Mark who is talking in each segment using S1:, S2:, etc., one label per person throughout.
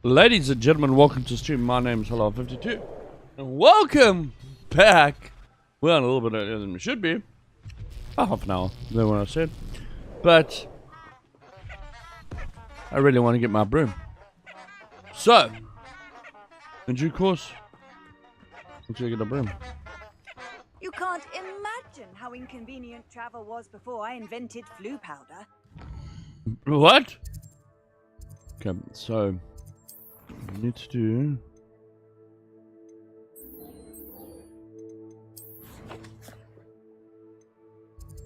S1: Ladies and gentlemen, welcome to stream. My name is HELLOHAHA52. And welcome back. Well, a little bit earlier than we should be. About half an hour, than what I said. But I really want to get my broom. So, in due course, let's go get a broom.
S2: You can't imagine how inconvenient travel was before I invented flu powder.
S1: What? Okay, so we need to do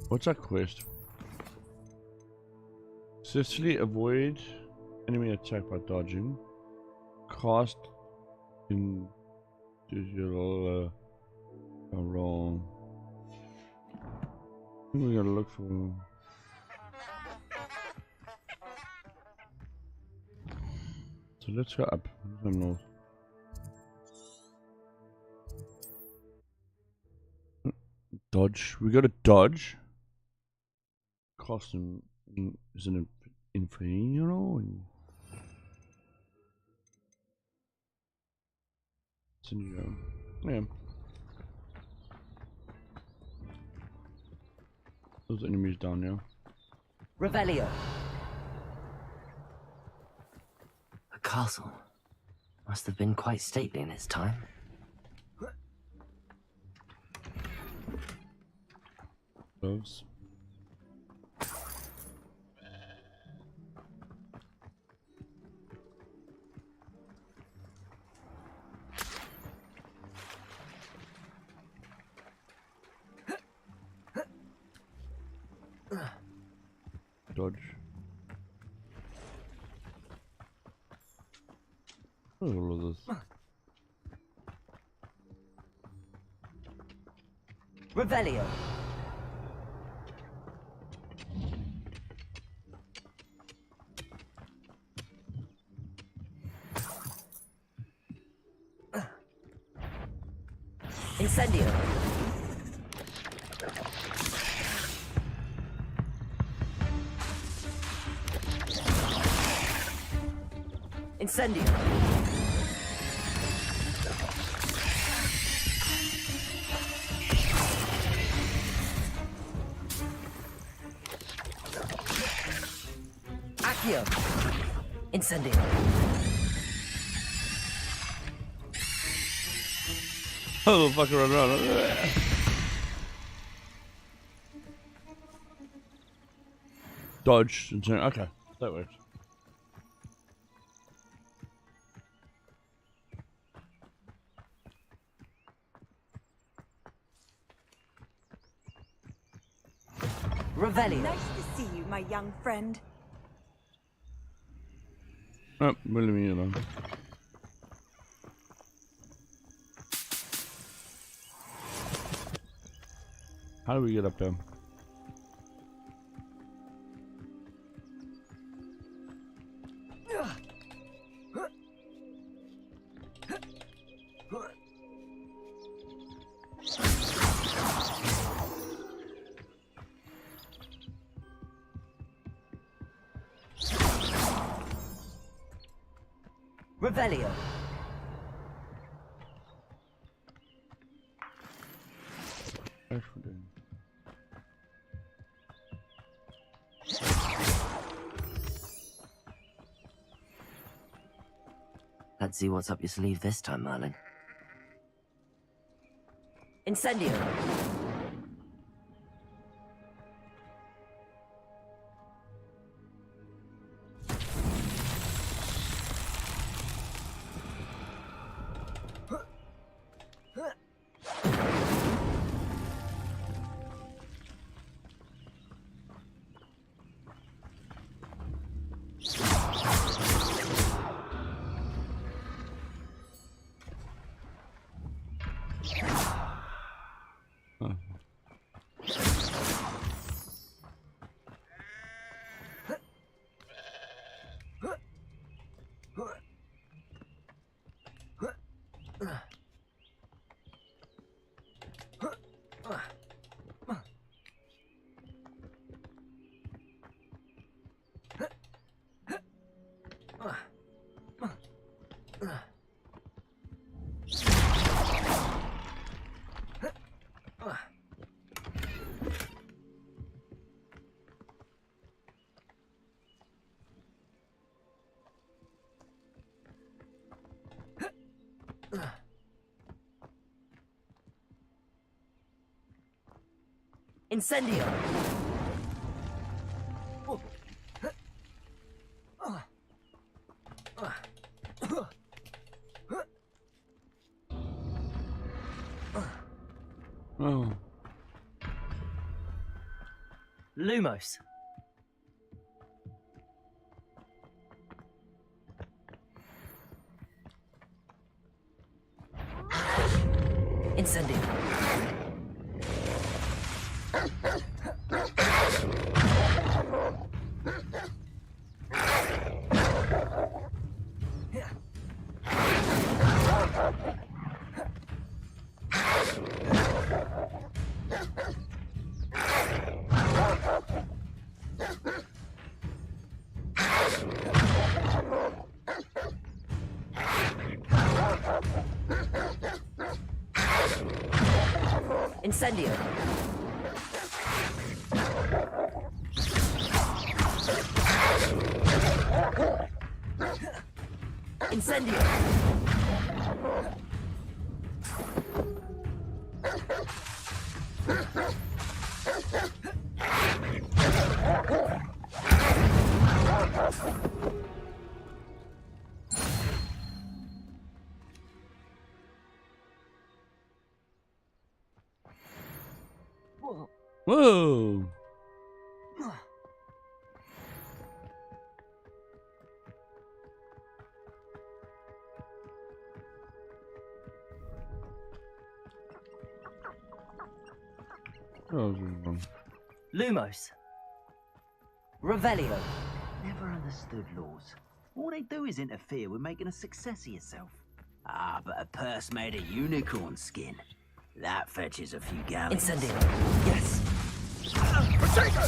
S1: what's our quest? Successfully avoid enemy attack by dodging. Cast in digital roll. I think we gotta look for. So let's go up. North. Dodge. We got to dodge. Costume is an infernal. Yeah. Those enemies down now.
S3: Revelio. A castle. Must have been quite stately in its time.
S1: Gloves. Dodge. What is all of this?
S3: Revelio. Incendio. Incendio. Accio. Incendio.
S1: Oh, fuck around. Dodge. Okay, that works.
S3: Revelio.
S2: Nice to see you, my young friend.
S1: Oh, we'll leave me alone. How do we get up there?
S3: Revelio. Let's see what's up your sleeve this time, Merlin. Incendio. Incendio!
S1: Oh.
S3: Lumos! Incendio! Incendio! Incendio!
S1: Whoa. Oh,
S3: Lumos! Revelio!
S4: Never understood laws. All they do is interfere with making a success of yourself. Ah, but a purse made of unicorn skin. That fetches a few galleons.
S3: Incendio! Yes!
S5: Potato!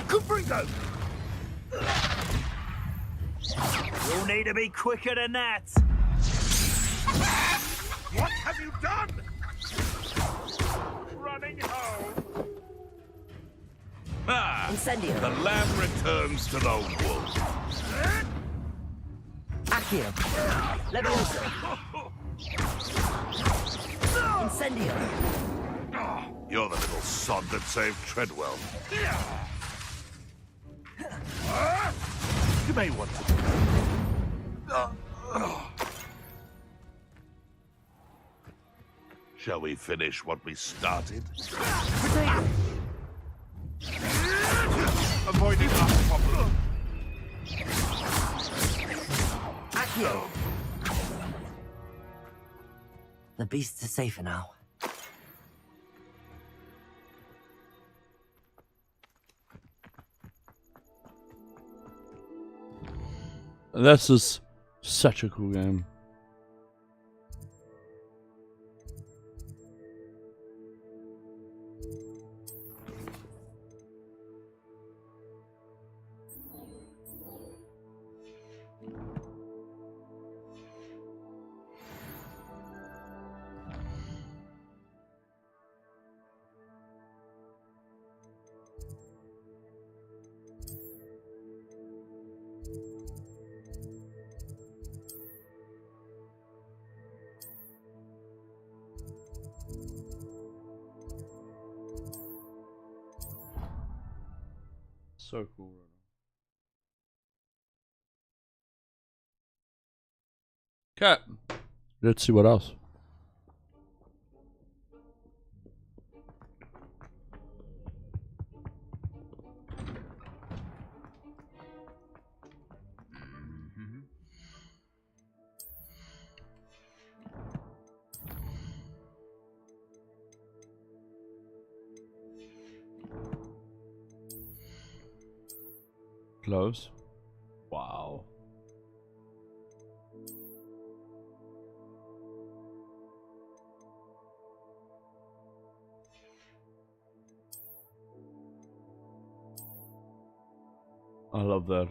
S5: Cupringo!
S4: You'll need to be quicker than that.
S5: What have you done? Running home. Ah!
S3: Incendio!
S5: The lamb returns to the wolf.
S3: Accio! Leviosa! Incendio!
S5: You're the little sod that saved Treadwell. You may want to. Shall we finish what we started?
S3: Potato!
S5: Avoiding our problem.
S3: Accio! The beasts are safer now.
S1: This is such a cool game. So cool. Okay. Let's see what else. Close. Wow. I love that.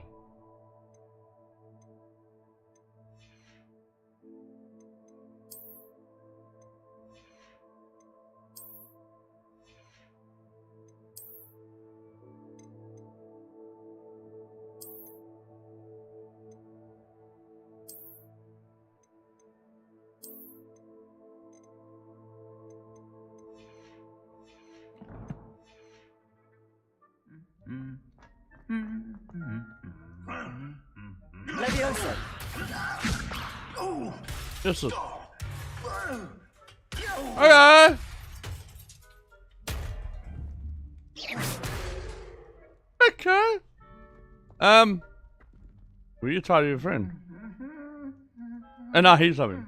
S3: Leviosa!
S1: Just a... Okay! Okay. Will you try to your friend? And now he's having.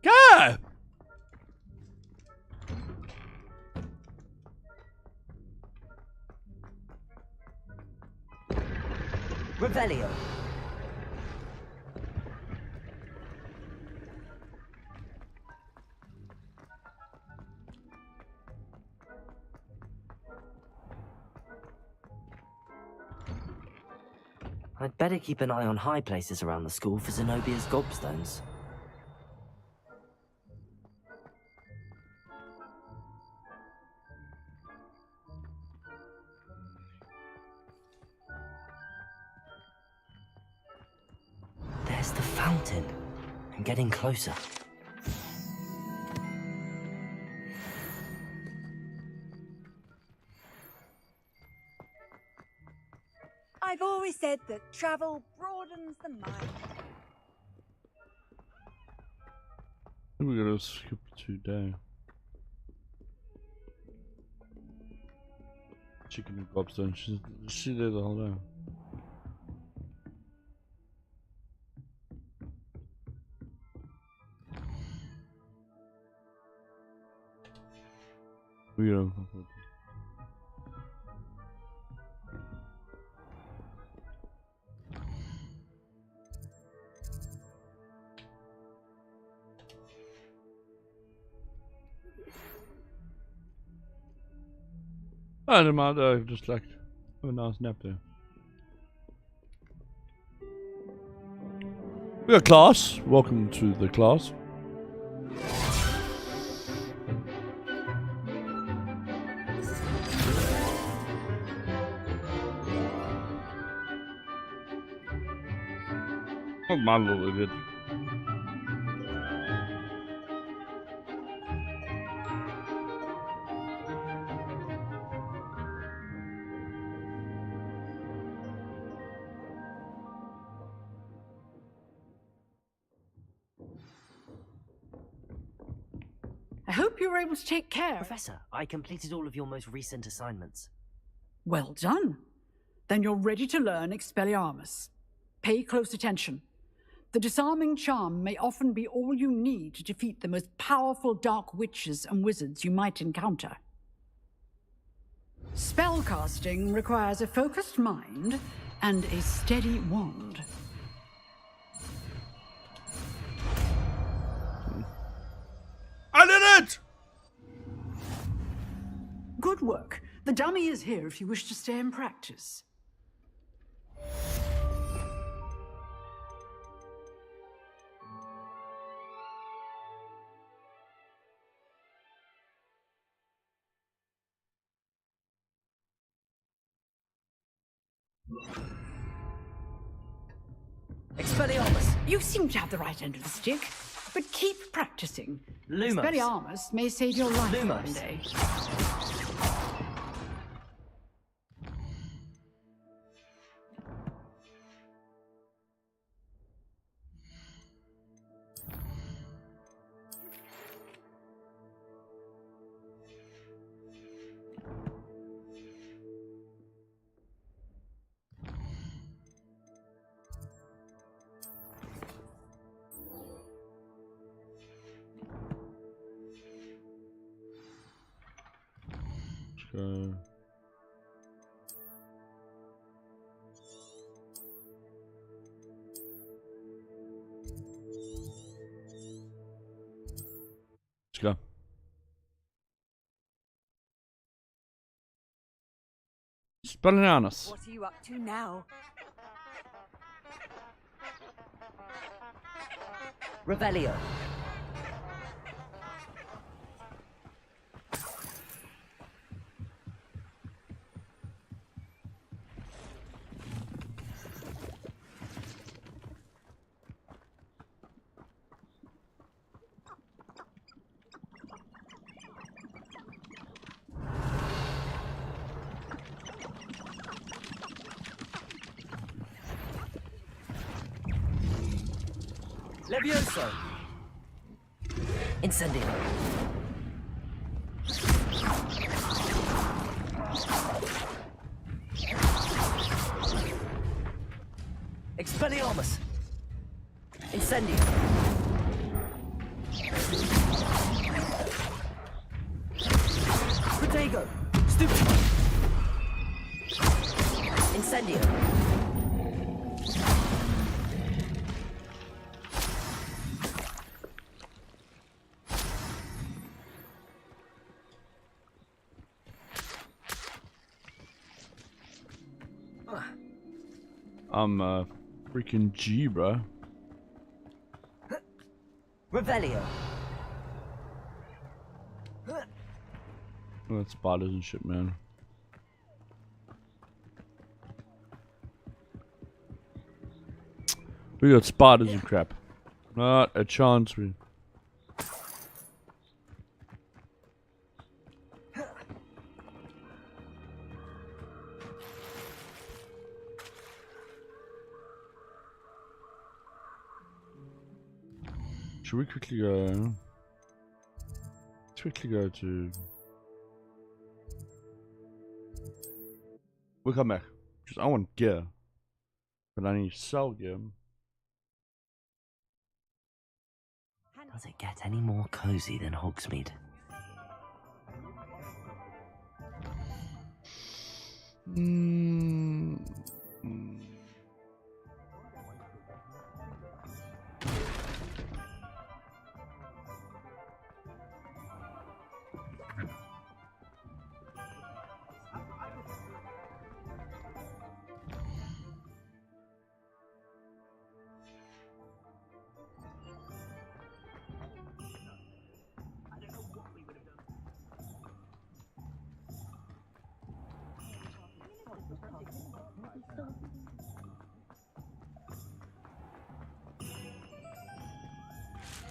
S1: God!
S3: Revelio! I'd better keep an eye on high places around the school for Zenobia's gobstones. There's the fountain. I'm getting closer.
S2: I've always said that travel broadens the mind.
S1: We're gonna skip today. Chicken and gobstone. She did the whole day. We don't. I don't mind, just like have a nice nap there. We got class. Welcome to the class. Oh, my little idiot.
S6: I hope you were able to take care.
S3: Professor, I completed all of your most recent assignments.
S6: Well done. Then you're ready to learn Expelliarmus. Pay close attention. The disarming charm may often be all you need to defeat the most powerful dark witches and wizards you might encounter. Spellcasting requires a focused mind and a steady wand.
S1: I did it!
S6: Good work. The dummy is here if you wish to stay and practice.
S3: Expelliarmus!
S6: You seem to have the right end of the stick, but keep practicing.
S3: Lumos!
S6: Expelliarmus may save your life
S3: Lumos.
S6: one day.
S1: Let's go. Let's go. Expelliarmus.
S2: What are you up to now?
S3: Revelio! Levioso. Incendio. Expelliarmus. Incendio. Protego. Stupid. Incendio.
S1: I'm freaking G, bro.
S3: Revelio.
S1: Oh, that's spiders and shit, man. We got spiders and crap. Not a chance. We. Should we quickly go? Let's quickly go to. We'll come back. Just, I want gear, but I need to sell gear.
S3: Does it get any more cozy than Hogsmeade?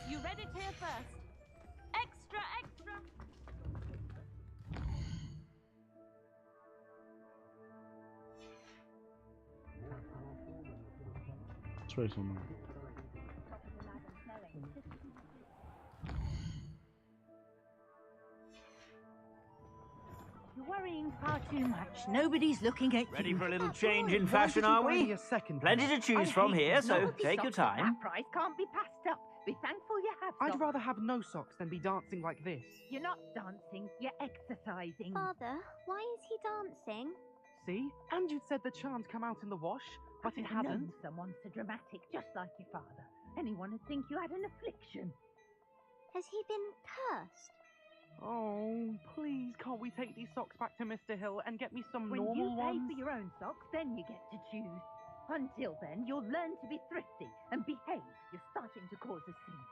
S7: You read it here first. Extra, extra.
S1: Let's try something.
S7: You're worrying far too much. Nobody's looking at
S8: Ready
S7: you.
S8: for a little change in fashion, are we? Plenty to choose from here, so take your time.
S7: That price can't be passed up. Be thankful you have
S9: I'd
S7: socks.
S9: rather have no socks than be dancing like this.
S7: You're not dancing, you're exercising.
S10: Father, why is he dancing?
S9: See? And you'd said the charms come out in the wash, but it
S7: I've
S9: hasn't.
S7: known someone so dramatic, just like your father. Anyone would think you had an affliction.
S10: Has he been cursed?
S9: Oh, please, can't we take these socks back to Mr. Hill and get me some
S7: When
S9: normal
S7: you pay
S9: ones?
S7: for your own socks, then you get to choose. Until then, you'll learn to be thrifty and behave. You're starting to cause a scene.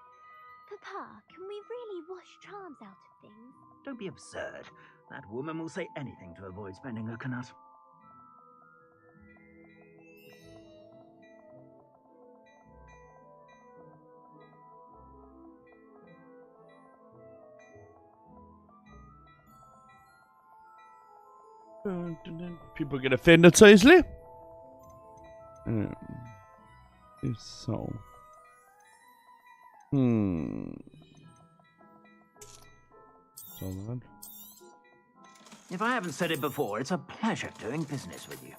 S10: Papa, can we really wash charms out of things?
S4: Don't be absurd. That woman will say anything to avoid spending her canut.
S1: People get offended so easily. So. So that.
S4: If I haven't said it before, it's a pleasure doing business with you.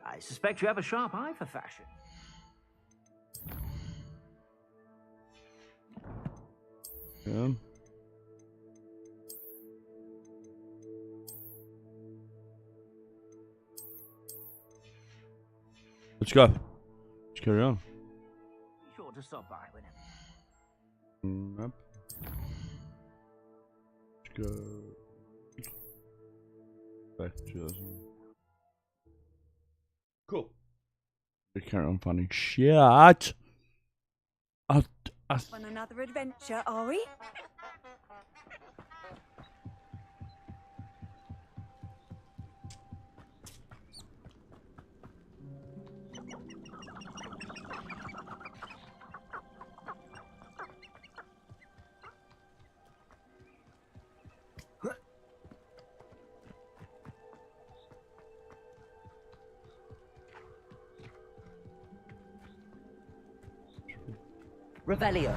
S4: I suspect you have a sharp eye for fashion.
S1: Yeah. Let's go. Let's carry on.
S4: Be sure to stop by whenever.
S1: Yep. Let's go. Back to 2000. Cool. We carry on finding shit.
S2: On another adventure, are we?
S3: Revelio.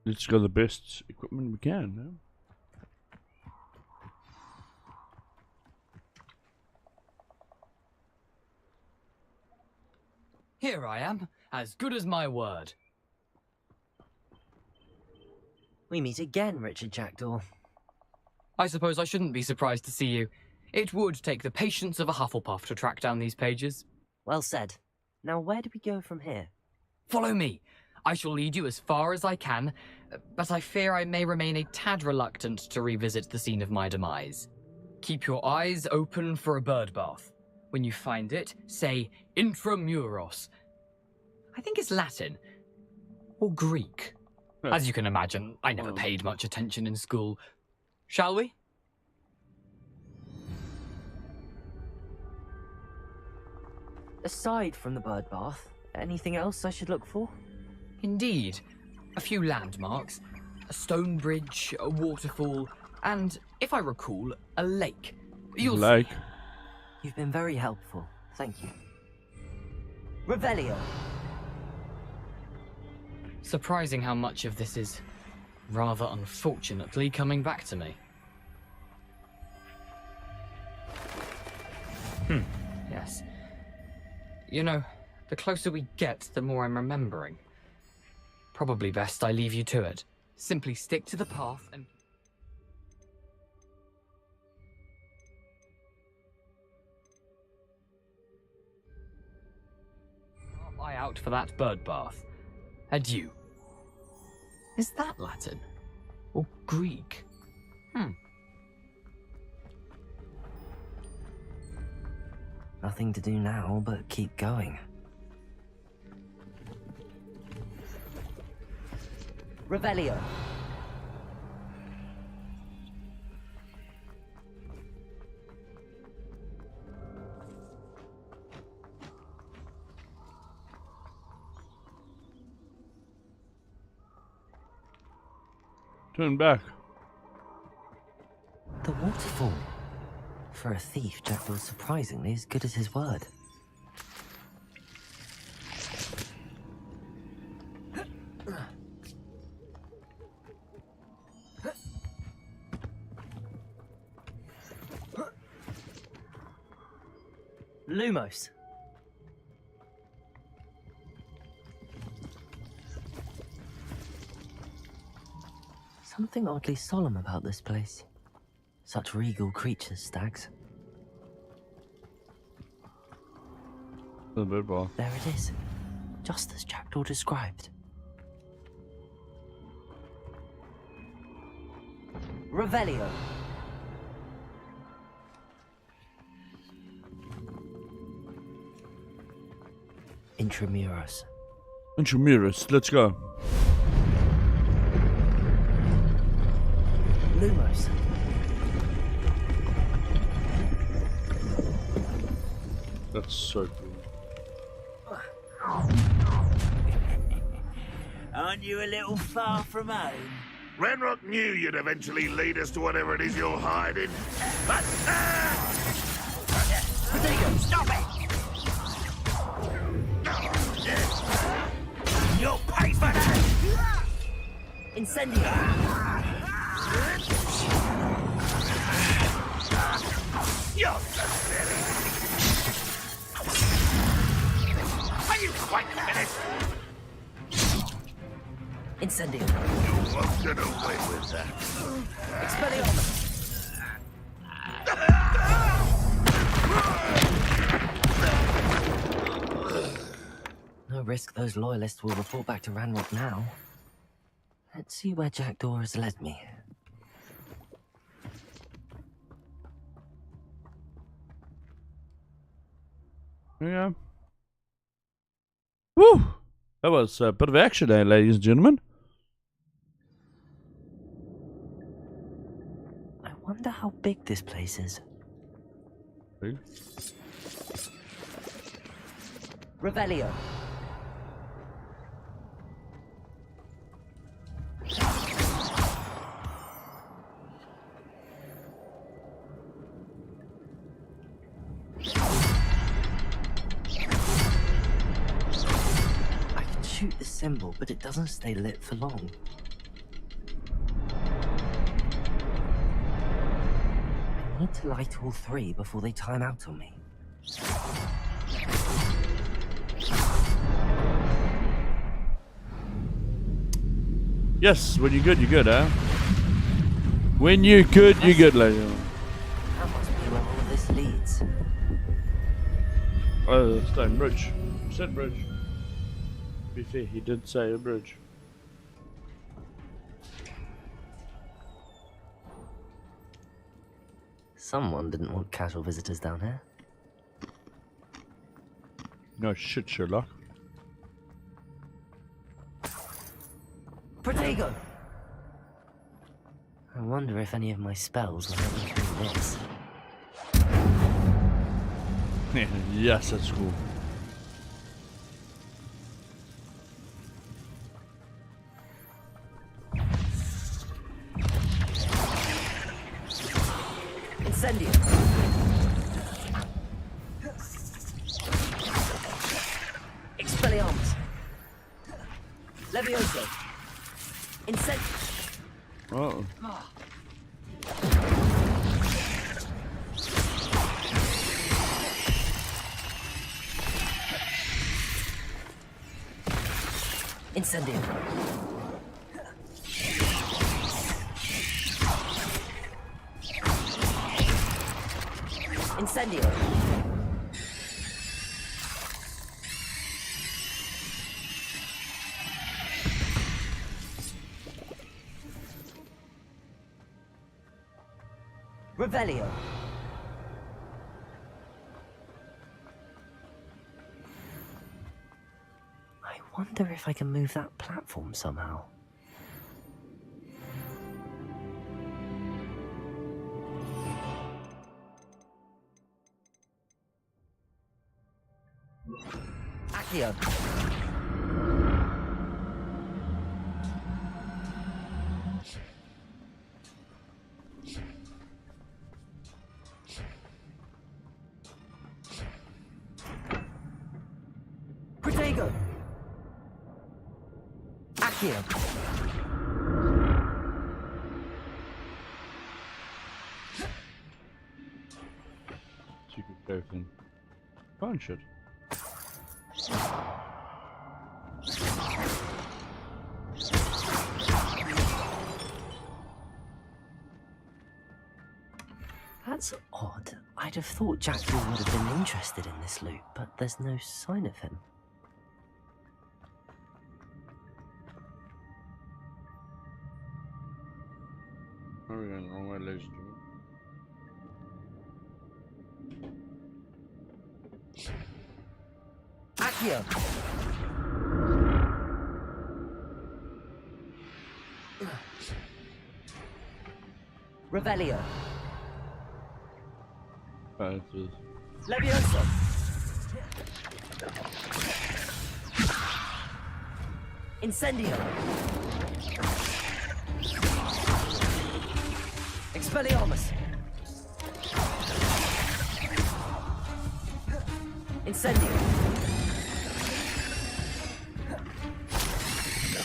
S1: Let's go the best equipment we can, no?
S11: Here I am, as good as my word.
S3: We meet again, Richard Jackdaw.
S11: I suppose I shouldn't be surprised to see you. It would take the patience of a Hufflepuff to track down these pages.
S3: Well said. Now where do we go from here?
S11: Follow me. I shall lead you as far as I can, but I fear I may remain a tad reluctant to revisit the scene of my demise. Keep your eyes open for a bird bath. When you find it, say intramuros. I think it's Latin. Or Greek. As you can imagine, I never paid much attention in school. Shall we?
S3: Aside from the bird bath, anything else I should look for?
S11: Indeed. A few landmarks. A stone bridge, a waterfall, and, if I recall, a lake. You'll
S1: Lake.
S11: see.
S3: You've been very helpful. Thank you. Revelio.
S11: Surprising how much of this is, rather unfortunately, coming back to me. Yes. You know, the closer we get, the more I'm remembering. Probably best I leave you to it. Simply stick to the path and... eye out for that bird bath. Adieu. Is that Latin? Or Greek?
S3: Nothing to do now but keep going. Revelio.
S1: Turn back.
S3: The waterfall. For a thief, Jack was surprisingly as good as his word. Lumos. Something oddly solemn about this place. Such regal creatures, stags.
S1: The bird bath.
S3: There it is. Just as Jackdaw described. Revelio. Intramuros.
S1: Intramuros, let's go.
S3: Lumos.
S1: That's so cool.
S4: Aren't you a little far from home?
S5: Renrock knew you'd eventually lead us to whatever it is you're hiding.
S4: Rodrigo, stop it! You'll pay for that!
S3: Incendio.
S5: You're pathetic. Are you quite finished?
S3: Incendio.
S5: You won't get away with that.
S3: Expelliarmus. No risk those loyalists will report back to Ranrock now. Let's see where Jackdaw has led me.
S1: Yeah. Woo! That was a bit of action there, ladies and gentlemen.
S3: I wonder how big this place is.
S1: Big?
S3: Revelio. Shoot the symbol, but it doesn't stay lit for long. I need to light all three before they time out on me.
S1: Yes, when you're good, huh? When you're good, lady.
S3: That must be where all of this leads.
S1: Oh, the stone bridge. Said bridge. To be fair, he did say a bridge.
S3: Someone didn't want casual visitors down here.
S1: No shit, Sherlock.
S3: Protego! I wonder if any of my spells will let me through this.
S1: Yes, that's cool.
S3: Incendio! Expelliarmus! Levioso! Incendio!
S1: Oh.
S3: Incendio! Incendio! Revelio! I wonder if I can move that platform somehow. Accio! Protego! Accio!
S1: Secret cave thing. Fine shit.
S3: That's odd. I'd have thought Jackdaw would have been interested in this loot, but there's no sign of him.
S1: Oh, we're going the wrong way, ladies and gentlemen.
S3: Accio! Revelio! Levioso! Incendio! Expelliarmus! Incendio!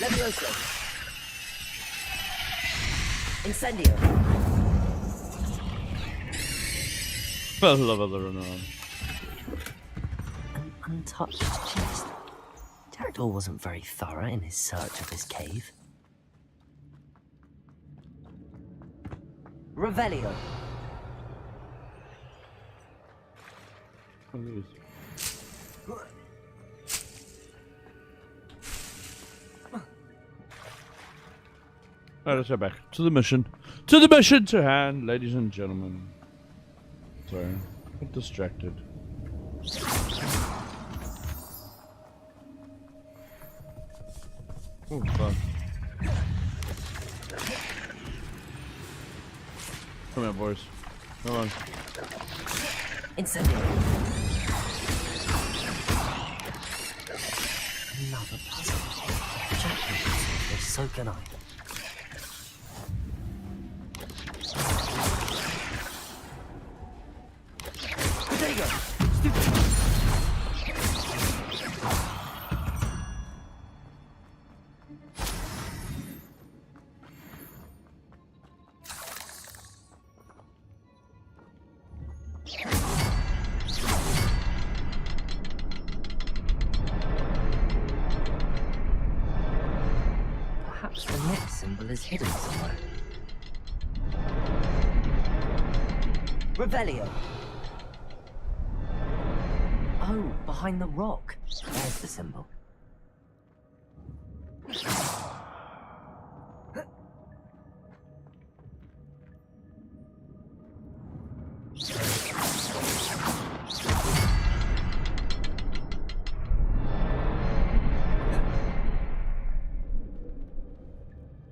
S3: Levioso! Incendio!
S1: I love how they run around.
S3: An untouched chest. Jackdaw wasn't very thorough in his search of this cave. Revelio.
S1: Alright, let's go back to the mission. To the mission to hand, ladies and gentlemen. Sorry, I'm distracted. Oh, fuck. Come here, boys. Come on.
S3: Incendio. Another puzzle. Jack can do this, so can I. There you go. Perhaps the next symbol is hidden somewhere. Revelio. Oh, behind the rock. There's the symbol.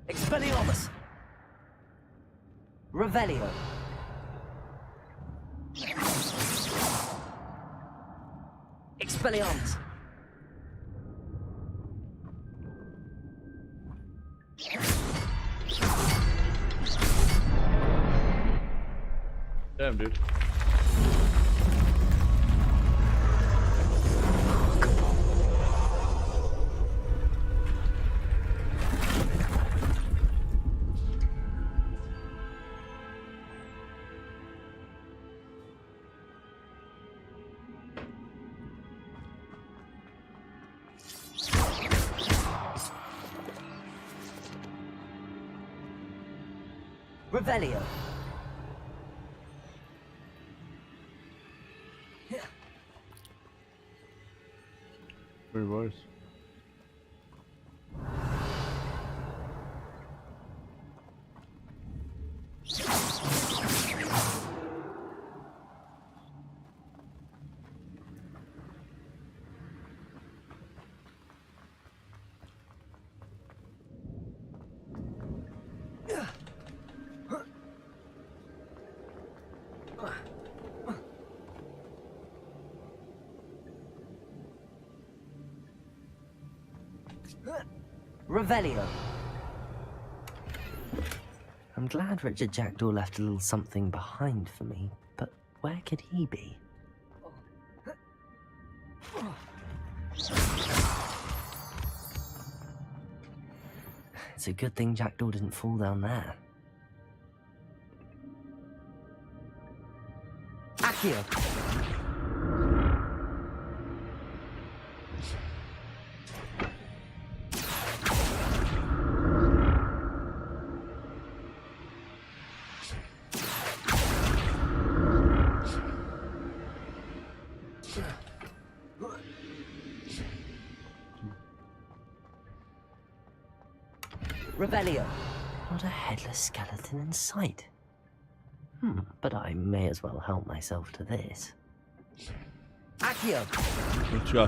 S3: Expelliarmus. Revelio. Expelliarmus.
S1: Damn, dude.
S3: Revelio.
S1: Very voice.
S3: Revelio. I'm glad Richard Jackdaw left a little something behind for me, but where could he be? It's a good thing Jackdaw didn't fall down there. Accio. Revelio. Not a headless skeleton in sight. But I may as well help myself to this. Accio.
S1: Let's go.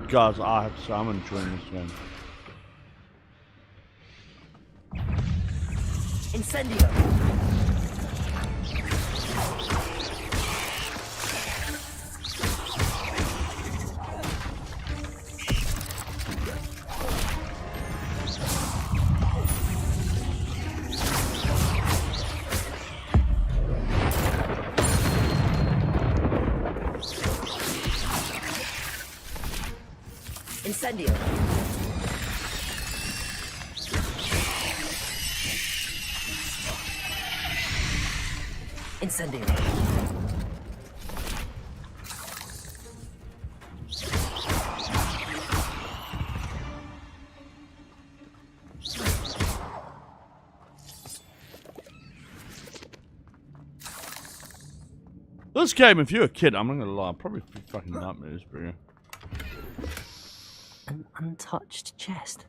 S1: Guys, I have to say, I'm enjoying this game.
S3: Incendio. Incendio. Incendio.
S1: This game, if you're a kid, I'm not gonna lie, probably fucking nightmares, bro.
S3: An untouched chest.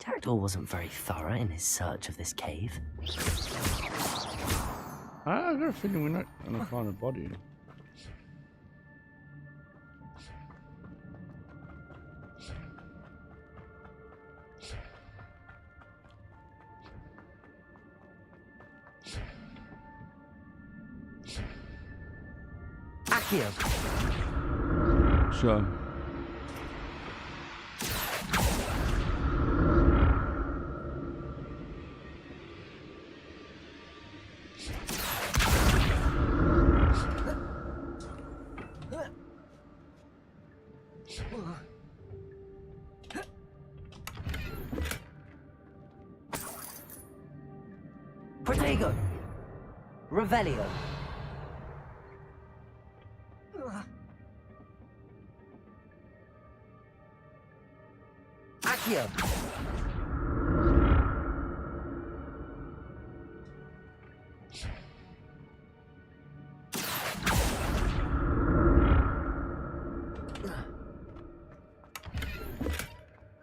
S3: Jackdaw wasn't very thorough in his search of this cave.
S1: I got a feeling we're not gonna find a body.
S3: Accio!
S1: Sure.
S3: Protego! Revelio! Accio!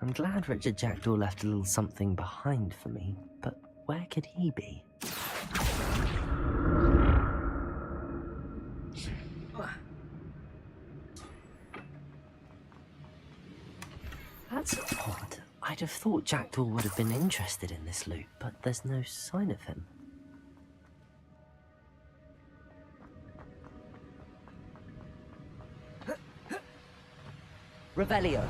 S3: I'm glad Richard Jackdaw left a little something behind for me, but where could he be? That's odd. I'd have thought Jackdaw would have been interested in this loot, but there's no sign of him. Revelio.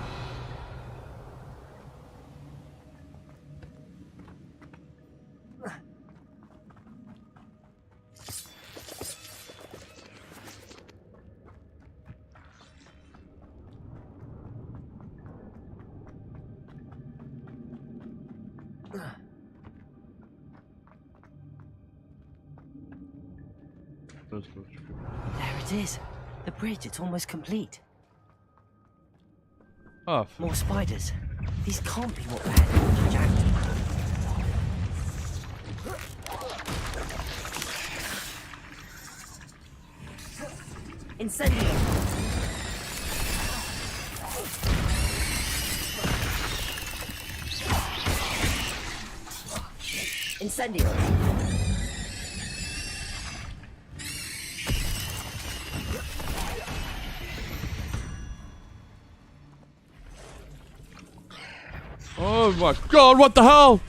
S3: There it is. The bridge, it's almost complete.
S1: Oh,
S3: more spiders. These can't be what they're heading to Jackdaw. Incendio! Incendio!
S1: Oh my god, what the hell?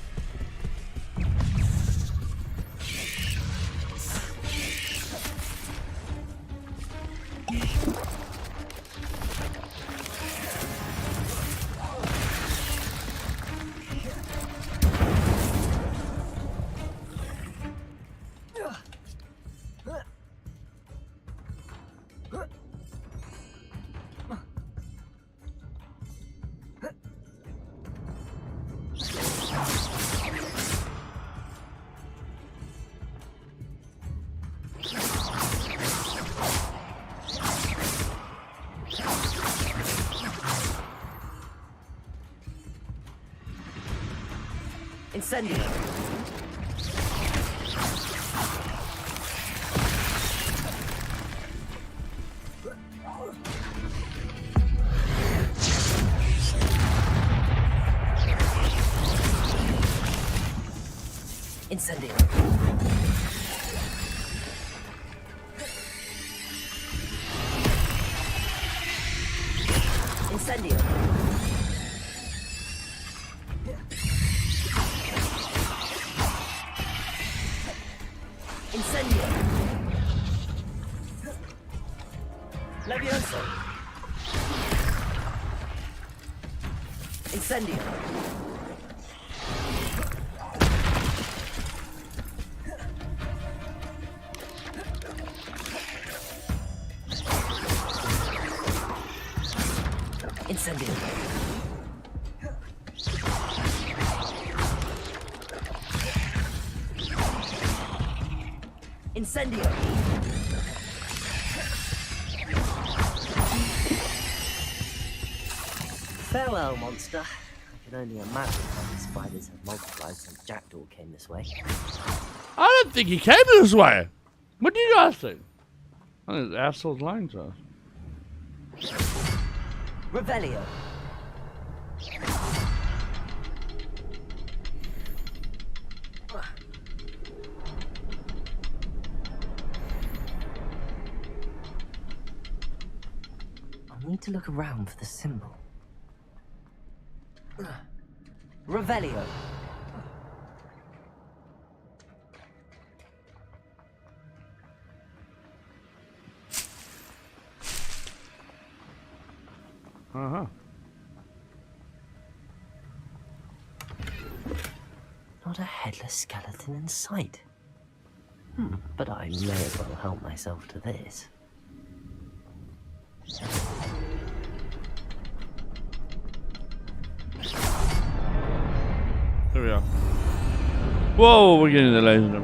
S3: Incendio! Incendio! Incendio! Incendio! Levioso! Incendio! Incendio! Incendio! Farewell, monster. I can only imagine how the spiders have multiplied since Jackdaw came this way.
S1: I don't think he came this way. What do you guys think? Oh, this asshole's lying to us.
S3: Revelio. need to look around for the symbol. Revelio.
S1: Uh-huh.
S3: Not a headless skeleton in sight. But I may as well help myself to this.
S1: There we are. Whoa, we're getting the laser.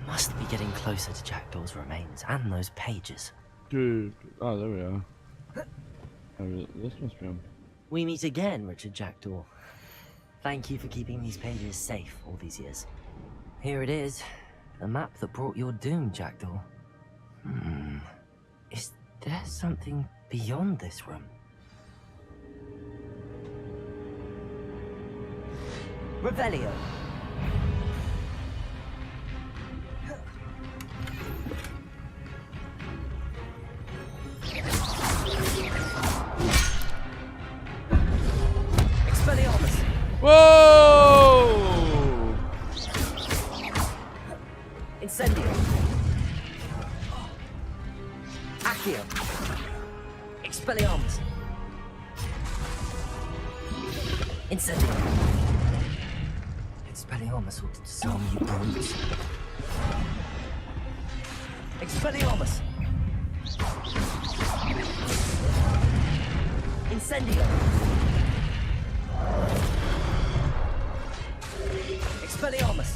S3: Must be getting closer to Jackdaw's remains and those pages.
S1: Dude. Oh, there we are. Oh, this must be him.
S3: We meet again, Richard Jackdaw. Thank you for keeping these pages safe all these years. Here it is. The map that brought your doom, Jackdaw. Is there something beyond this room? Revelio. Expelliarmus.
S1: Whoa!
S3: Incendio. Accio. Expelliarmus. Incendio. Expelliarmus ought to disarm you brutes. Expelliarmus. Incendio. Expelliarmus.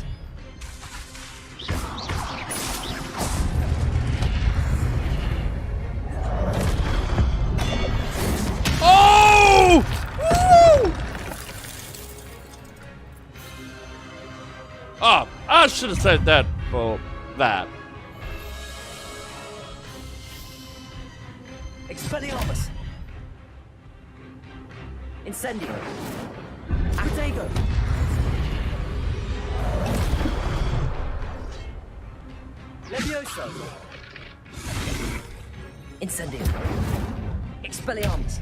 S1: Oh! Woo! Oh, I should have said that for that.
S3: Expelliarmus. Incendio. Actego. Levioso. Incendio. Expelliarmus.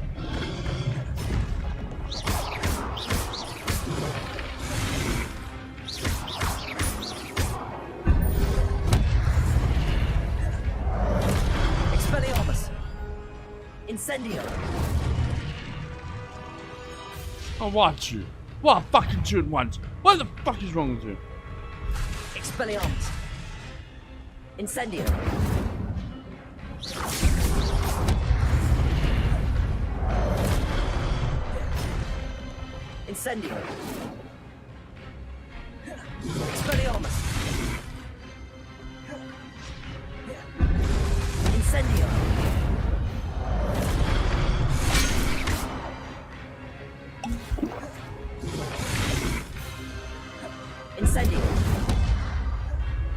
S3: Expelliarmus. Incendio.
S1: I'll watch you. What fucking two at once? What the fuck is wrong with you?
S3: Expelliarmus. Incendio. Incendio. Expelliarmus. Incendio. Incendio.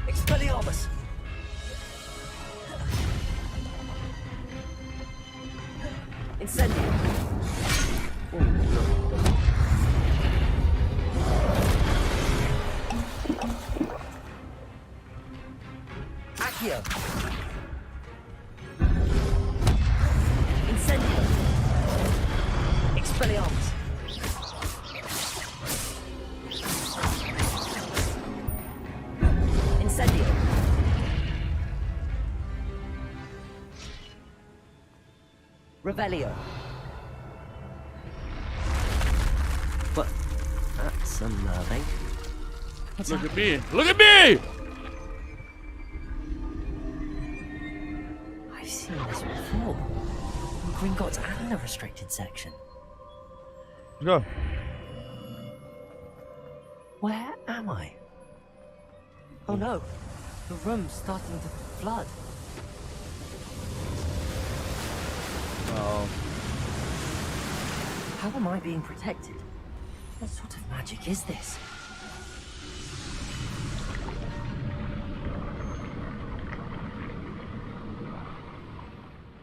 S3: Expelliarmus. Incendio. Accio. Incendio. Expelliarmus. Incendio. Revelio. But that's unnerving.
S1: Look at me! Look at me!
S3: I've seen this before. In Gringotts and the restricted section.
S1: Go.
S3: Where am I? Oh no, the room's starting to flood.
S1: Oh.
S3: How am I being protected? What sort of magic is this?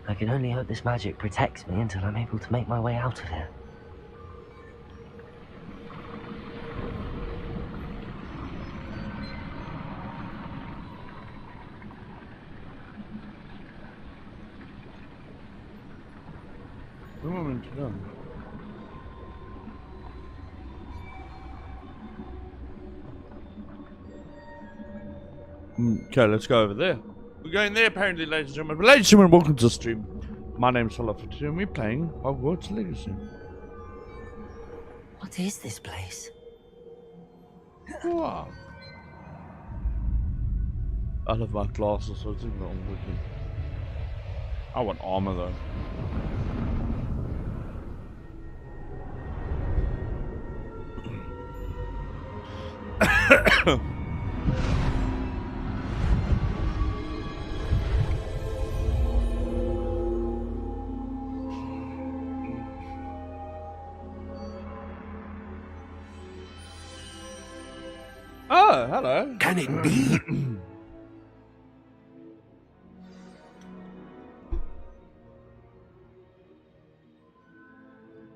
S3: I can only hope this magic protects me until I'm able to make my way out of here.
S1: What am I meant to do? Okay, let's go over there. We're going there apparently, ladies and gentlemen. But ladies and gentlemen, welcome to the stream. My name's HELLOHAHA52 and we're playing Hogwarts Legacy.
S3: What is this place?
S1: Wow. I love my glasses, so I think that I'm looking. I want armor though. Oh, hello.
S12: Can it be?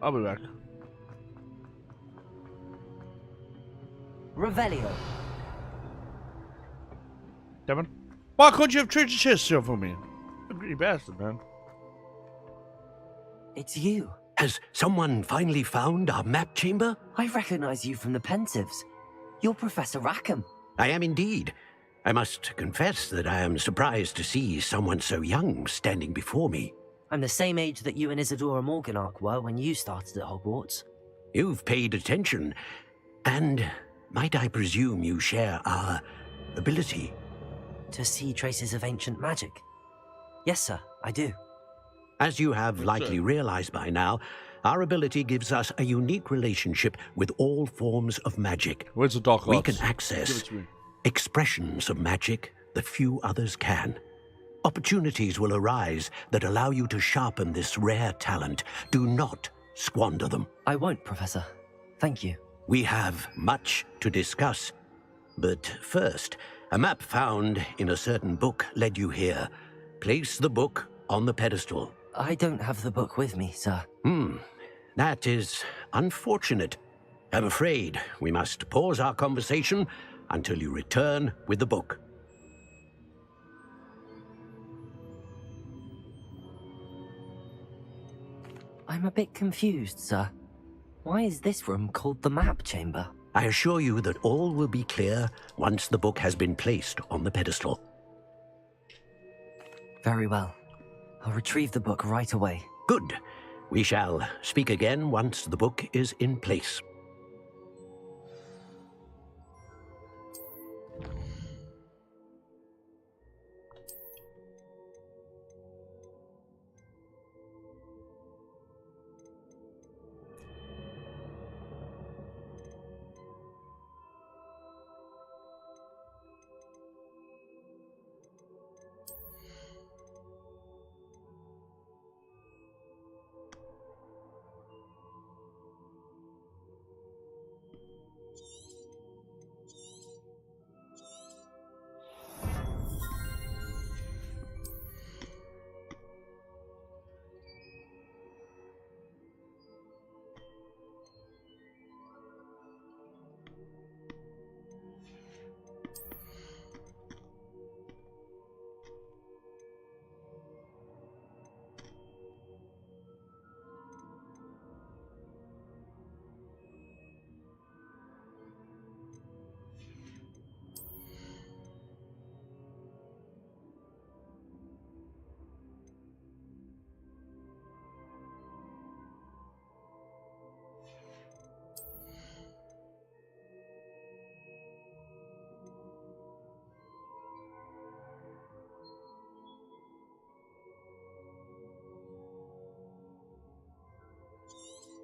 S1: I'll be back.
S3: Revelio.
S1: Devon? Why couldn't you have treated chest here for me? You greedy bastard, man.
S3: It's you.
S12: Has someone finally found our map chamber?
S3: I recognize you from the Pensives. You're Professor Rackham.
S12: I am indeed. I must confess that I am surprised to see someone so young standing before me.
S3: I'm the same age that you and Isadora Morganach were when you started at Hogwarts.
S12: You've paid attention, and might I presume you share our ability?
S3: To see traces of ancient magic? Yes, sir, I do.
S12: As you have likely realized by now, our ability gives us a unique relationship with all forms of magic.
S1: Where's the dark arts?
S12: We can access expressions of magic that few others can. Opportunities will arise that allow you to sharpen this rare talent. Do not squander them.
S3: I won't, Professor. Thank you.
S12: We have much to discuss. But first, a map found in a certain book led you here. Place the book on the pedestal.
S3: I don't have the book with me, sir.
S12: That is unfortunate. I'm afraid we must pause our conversation until you return with the book.
S3: I'm a bit confused, sir. Why is this room called the map chamber?
S12: I assure you that all will be clear once the book has been placed on the pedestal.
S3: Very well. I'll retrieve the book right away.
S12: Good. We shall speak again once the book is in place.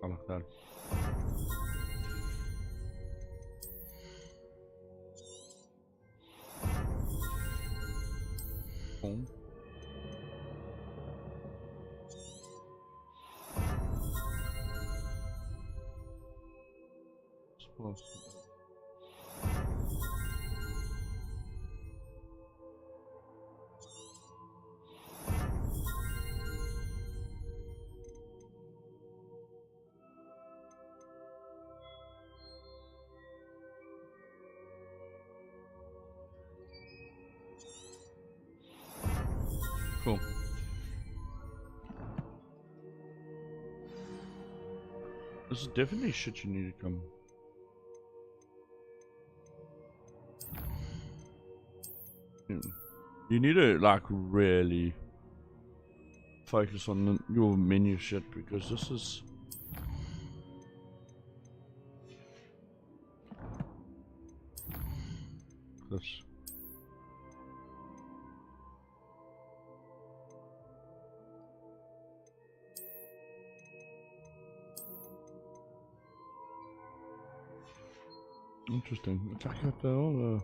S1: I like that. Boom. course. Cool. This is definitely shit you need to come. You need to like really focus on your menu shit because this is this. Interesting. Attack at the all.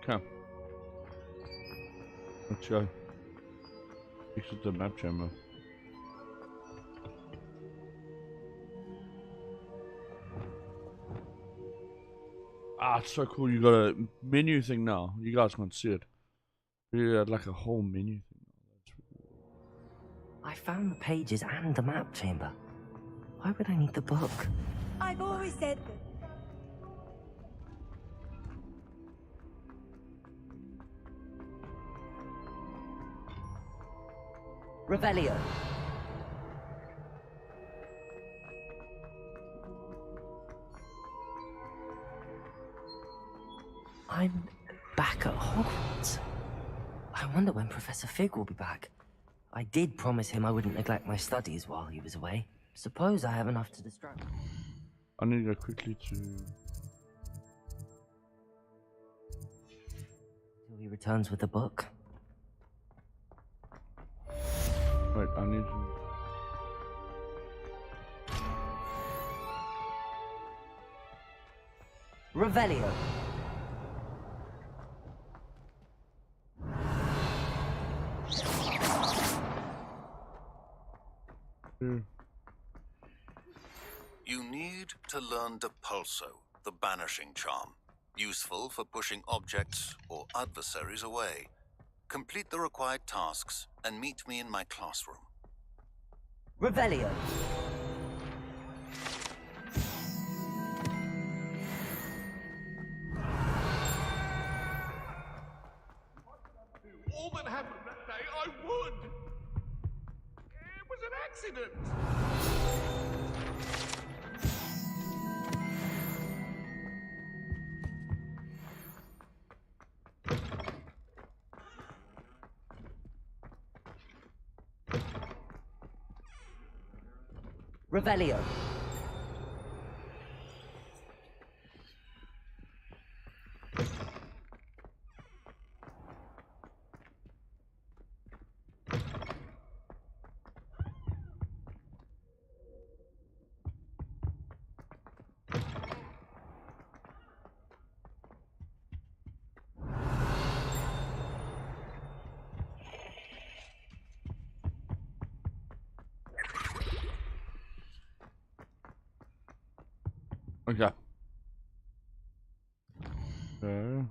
S1: Okay. Let's go. Exit the map chamber. Ah, it's so cool. You got a menu thing now. You guys can't see it. You had like a whole menu thing.
S3: I found the pages and the map chamber. Why would I need the book?
S2: I've always said that.
S3: Revelio. I'm back at Hogwarts. I wonder when Professor Fig will be back. I did promise him I wouldn't neglect my studies while he was away. Suppose I have enough to distract me.
S1: I need to go quickly to...
S3: Till he returns with the book.
S1: Wait, I need to...
S3: Revelio.
S13: You need to learn Depulso, the banishing charm. Useful for pushing objects or adversaries away. Complete the required tasks and meet me in my classroom.
S3: Revelio.
S5: All that happened that day, I would! It was an accident!
S3: Revelio.
S1: Okay. Okay.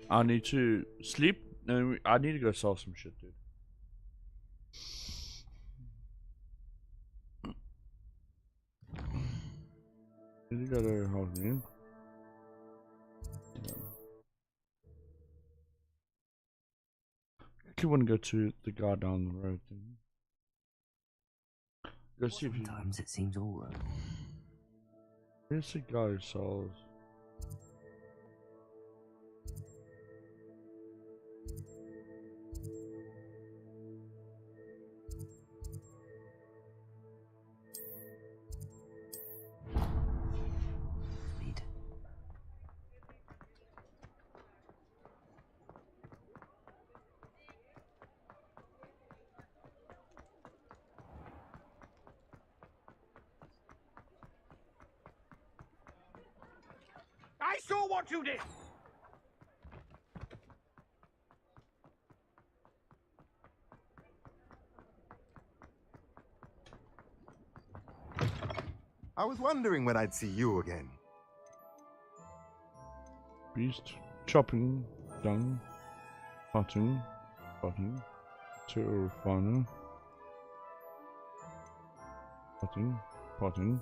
S1: I need to sleep. No, I need to go sell some shit, dude. You gotta help me. I actually want to go to the guy down the road thing. Go see if you...
S3: Sometimes it seems all right.
S1: Here's the guy who sells.
S8: I saw what you did!
S14: I was wondering when I'd see you again.
S1: Beast. Chopping. Done. Potting. Material refiner. Potting.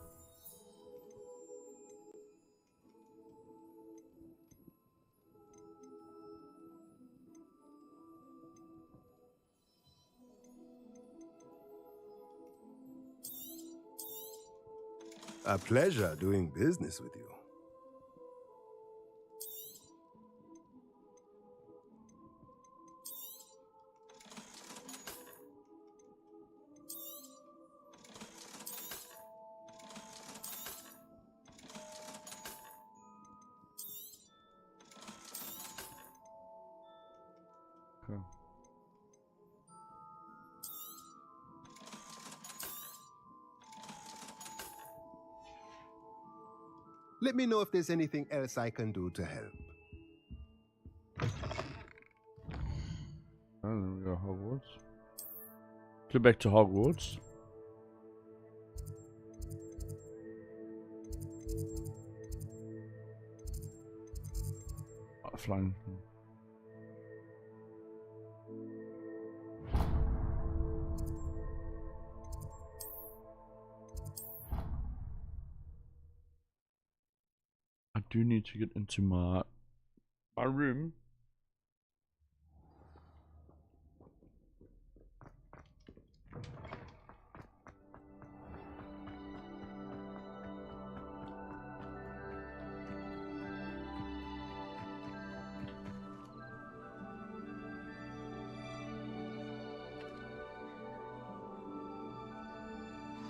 S14: A pleasure doing business with you.
S1: Okay.
S14: Let me know if there's anything else I can do to help.
S1: And then we go Hogwarts. Go back to Hogwarts. Flying. I do need to get into my room.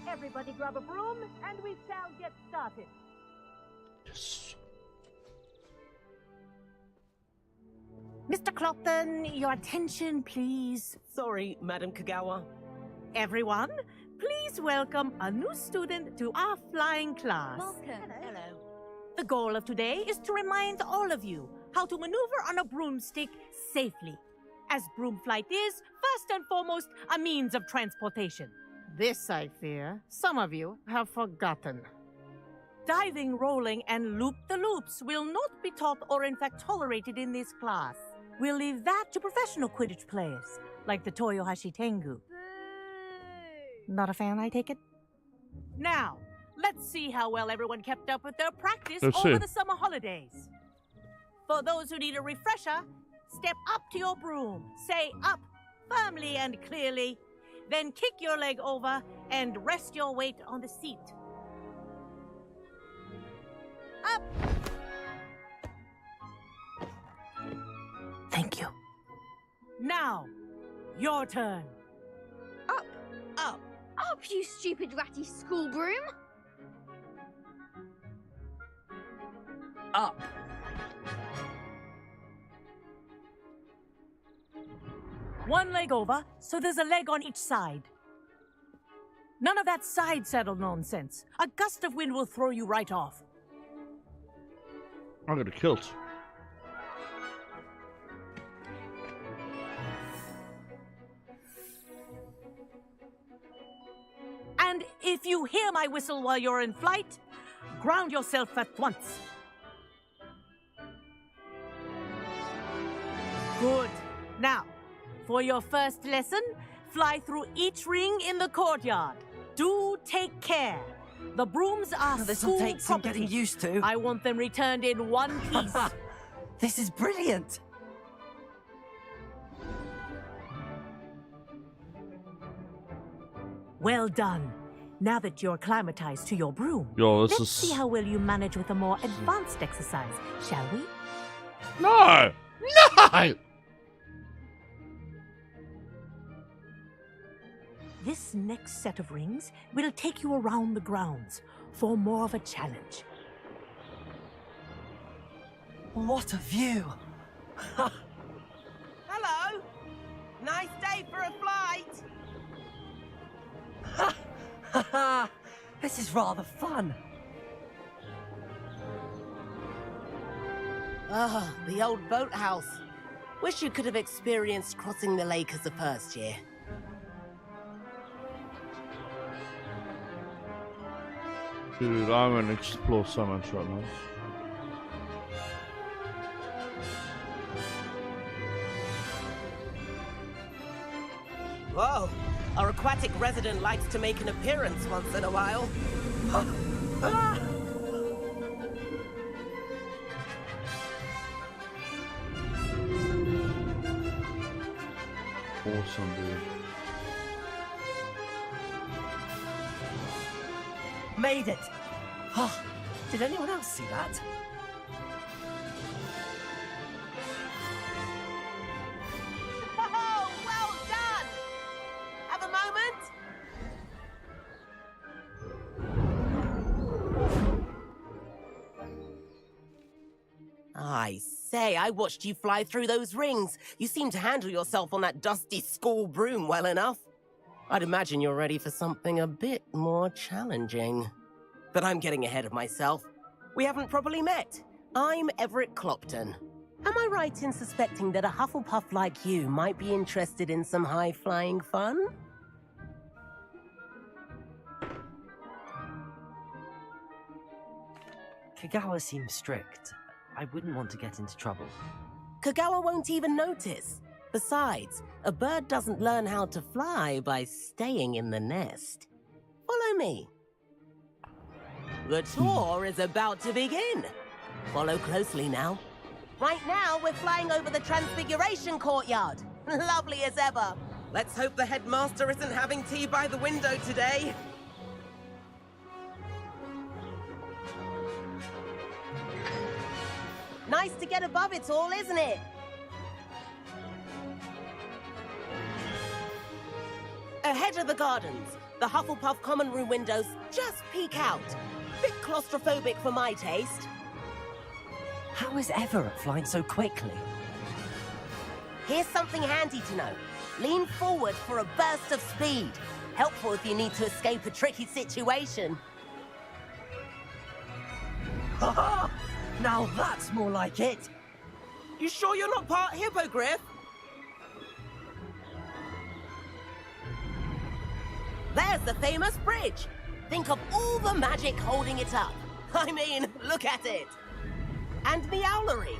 S7: Everybody grab a broom, and we shall get started.
S1: Yes.
S15: Mr. Clopton, your attention, please.
S8: Sorry, Madam Kagawa.
S15: Everyone, please welcome a new student to our flying class.
S10: Welcome.
S15: Hello. The goal of today is to remind all of you how to maneuver on a broomstick safely, as broom flight is, first and foremost, a means of transportation. This, I fear, some of you have forgotten. Diving, rolling, and loop-the-loops will not be taught or in fact tolerated in this class. We'll leave that to professional Quidditch players, like the Toyohashi Tengu. Not a fan, I take it? Now, let's see how well everyone kept up with their practice over the summer holidays. For those who need a refresher, step up to your broom, say up firmly and clearly, then kick your leg over and rest your weight on the seat. Up! Thank you. Now, your turn.
S10: Up.
S15: Up.
S10: Up, you stupid ratty school broom.
S8: Up.
S15: One leg over, so there's a leg on each side. None of that side saddle nonsense. A gust of wind will throw you right off.
S1: I got a kilt.
S15: And if you hear my whistle while you're in flight, ground yourself at once. Good. Now, for your first lesson, fly through each ring in the courtyard. Do take care. The brooms are
S3: This'll take some
S15: property.
S3: getting used to.
S15: I want them returned in one piece.
S3: This is brilliant.
S15: Well done. Now that you're acclimatized to your broom,
S1: Let's
S15: see how well you manage with a more advanced exercise, shall we?
S1: No! No!
S15: This next set of rings will take you around the grounds for more of a challenge.
S3: What a view!
S8: Hello! Nice day for a flight!
S3: This is rather fun.
S16: Ah, the old boathouse. Wish you could have experienced crossing the lake as a first year.
S1: Dude, I'm gonna explore so much right now.
S16: Whoa, our aquatic resident likes to make an appearance once in a while. Ah!
S1: Awesome, dude.
S16: Made it! Oh, did anyone else see that? Oh, well done! Have a moment? I say, I watched you fly through those rings. You seem to handle yourself on that dusty school broom well enough. I'd imagine you're ready for something a bit more challenging. But I'm getting ahead of myself. We haven't properly met. I'm Everett Clopton. Am I right in suspecting that a Hufflepuff like you might be interested in some high-flying fun?
S3: Kagawa seems strict. I wouldn't want to get into trouble.
S16: Kagawa won't even notice. Besides, a bird doesn't learn how to fly by staying in the nest. Follow me. The tour is about to begin. Follow closely now. Right now, we're flying over the Transfiguration Courtyard. Lovely as ever. Let's hope the headmaster isn't having tea by the window today. Nice to get above it all, isn't it? Ahead of the gardens, the Hufflepuff common room windows just peek out. Bit claustrophobic for my taste.
S3: How is Everett flying so quickly?
S16: Here's something handy to know. Lean forward for a burst of speed. Helpful if you need to escape a tricky situation.
S3: Ha! Now that's more like it.
S16: You sure you're not part hippogriff? There's the famous bridge. Think of all the magic holding it up. I mean, look at it. And the owlery.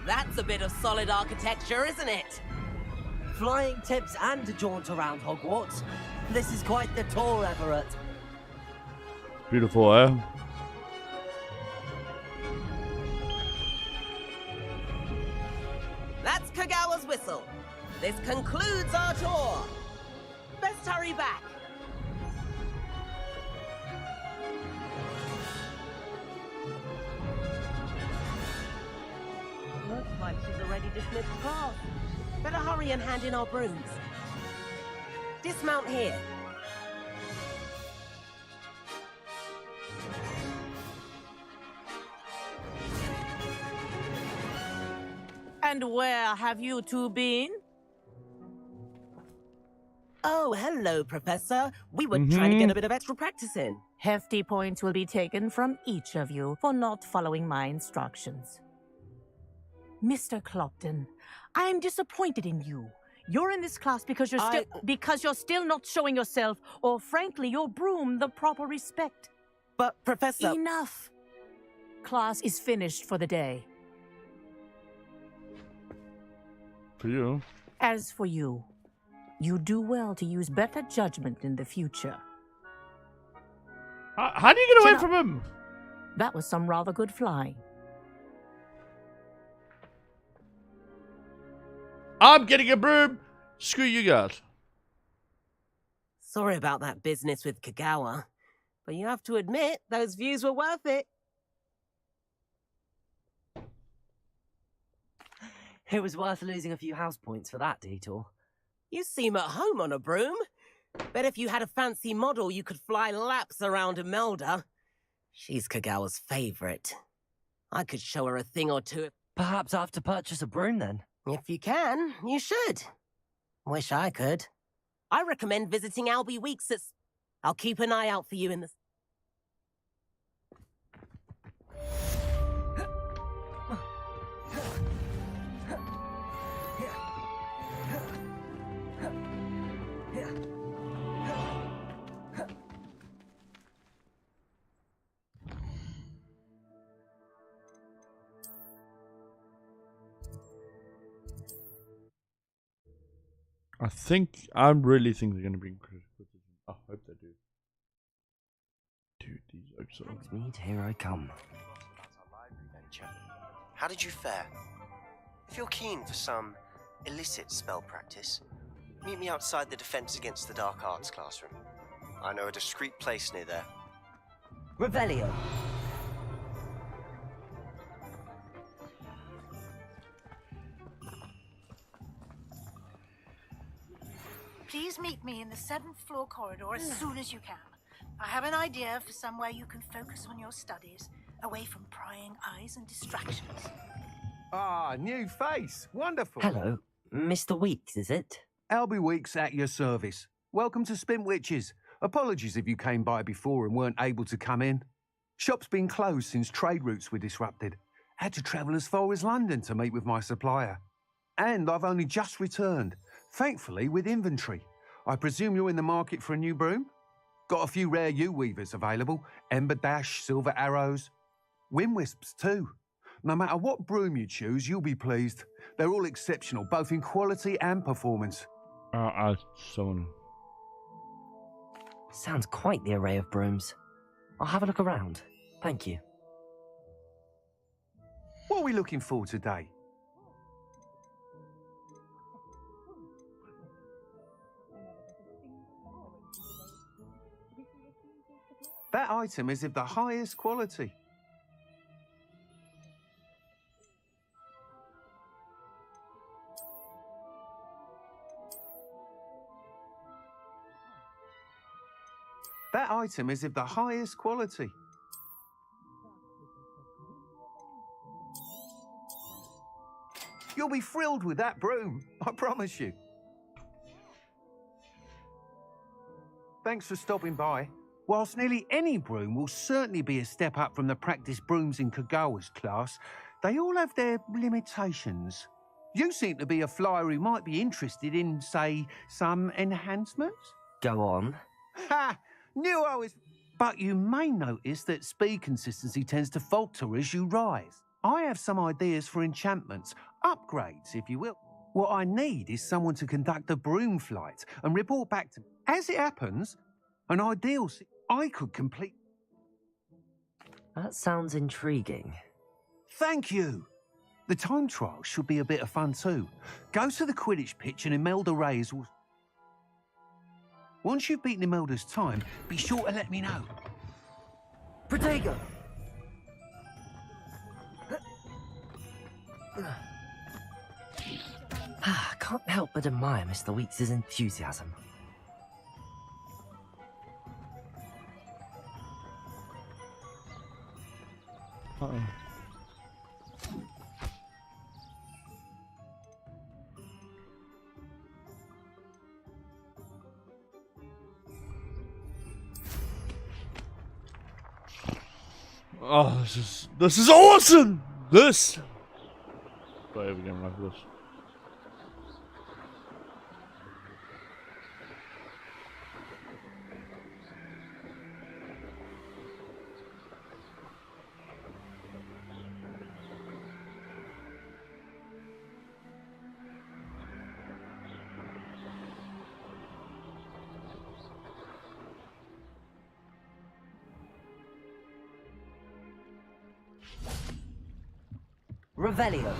S16: That's a bit of solid architecture, isn't it?
S3: Flying tips and a jaunt around Hogwarts. This is quite the tour, Everett.
S1: Beautiful, eh?
S16: That's Kagawa's whistle. This concludes our tour. Best hurry back. Looks like she's already dismissed class. Better hurry and hand in our brooms. Dismount here. And where have you two been? Oh, hello, Professor. We were trying to get a bit of extra practice in.
S15: Hefty points will be taken from each of you for not following my instructions. Mr. Clopton, I am disappointed in you. You're in this class because you're still not showing yourself, or frankly, your broom the proper respect.
S16: But, Professor...
S15: Enough. Class is finished for the day.
S1: For you.
S15: As for you, you do well to use better judgment in the future.
S1: How do you get away from him?
S15: That was some rather good flying.
S1: I'm getting a broom. Screw you guys.
S16: Sorry about that business with Kagawa, but you have to admit those views were worth it.
S3: It was worth losing a few house points for that detour.
S16: You seem at home on a broom. Bet if you had a fancy model, you could fly laps around Imelda. She's Kagawa's favorite. I could show her a thing or two.
S3: Perhaps I have to purchase a broom then.
S16: If you can, you should. Wish I could. I recommend visiting Albie Weeks at... I'll keep an eye out for you in the...
S1: I really think they're going to be incredible. I hope they do. Dude, these are so...
S3: Meet, here I come.
S17: How did you fare? If you're keen for some illicit spell practice, meet me outside the Defense Against the Dark Arts classroom. I know a discreet place near there.
S16: Revelio.
S18: Please meet me in the 7th floor corridor as soon as you can. I have an idea for somewhere you can focus on your studies, away from prying eyes and distractions.
S19: Ah, new face. Wonderful.
S3: Hello, Mr. Weeks, is it?
S19: Albie Weeks at your service. Welcome to Spin Witches. Apologies if you came by before and weren't able to come in. Shop's been closed since trade routes were disrupted. Had to travel as far as London to meet with my supplier. And I've only just returned, thankfully with inventory. I presume you're in the market for a new broom? Got a few rare U-weavers available. Ember Dash, Silver Arrows. Wind Wisps too. No matter what broom you choose, you'll be pleased. They're all exceptional, both in quality and performance.
S3: Sounds quite the array of brooms. I'll have a look around. Thank you.
S19: What are we looking for today? That item is of the highest quality. That item is of the highest quality. You'll be thrilled with that broom, I promise you. Thanks for stopping by. Whilst nearly any broom will certainly be a step up from the practice brooms in Kagawa's class, they all have their limitations. You seem to be a flyer who might be interested in, say, some enhancements?
S3: Go on.
S19: Ha! Knew I was... But you may notice that speed consistency tends to falter as you rise. I have some ideas for enchantments, upgrades, if you will. What I need is someone to conduct a broom flight and report back to me. As it happens, an ideal... I could complete...
S3: That sounds intriguing.
S19: Thank you. The time trial should be a bit of fun too. Go to the Quidditch pitch and Imelda Reyes will... Once you've beaten Imelda's time, be sure to let me know.
S3: Protego! Can't help but admire Mr. Weeks' enthusiasm.
S1: Oh, this is awesome! This! Play every game like this.
S16: Revelio.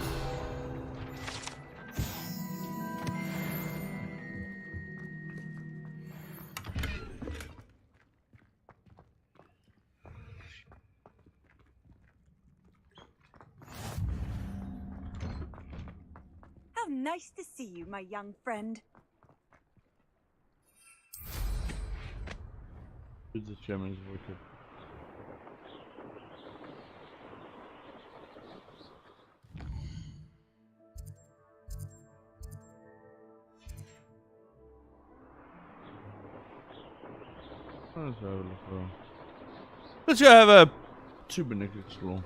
S2: How nice to see you, my young friend.
S1: The chairman is wicked. Let's go have a 2-minute explore.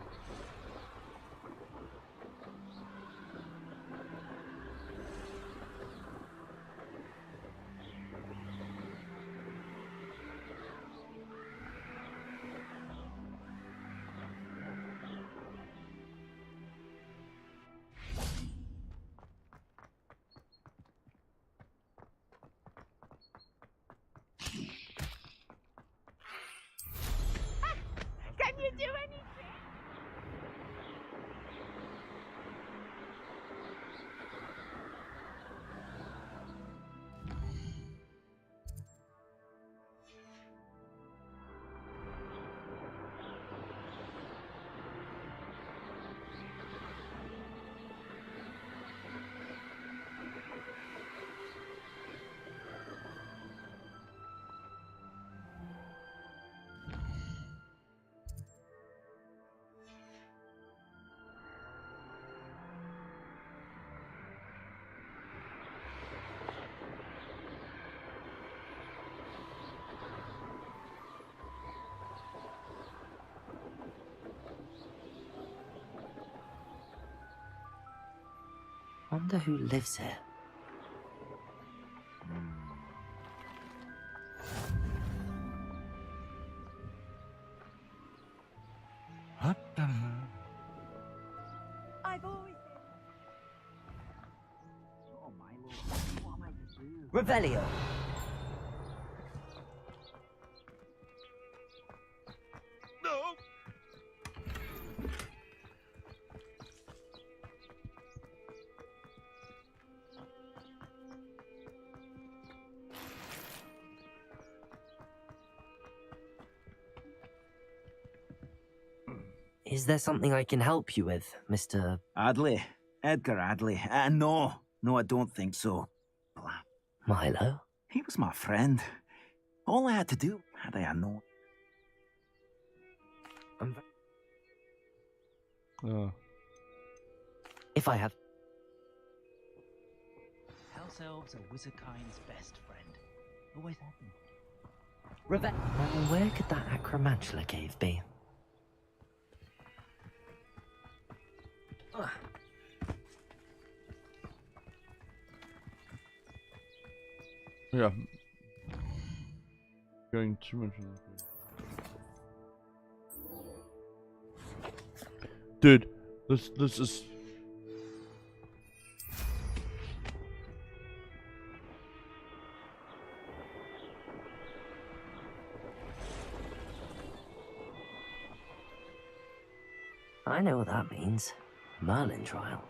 S3: Wonder who lives here.
S2: I've always
S4: Oh, my lord. What am I to do?
S3: Revelio.
S5: No!
S3: Is there something I can help you with, Mr.
S4: Adley. Edgar Adley. No, I don't think so.
S3: Milo?
S4: He was my friend. All I had to do, had I known.
S3: If I have...
S4: House elves are Wizardkind's best friend. Always have been.
S3: Now, where could that Acromantula cave be?
S1: Yeah. Going too much on that. Dude, this is...
S3: I know what that means. Merlin trial.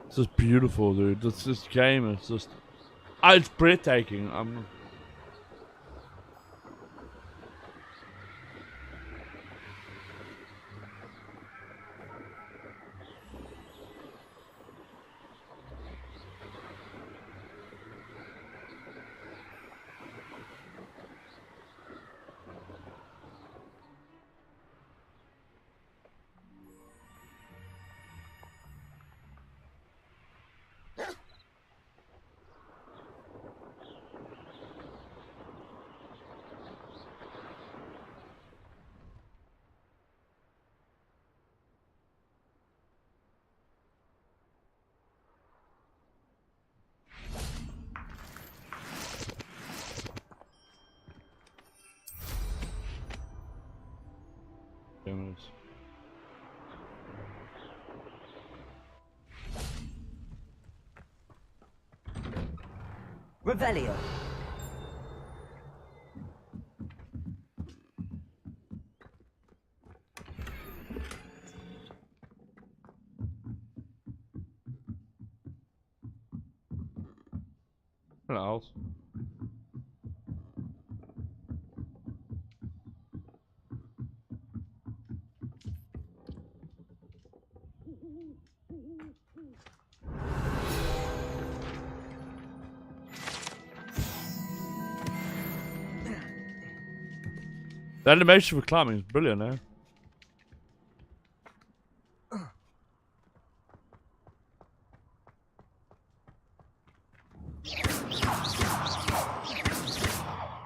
S1: This is beautiful, dude. This game is just... it's breathtaking.
S3: Revelio.
S1: Hello. The animation for climbing is brilliant, eh?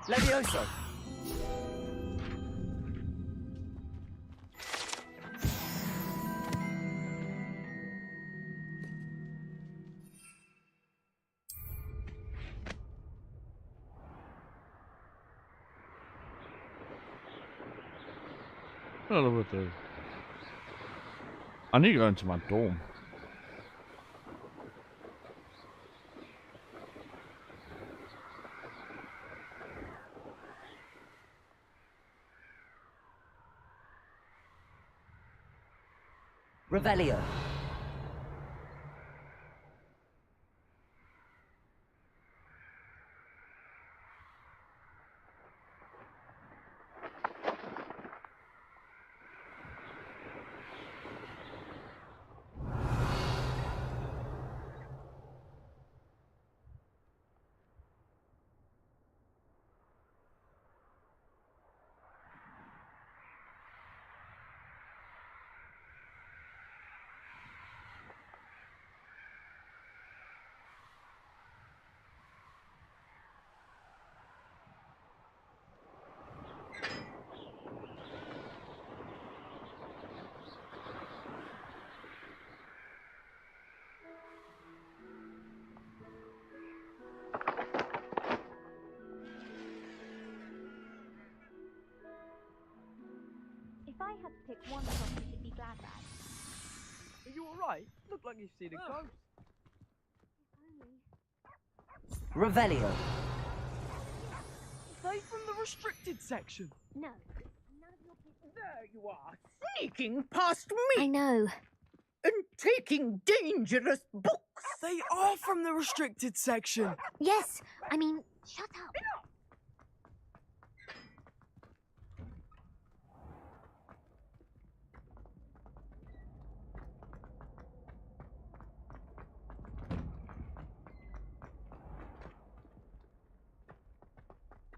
S3: Levioso.
S1: I don't know what they... I need to go into my dorm.
S3: Revelio.
S10: If I had to pick one song, it should be Glad Rag.
S9: Are you alright? Look like you've seen a ghost.
S3: Revelio.
S9: Are they from the restricted section?
S10: No.
S15: There you are, sneaking past me!
S10: I know.
S15: And taking dangerous books!
S9: They are from the restricted section!
S10: Yes, I mean, shut up.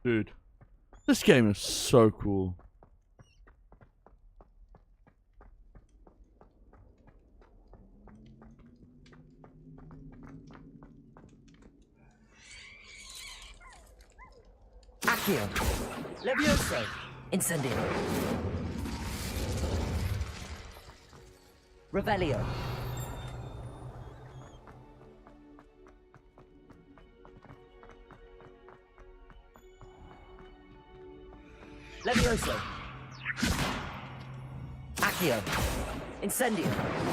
S1: Dude, this game is so cool.
S3: Accio. Levioso. Incendio. Revelio. Levioso. Accio. Incendio.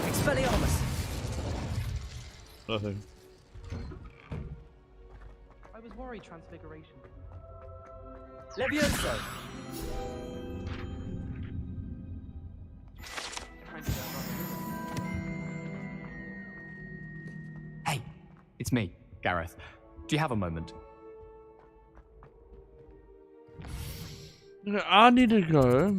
S3: Expelliarmus.
S1: Nothing.
S9: I was worried Transfiguration.
S3: Levioso.
S11: Hey, it's me, Gareth. Do you have a moment?
S1: I need to go.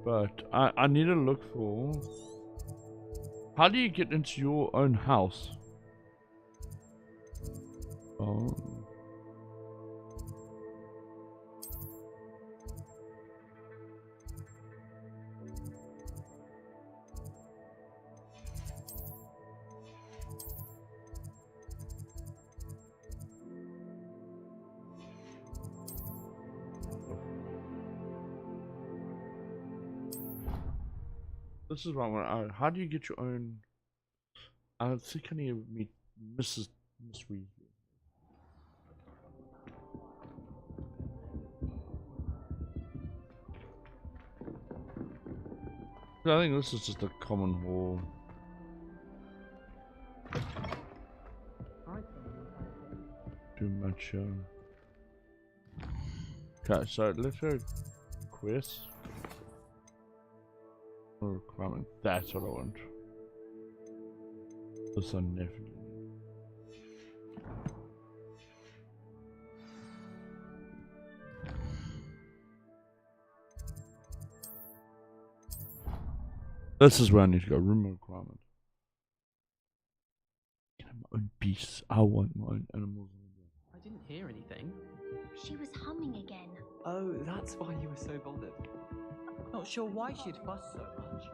S1: But I need to look for... How do you get into your own house? Oh. This is what I want. How do you get your own? I think I need to meet Miss Weasley. I think this is just a common hall. Too much. Okay, so let's go quest. Requirement. That's what I want. This one definitely. This is where I need to go. Room requirement. Can I have my own beasts? I want my own animals.
S9: I didn't hear anything.
S10: She was humming again.
S9: Oh, that's why you were so bothered. Not sure why she'd fuss so much.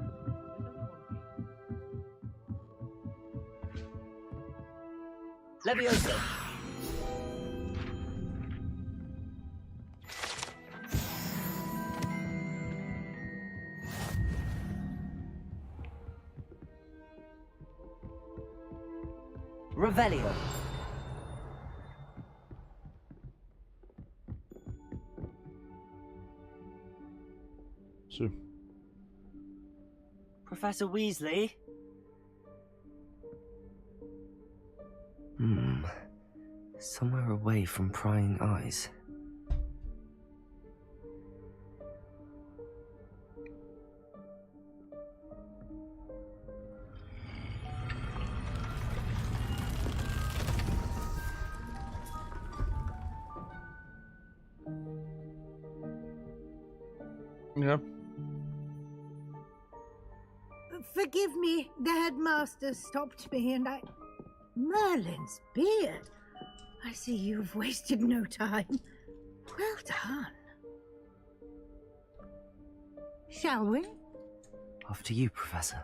S3: Leviosa! Revelio.
S1: So.
S3: Professor Weasley? Somewhere away from prying eyes.
S1: Yeah.
S18: Forgive me, the headmaster stopped me and I... Merlin's beard. I see you've wasted no time. Well done. Shall we?
S3: After you, Professor.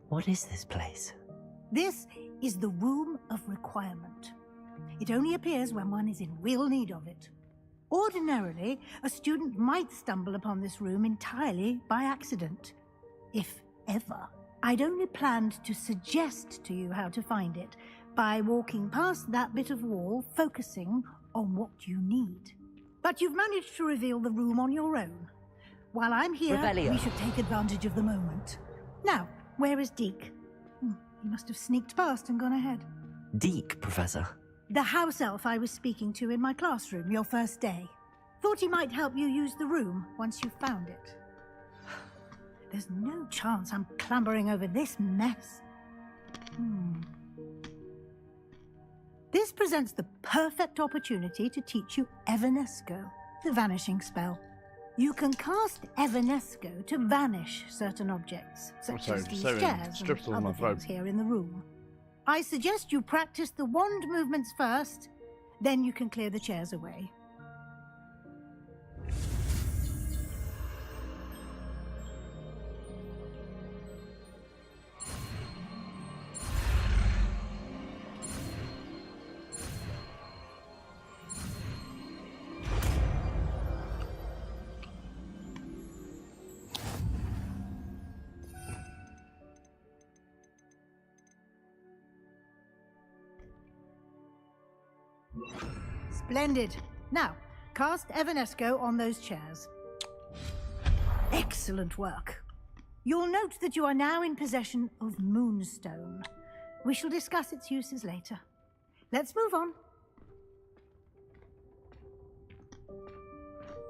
S3: What is this place?
S18: This is the Room of Requirement. It only appears when one is in real need of it. Ordinarily, a student might stumble upon this room entirely by accident. If ever. I'd only planned to suggest to you how to find it by walking past that bit of wall, focusing on what you need. But you've managed to reveal the room on your own. While I'm here,
S3: Revelio.
S18: we should take advantage of the moment. Now, where is Deke? He must have sneaked past and gone ahead.
S3: Deke, Professor.
S18: The house elf I was speaking to in my classroom your first day. Thought he might help you use the room once you found it. There's no chance I'm clambering over this mess. This presents the perfect opportunity to teach you Evanesco, the vanishing spell. You can cast Evanesco to vanish certain objects, such as these chairs and other things here in the room. I suggest you practice the wand movements first, then you can clear the chairs away. Splendid. Now, cast Evanesco on those chairs. Excellent work. You'll note that you are now in possession of Moonstone. We shall discuss its uses later. Let's move on.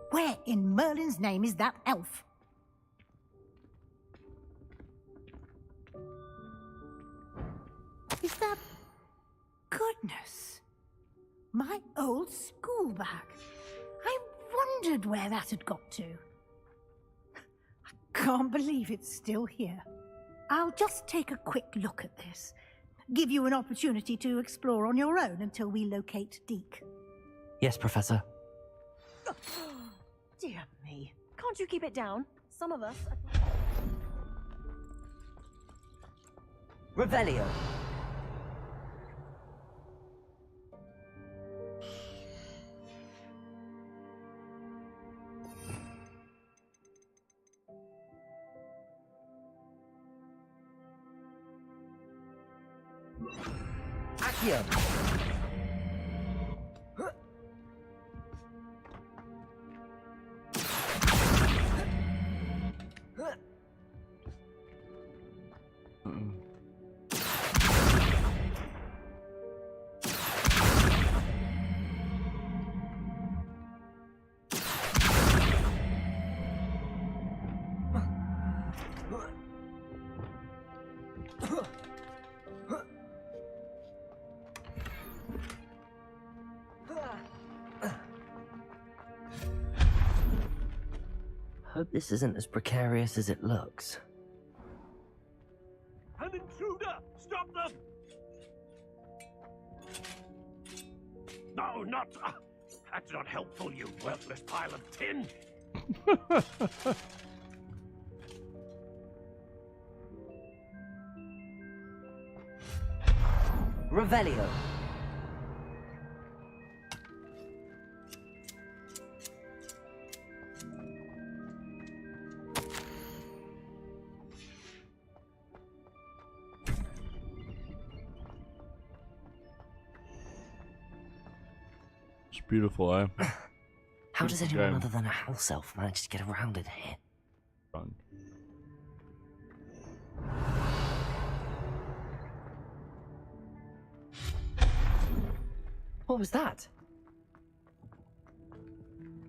S18: Where in Merlin's name is that elf? Is that... Goodness. My old school bag. I wondered where that had got to. I can't believe it's still here. I'll just take a quick look at this. Give you an opportunity to explore on your own until we locate Deke.
S3: Yes, Professor.
S20: Dear me. Can't you keep it down? Some of us...
S3: Revelio. Accio. Hope this isn't as precarious as it looks.
S5: An intruder! Stop them! No, not... that's not helpful, you worthless pile of tin!
S3: Revelio.
S1: It's beautiful, eh?
S3: How does anyone other than a house elf manage to get around in here?
S1: Wrong.
S3: What was that?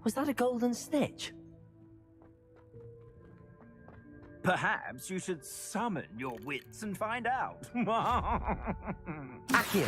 S3: Was that a golden snitch?
S8: Perhaps you should summon your wits and find out.
S3: Accio.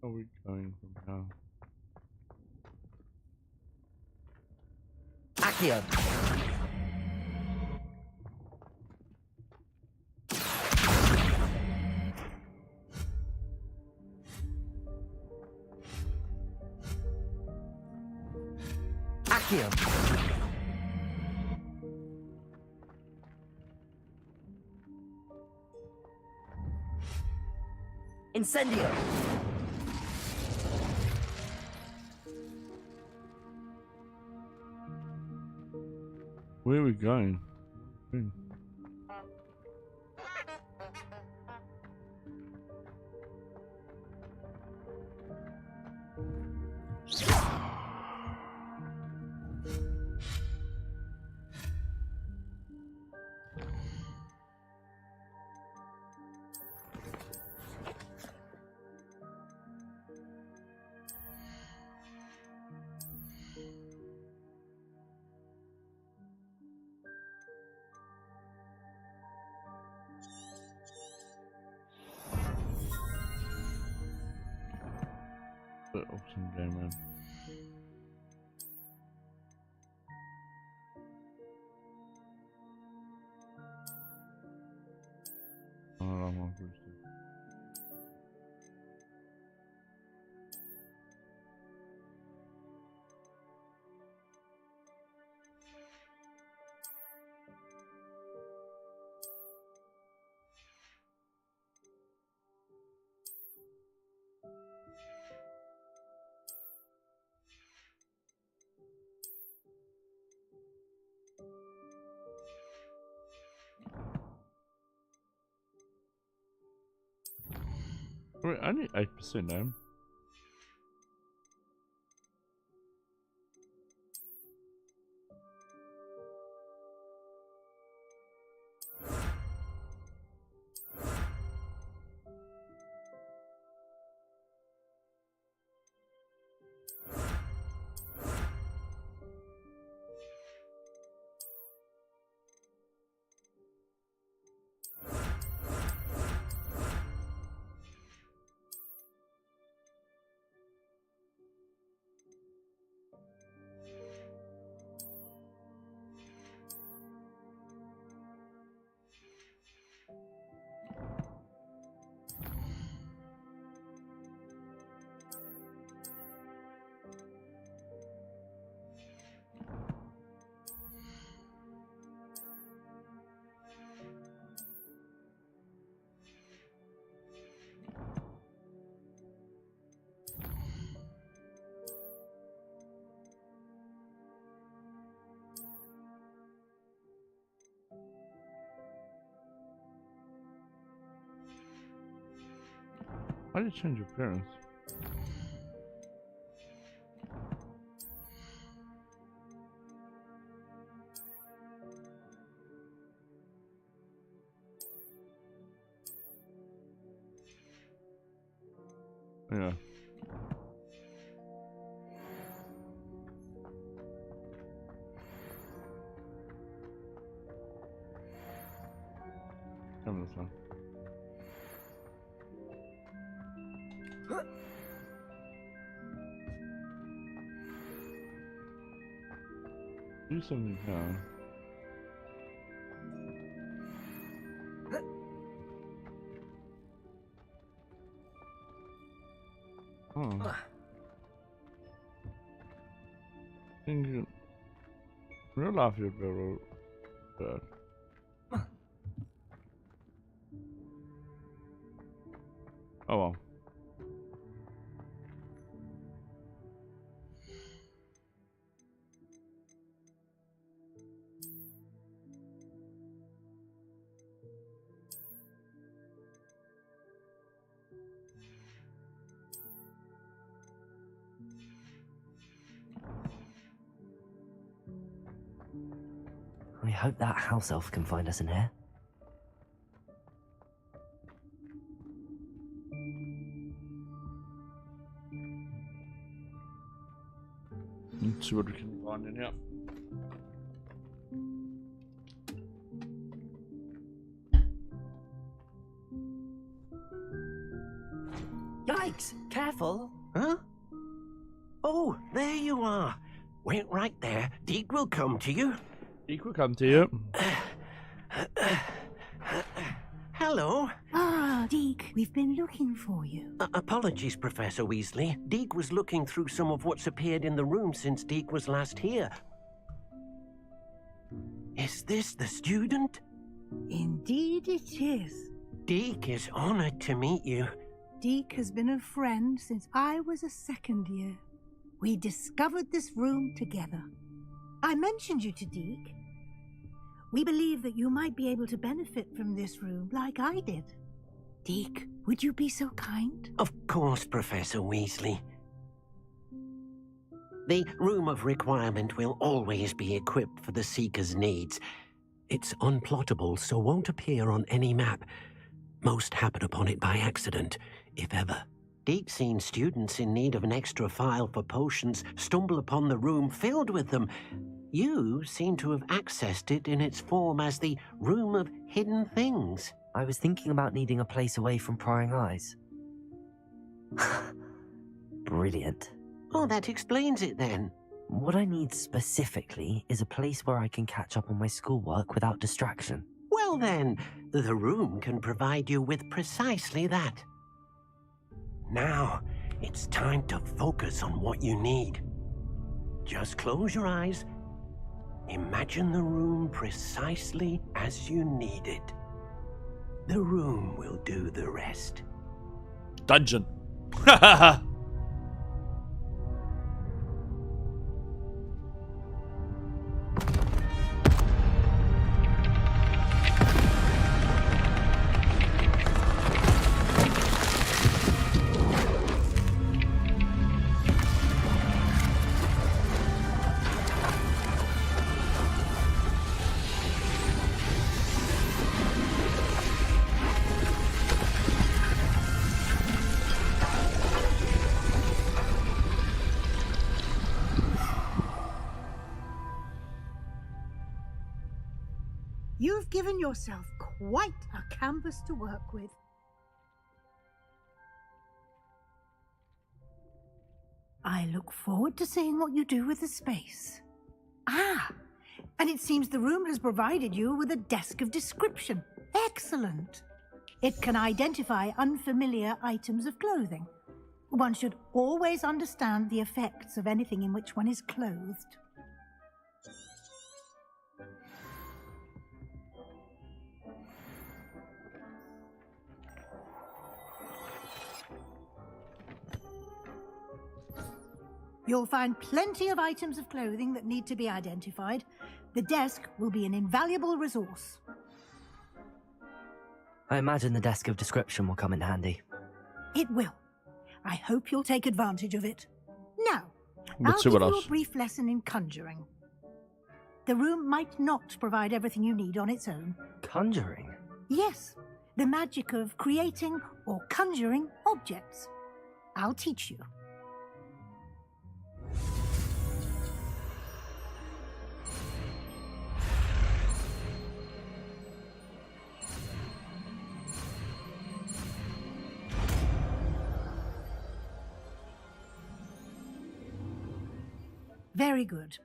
S1: Where are we going from now?
S3: Accio. Accio. Incendio.
S1: Where are we going? Awesome game, man. Oh, I'm on first. Wait, I need 8% now. Why did you change your appearance? Yeah. Come this one. Do something now. Oh. In real life, you'd be able to do that. Oh well.
S3: I hope that house elf can find us in here.
S1: Let's see what we can find in here.
S12: Yikes! Careful! Huh? Oh, there you are. Wait right there. Deke will come to you.
S1: Deke will come to you.
S12: Hello.
S18: Ah, Deke, we've been looking for you.
S12: Apologies, Professor Weasley. Deke was looking through some of what's appeared in the room since Deke was last here. Is this the student?
S18: Indeed it is.
S12: Deke is honored to meet you.
S18: Deke has been a friend since I was a second year. We discovered this room together. I mentioned you to Deke. We believe that you might be able to benefit from this room like I did. Deke, would you be so kind?
S12: Of course, Professor Weasley. The Room of Requirement will always be equipped for the Seeker's needs. It's unplottable, so won't appear on any map. Most happen upon it by accident, if ever. Deke's seen students in need of an extra file for potions stumble upon the room filled with them. You seem to have accessed it in its form as the Room of Hidden Things.
S3: I was thinking about needing a place away from prying eyes. Brilliant.
S12: Oh, that explains it then.
S3: What I need specifically is a place where I can catch up on my schoolwork without distraction.
S12: Well then, the room can provide you with precisely that. Now, it's time to focus on what you need. Just close your eyes. Imagine the room precisely as you need it. The room will do the rest.
S1: Dungeon.
S18: You've given yourself quite a canvas to work with. I look forward to seeing what you do with the space. Ah, and it seems the room has provided you with a desk of description. Excellent. It can identify unfamiliar items of clothing. One should always understand the effects of anything in which one is clothed. You'll find plenty of items of clothing that need to be identified. The desk will be an invaluable resource.
S3: I imagine the desk of description will come in handy.
S18: It will. I hope you'll take advantage of it. Now,
S1: Let's
S18: I'll
S1: see
S18: give
S1: what
S18: you
S1: else.
S18: a brief lesson in conjuring. The room might not provide everything you need on its own.
S3: Conjuring?
S18: Yes, the magic of creating or conjuring objects. I'll teach you. Very good.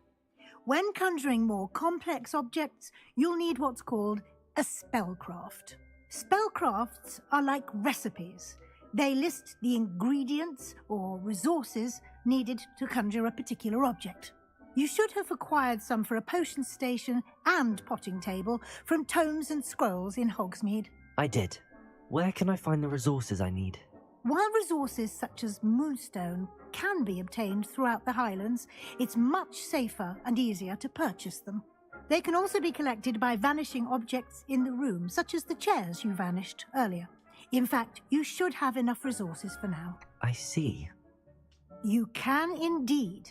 S18: When conjuring more complex objects, you'll need what's called a spellcraft. Spellcrafts are like recipes. They list the ingredients or resources needed to conjure a particular object. You should have acquired some for a potion station and potting table from tomes and scrolls in Hogsmeade.
S3: I did. Where can I find the resources I need?
S18: While resources such as moonstone can be obtained throughout the Highlands, it's much safer and easier to purchase them. They can also be collected by vanishing objects in the room, such as the chairs you vanished earlier. In fact, you should have enough resources for now.
S3: I see.
S18: You can indeed.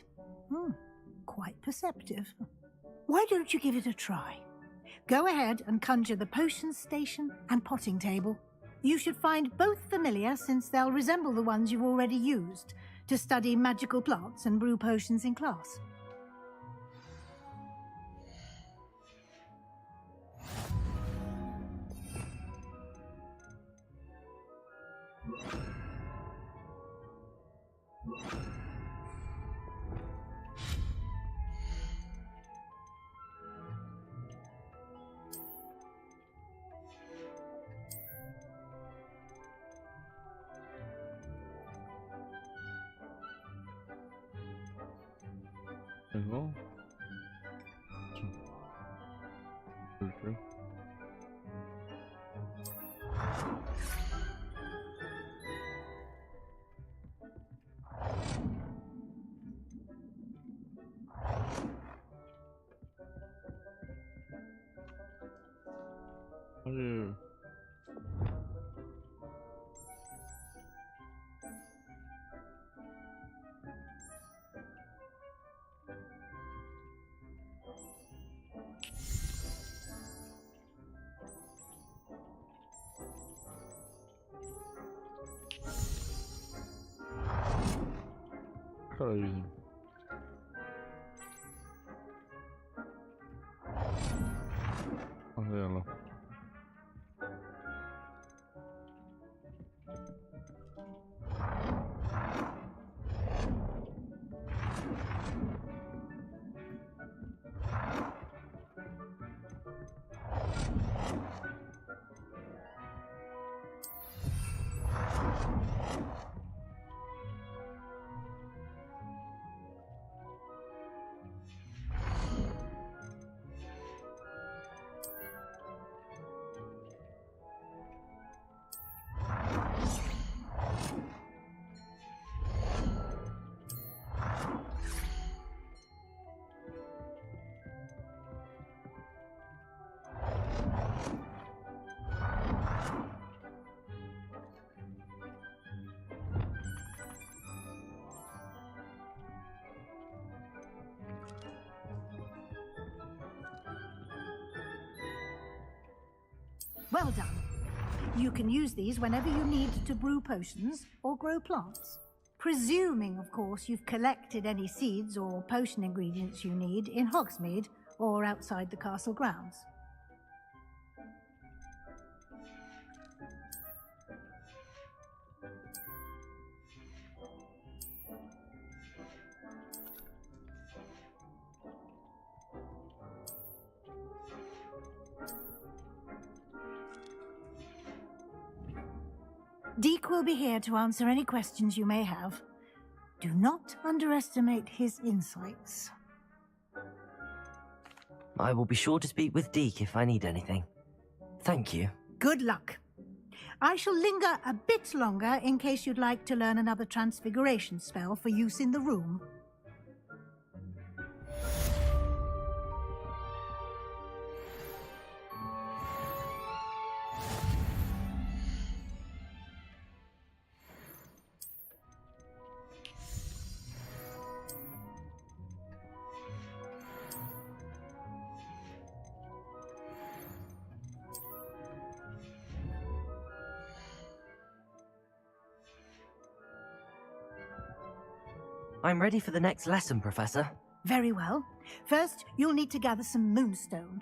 S18: Quite perceptive. Why don't you give it a try? Go ahead and conjure the potion station and potting table. You should find both familiar, since they'll resemble the ones you've already used to study magical plants and brew potions in class.
S1: As well. Very true. How do you... Crazy. Oh, yellow.
S18: Well done. You can use these whenever you need to brew potions or grow plants. Presuming, of course, you've collected any seeds or potion ingredients you need in Hogsmeade or outside the castle grounds. Deke will be here to answer any questions you may have. Do not underestimate his insights.
S3: I will be sure to speak with Deke if I need anything. Thank you.
S18: Good luck. I shall linger a bit longer in case you'd like to learn another transfiguration spell for use in the room.
S3: I'm ready for the next lesson, Professor.
S18: Very well. First, you'll need to gather some moonstone.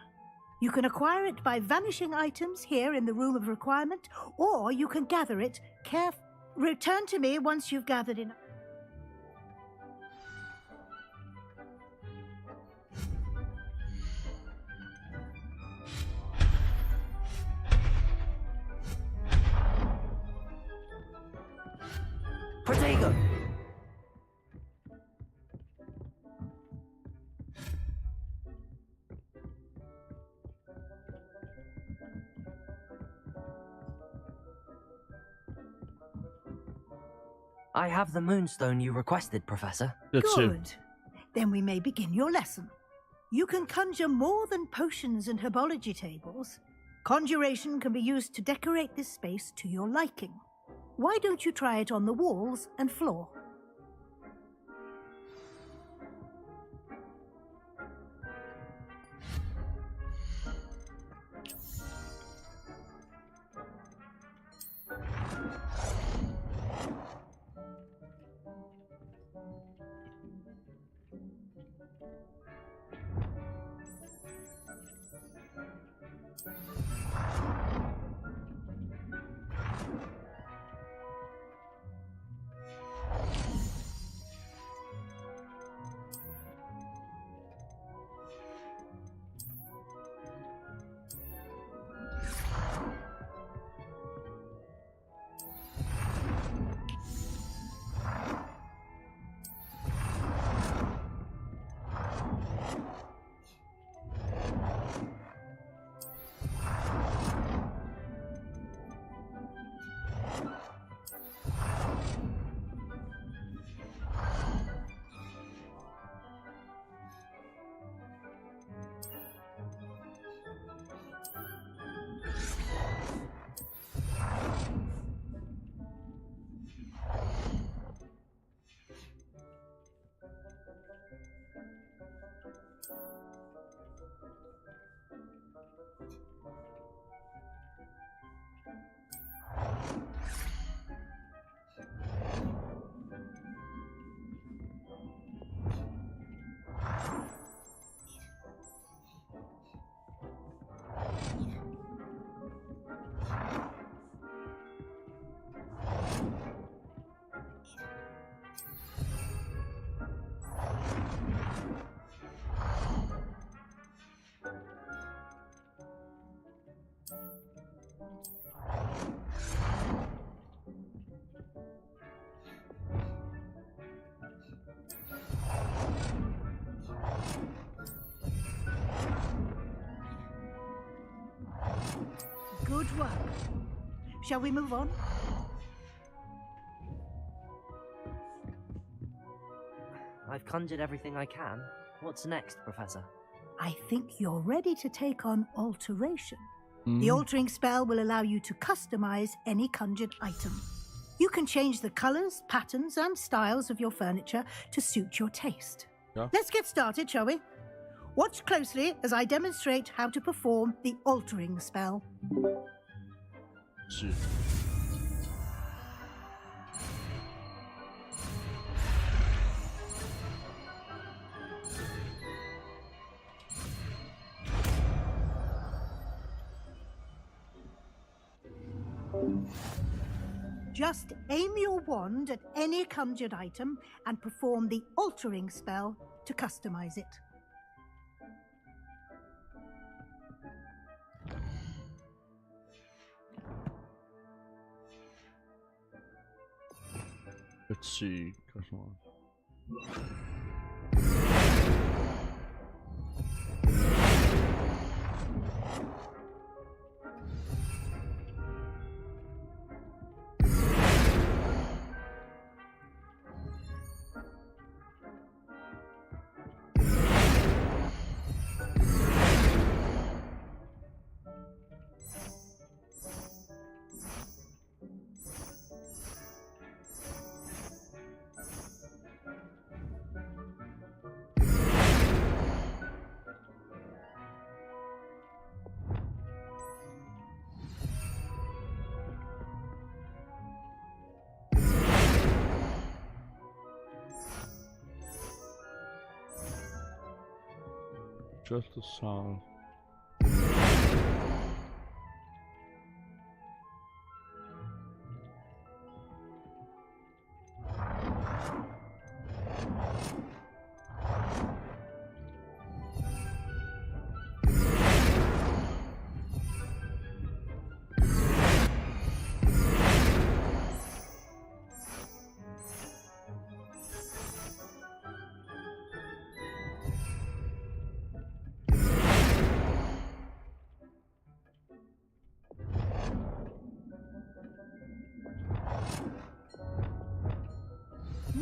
S18: You can acquire it by vanishing items here in the Room of Requirement, or you can gather it Return to me once you've gathered enough.
S3: Protego! I have the moonstone you requested, Professor.
S18: Good. Then we may begin your lesson. You can conjure more than potions and herbology tables. Conjuration can be used to decorate this space to your liking. Why don't you try it on the walls and floor? Good work. Shall we move on?
S3: I've conjured everything I can. What's next, Professor?
S18: I think you're ready to take on alteration. The altering spell will allow you to customize any conjured item. You can change the colors, patterns, and styles of your furniture to suit your taste.
S1: Yeah.
S18: Let's get started, shall we? Watch closely as I demonstrate how to perform the altering spell.
S1: See.
S18: Just aim your wand at any conjured item and perform the altering spell to customize it.
S1: Let's see. Customize. Just the sound.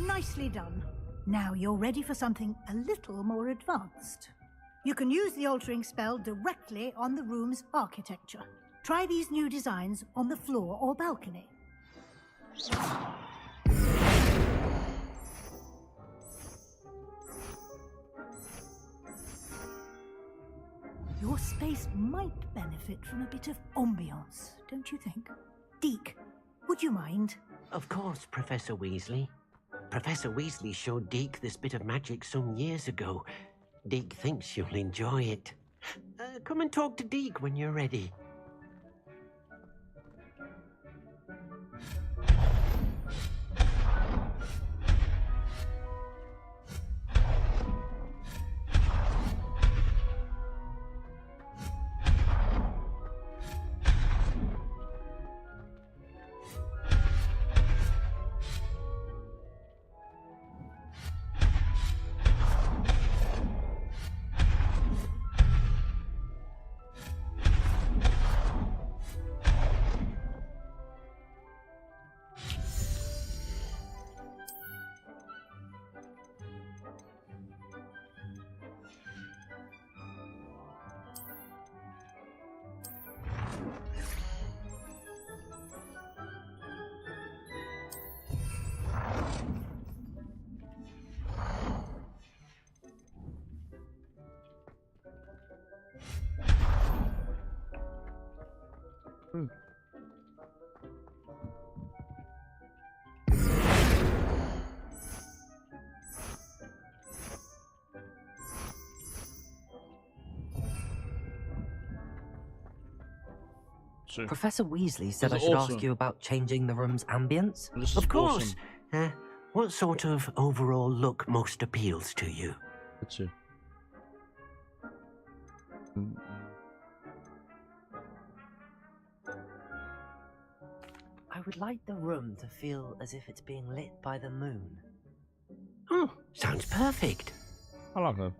S18: Nicely done. Now you're ready for something a little more advanced. You can use the altering spell directly on the room's architecture. Try these new designs on the floor or balcony. Your space might benefit from a bit of ambiance, don't you think? Deke, would you mind?
S12: Of course, Professor Weasley. Professor Weasley showed Deke this bit of magic some years ago. Deke thinks you'll enjoy it. Come and talk to Deke when you're ready.
S3: Professor Weasley said I should ask you about changing the room's ambience.
S12: Of course. What sort of overall look most appeals to you?
S1: Let's see.
S3: I would like the room to feel as if it's being lit by the moon.
S12: Oh, sounds perfect.
S1: I like that.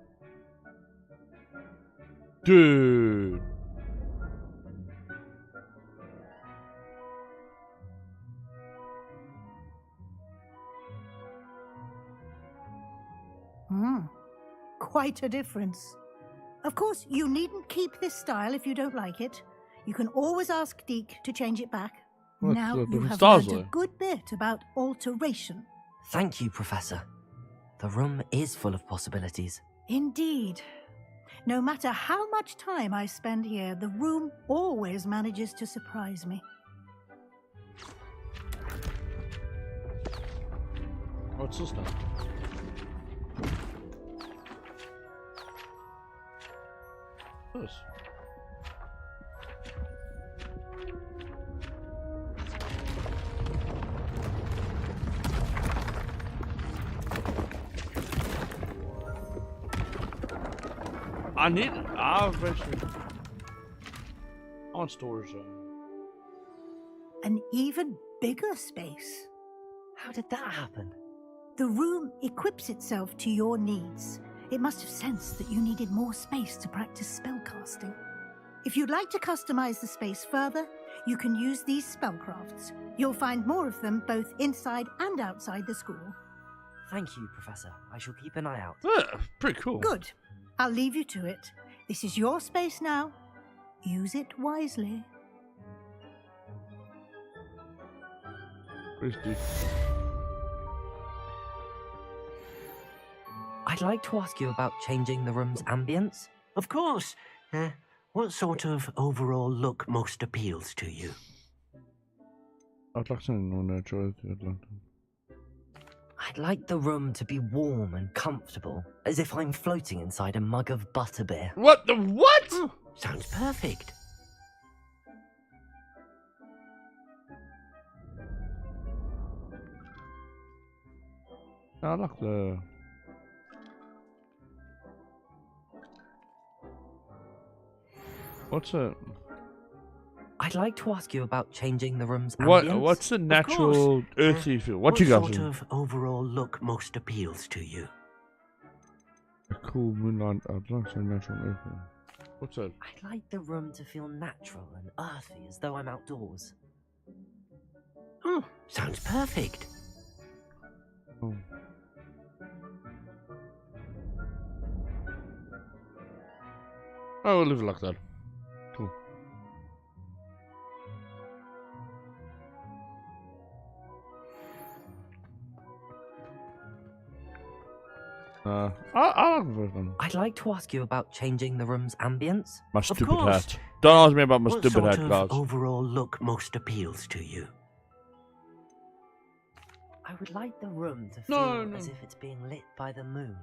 S1: Dude.
S18: Quite a difference. Of course, you needn't keep this style if you don't like it. You can always ask Deke to change it back. Now you have learned a good bit about alteration.
S3: Thank you, Professor. The room is full of possibilities.
S18: Indeed. No matter how much time I spend here, the room always manages to surprise me.
S1: What's this now? This. I need it. I want storage zone.
S18: An even bigger space.
S3: How did that happen?
S18: The room equips itself to your needs. It must have sensed that you needed more space to practice spellcasting. If you'd like to customize the space further, you can use these spellcrafts. You'll find more of them both inside and outside the school.
S3: Thank you, Professor. I shall keep an eye out.
S1: Yeah, pretty cool.
S18: Good. I'll leave you to it. This is your space now. Use it wisely.
S1: Where's Duke?
S3: I'd like to ask you about changing the room's ambience.
S12: Of course. What sort of overall look most appeals to you?
S3: I I'd like the room to be warm and comfortable, as if I'm floating inside a mug of butterbeer.
S1: What the what?
S12: Sounds perfect.
S1: I like the... What's it?
S3: I'd like to ask you about changing the room's ambience.
S1: What's the natural earthy feel? What you got?
S12: What sort of overall look most appeals to you?
S1: A cool moonlight. I'd like to say natural earthy. What's that?
S3: I'd like the room to feel natural and earthy, as though I'm outdoors.
S12: Sounds perfect.
S1: Oh. I will leave it like that. Cool. I like the first one.
S3: I'd like to ask you about changing the room's ambience.
S1: My stupid hat. Don't ask me about my stupid hat, guys.
S12: What sort of overall look most appeals to you?
S3: I would like the room to feel as if it's being lit by the moon.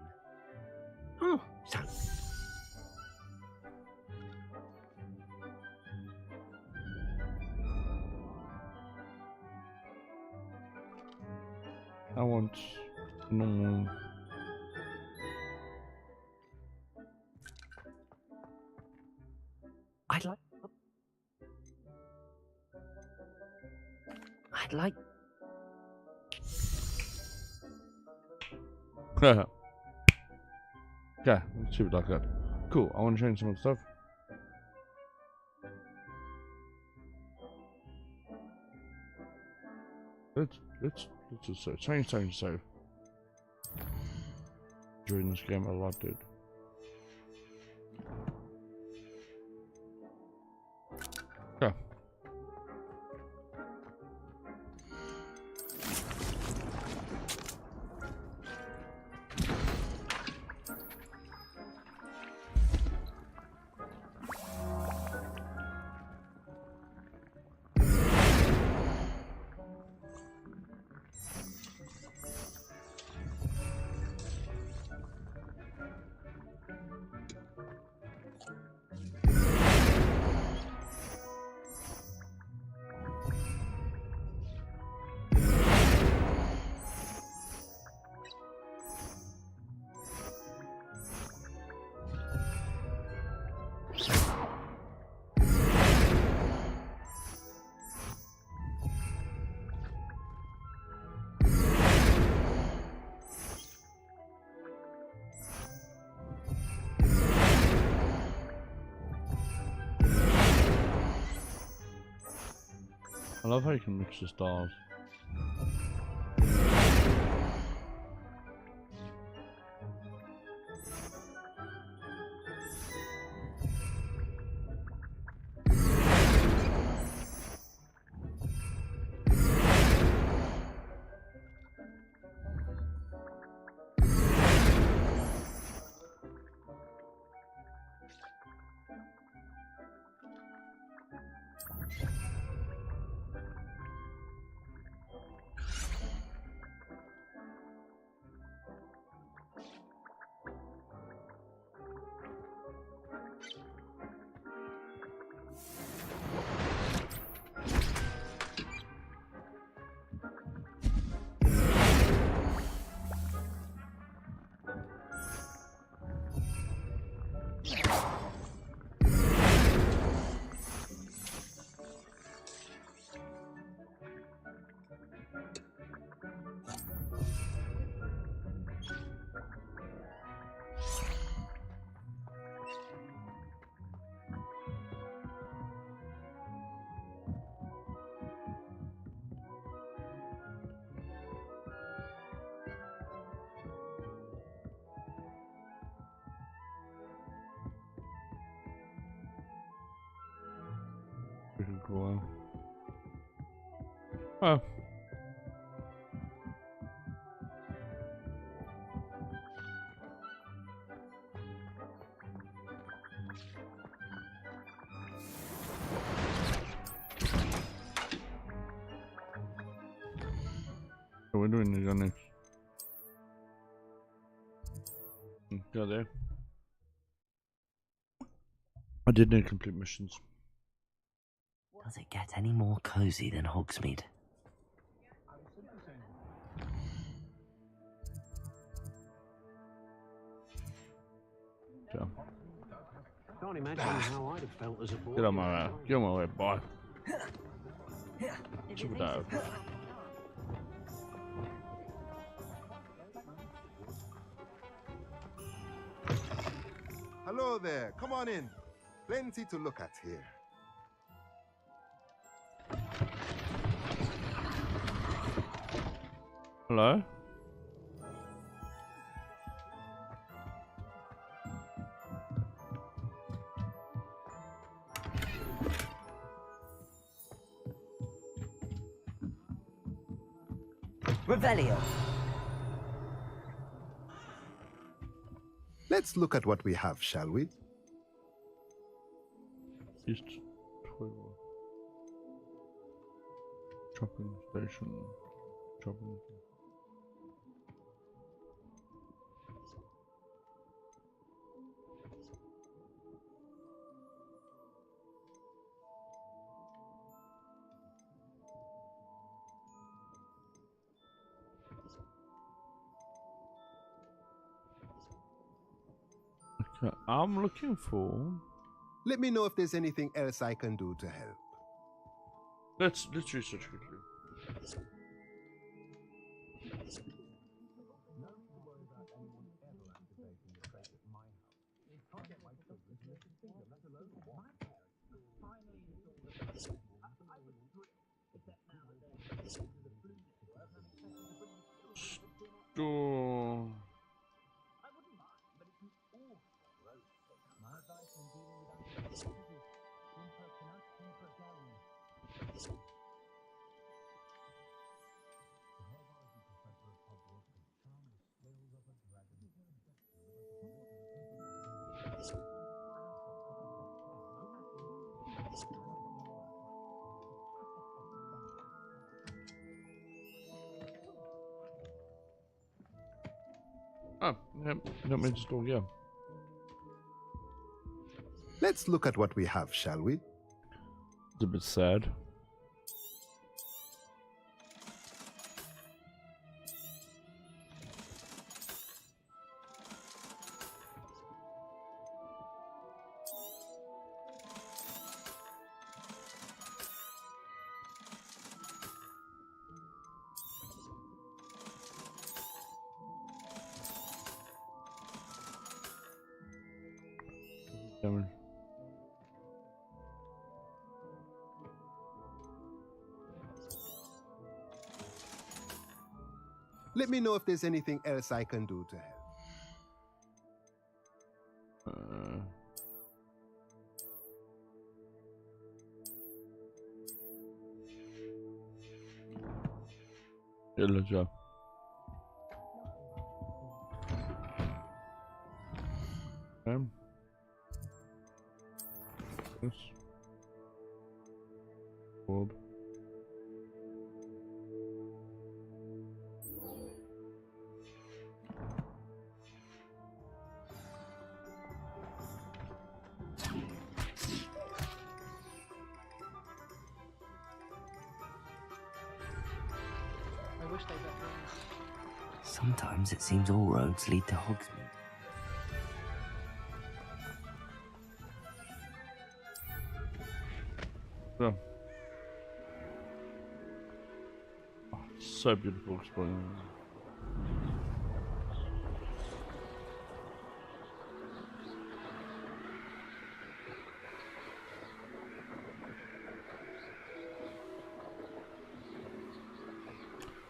S12: Sounds...
S1: I want normal.
S3: I'd like.
S1: Yeah, let's keep it like that. Cool. I want to change some of the stuff. Let's just change save. During this game, I liked it. Yeah. I love how you can mix the stars. Pretty cool. Oh. So we're doing this on this. Go there. I did need complete missions.
S3: Does it get any more cozy than Hogsmeade?
S1: So.
S12: Can't imagine how I'd have felt as a boy.
S1: Get on my way, boy. Check it out.
S14: Hello there. Come on in. Plenty to look at here.
S1: Hello?
S16: Revelio.
S14: Let's look at what we have, shall we?
S1: East 12. Shopping station. Shopping. Okay, I'm looking for.
S14: Let me know if there's anything else I can do to help.
S1: Let's research quickly. Store. Oh, yep, that means store, yeah.
S14: Let's look at what we have, shall we?
S1: It's a bit sad. Damn it.
S14: Let me know if there's anything else I can do to help.
S1: Hello. This. Bob.
S9: I wish they got me.
S3: Sometimes it seems all roads lead to Hogsmeade.
S1: So. Oh, so beautiful exploring.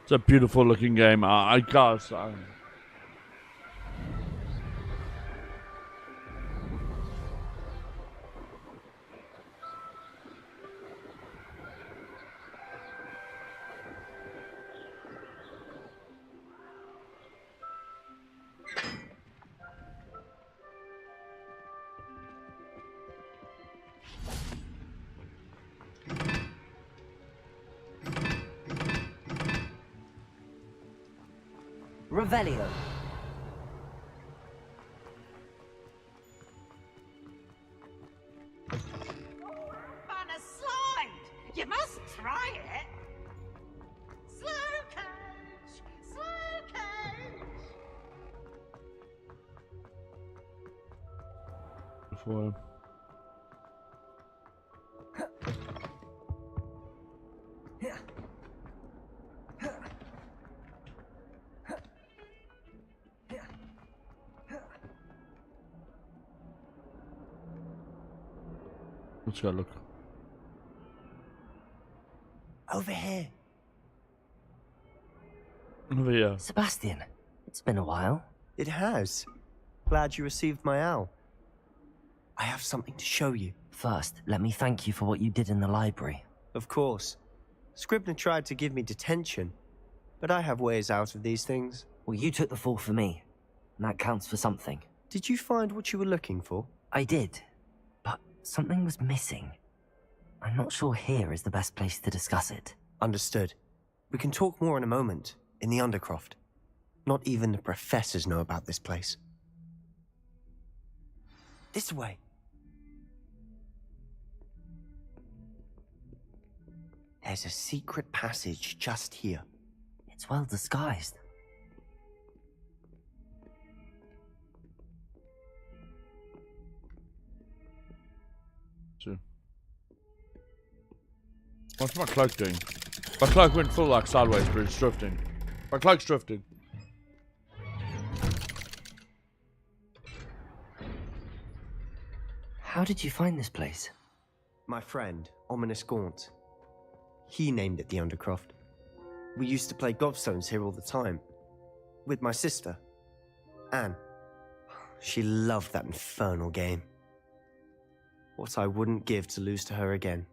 S1: It's a beautiful looking game. I guess.
S16: Revelio.
S1: before. Let's go look.
S17: Over here.
S1: Over here.
S3: Sebastian, it's been a while.
S17: It has. Glad you received my owl. I have something to show you.
S3: First, let me thank you for what you did in the library.
S17: Of course. Scribner tried to give me detention, but I have ways out of these things.
S3: Well, you took the fall for me, and that counts for something.
S17: Did you find what you were looking for?
S3: I did, but something was missing. I'm not sure here is the best place to discuss it.
S17: Understood. We can talk more in a moment, in the Undercroft. Not even the professors know about this place. This way. There's a secret passage just here.
S3: It's well disguised.
S1: Sure. What's my cloak doing? My cloak went full like sideways, but it's drifting. My cloak's drifting.
S3: How did you find this place?
S17: My friend, Ominous Gaunt. He named it the Undercroft. We used to play gobstones here all the time. With my sister, Anne. She loved that infernal game. What I wouldn't give to lose to her again.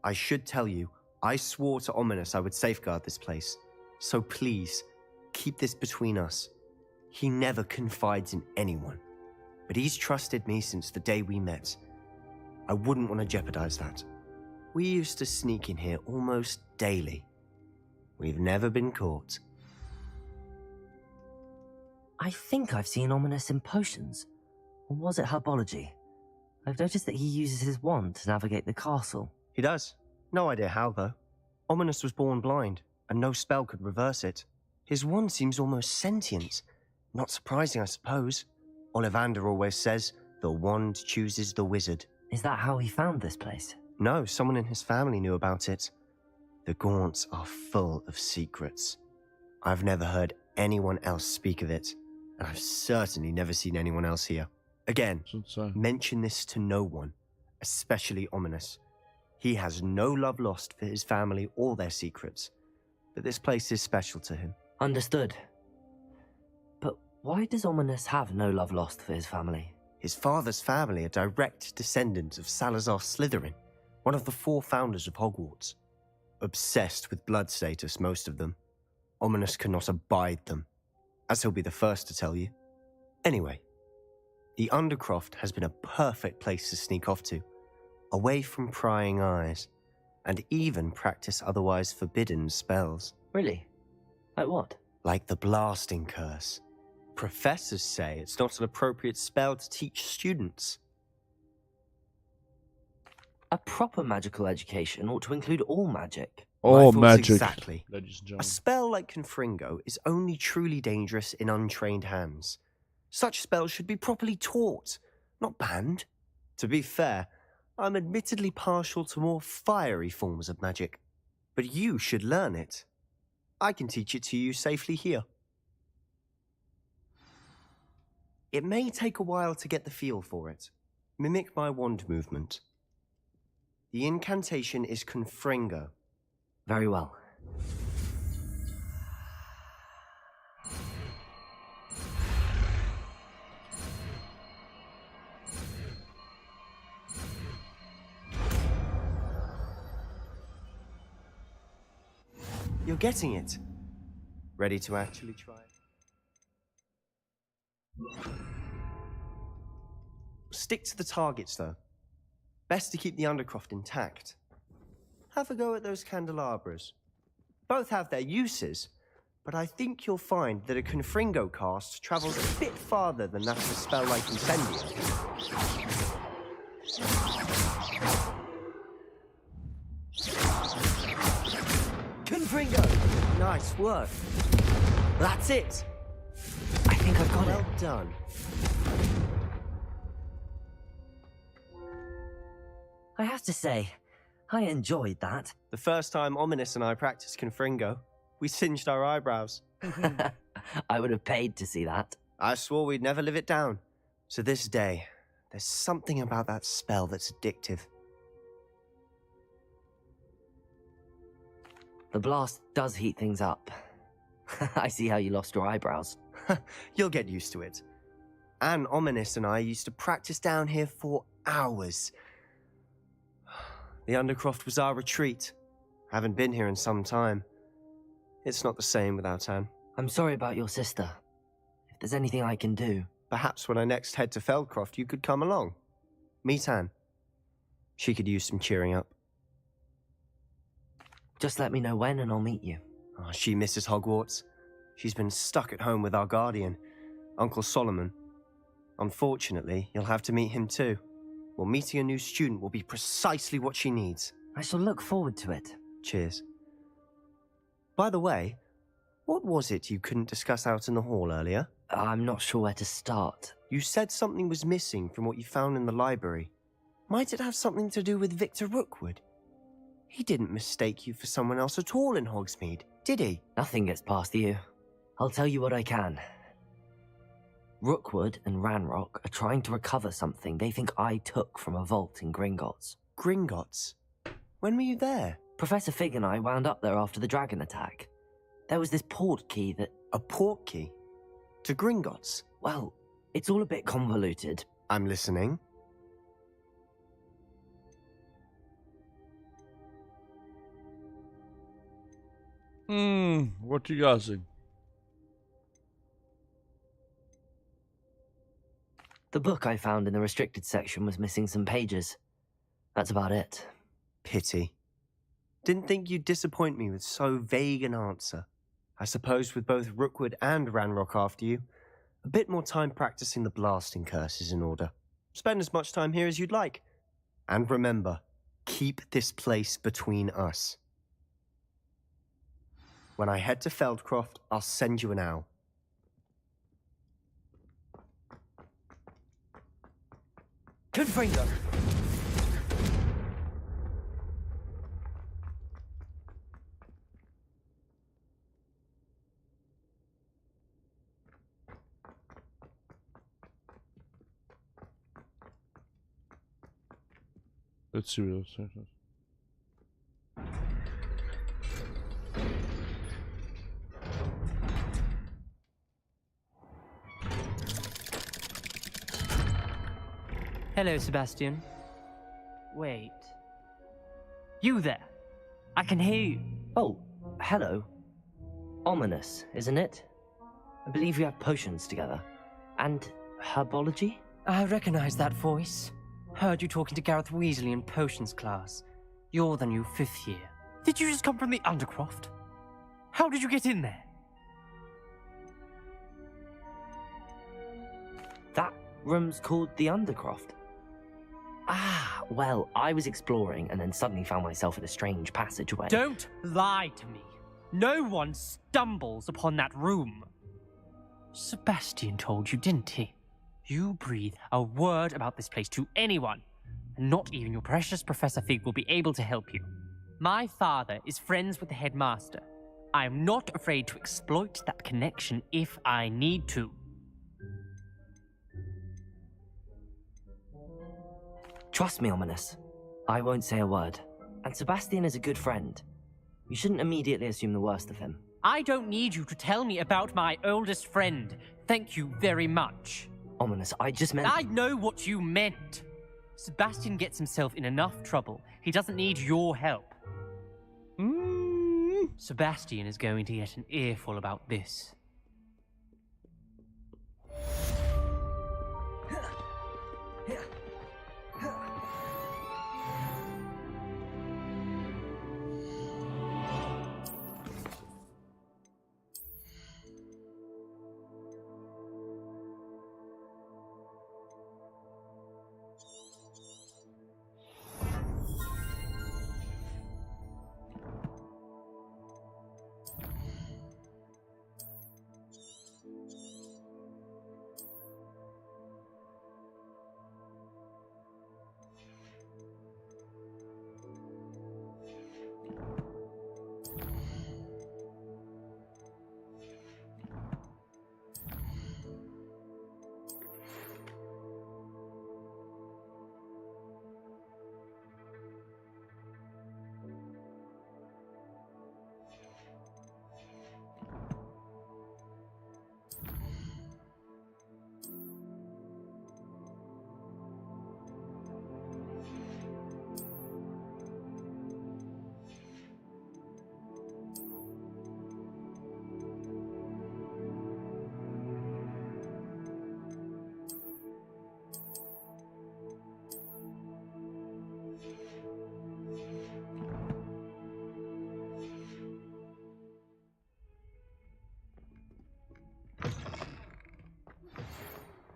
S17: I should tell you, I swore to Ominous I would safeguard this place. So please, keep this between us. He never confides in anyone. But he's trusted me since the day we met. I wouldn't want to jeopardize that. We used to sneak in here almost daily. We've never been caught.
S3: I think I've seen Ominous in potions. Or was it herbology? I've noticed that he uses his wand to navigate the castle.
S17: He does. No idea how, though. Ominous was born blind, and no spell could reverse it. His wand seems almost sentient. Not surprising, I suppose. Ollivander always says, the wand chooses the wizard.
S3: Is that how he found this place?
S17: No, someone in his family knew about it. The Gaunts are full of secrets. I've never heard anyone else speak of it, and I've certainly never seen anyone else here. Again, mention this to no one, especially Ominous. He has no love lost for his family or their secrets, but this place is special to him.
S3: Understood. But why does Ominous have no love lost for his family?
S17: His father's family are direct descendants of Salazar Slytherin, one of the 4 founders of Hogwarts. Obsessed with blood status, most of them. Ominous cannot abide them, as he'll be the first to tell you. Anyway, the Undercroft has been a perfect place to sneak off to, away from prying eyes, and even practice otherwise forbidden spells.
S3: Really? Like what?
S17: Like the blasting curse. Professors say it's not an appropriate spell to teach students.
S3: A proper magical education ought to include all magic.
S1: All magic.
S17: Exactly. A spell like Confringo is only truly dangerous in untrained hands. Such spells should be properly taught, not banned. To be fair, I'm admittedly partial to more fiery forms of magic, but you should learn it. I can teach it to you safely here. It may take a while to get the feel for it. Mimic my wand movement. The incantation is Confringo.
S3: Very well.
S17: You're getting it. Ready to actually try it? Stick to the targets, though. Best to keep the Undercroft intact. Have a go at those candelabras. Both have their uses, but I think you'll find that a Confringo cast travels a bit farther than that of a spell like Incendio. Confringo! Nice work. That's it!
S3: I think I've got it.
S17: Well done.
S3: I have to say, I enjoyed that.
S17: The first time Ominous and I practiced Confringo, we singed our eyebrows.
S3: I would have paid to see that.
S17: I swore we'd never live it down. To this day, there's something about that spell that's addictive.
S3: The blast does heat things up. I see how you lost your eyebrows.
S17: You'll get used to it. Anne, Ominous and I used to practice down here for hours. The Undercroft was our retreat. Haven't been here in some time. It's not the same without Anne.
S3: I'm sorry about your sister. If there's anything I can do...
S17: Perhaps when I next head to Feldcroft, you could come along. Meet Anne. She could use some cheering up.
S3: Just let me know when and I'll meet you.
S17: Oh, she misses Hogwarts. She's been stuck at home with our guardian, Uncle Solomon. Unfortunately, you'll have to meet him too. Well, meeting a new student will be precisely what she needs.
S3: I shall look forward to it.
S17: Cheers. By the way, what was it you couldn't discuss out in the hall earlier?
S3: I'm not sure where to start.
S17: You said something was missing from what you found in the library. Might it have something to do with Victor Rookwood? He didn't mistake you for someone else at all in Hogsmeade, did he?
S3: Nothing gets past you. I'll tell you what I can. Rookwood and Ranrock are trying to recover something they think I took from a vault in Gringotts.
S17: Gringotts? When were you there?
S3: Professor Fig and I wound up there after the dragon attack. There was this port key that...
S17: A port key? To Gringotts?
S3: Well, it's all a bit convoluted.
S17: I'm listening.
S1: What you guys think?
S3: The book I found in the restricted section was missing some pages. That's about it.
S17: Pity. Didn't think you'd disappoint me with so vague an answer. I suppose with both Rookwood and Ranrock after you, a bit more time practicing the blasting curse is in order. Spend as much time here as you'd like. And remember, keep this place between us. When I head to Feldcroft, I'll send you an owl.
S3: Confringo!
S1: Let's see what it says.
S21: Hello, Sebastian. Wait. You there? I can hear you.
S3: Oh, hello. Ominous, isn't it? I believe we have potions together. And herbology?
S21: I recognize that voice. Heard you talking to Gareth Weasley in potions class. You're the new 5th year. Did you just come from the Undercroft? How did you get in there?
S3: That room's called the Undercroft. Ah, well, I was exploring and then suddenly found myself in a strange passageway.
S21: Don't lie to me. No one stumbles upon that room. Sebastian told you, didn't he? You breathe a word about this place to anyone, and not even your precious Professor Fig will be able to help you. My father is friends with the headmaster. I am not afraid to exploit that connection if I need to.
S3: Trust me, Ominous. I won't say a word. And Sebastian is a good friend. You shouldn't immediately assume the worst of him.
S21: I don't need you to tell me about my oldest friend. Thank you very much.
S3: Ominous, I just meant...
S21: I know what you meant. Sebastian gets himself in enough trouble. He doesn't need your help. Sebastian is going to get an earful about this.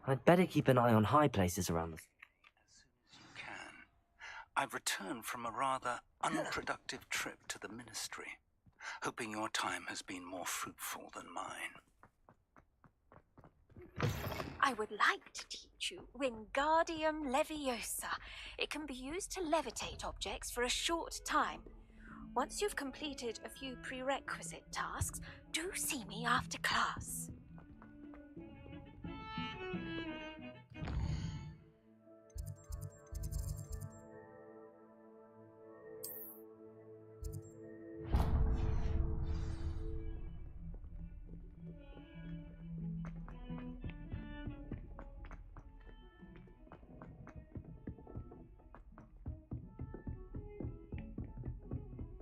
S3: I'd better keep an eye on high places around the...
S13: I've returned from a rather unproductive trip to the Ministry, hoping your time has been more fruitful than mine.
S10: I would like to teach you Wingardium Leviosa. It can be used to levitate objects for a short time. Once you've completed a few prerequisite tasks, do see me after class.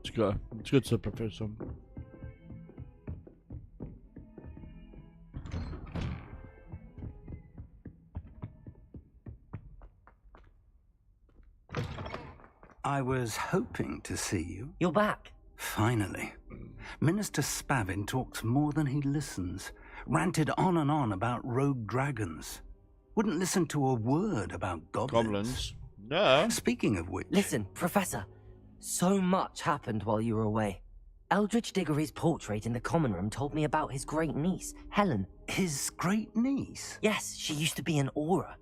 S1: Let's go. Let's go to the professor.
S13: I was hoping to see you.
S3: You're back.
S13: Finally. Minister Spavin talks more than he listens. Ranted on and on about rogue dragons. Wouldn't listen to a word about goblins.
S1: No.
S13: Speaking of which...
S3: Listen, Professor. So much happened while you were away. Eldridge Diggory's portrait in the common room told me about his great niece, Helen.
S13: His great niece?
S3: Yes, she used to be an Auror.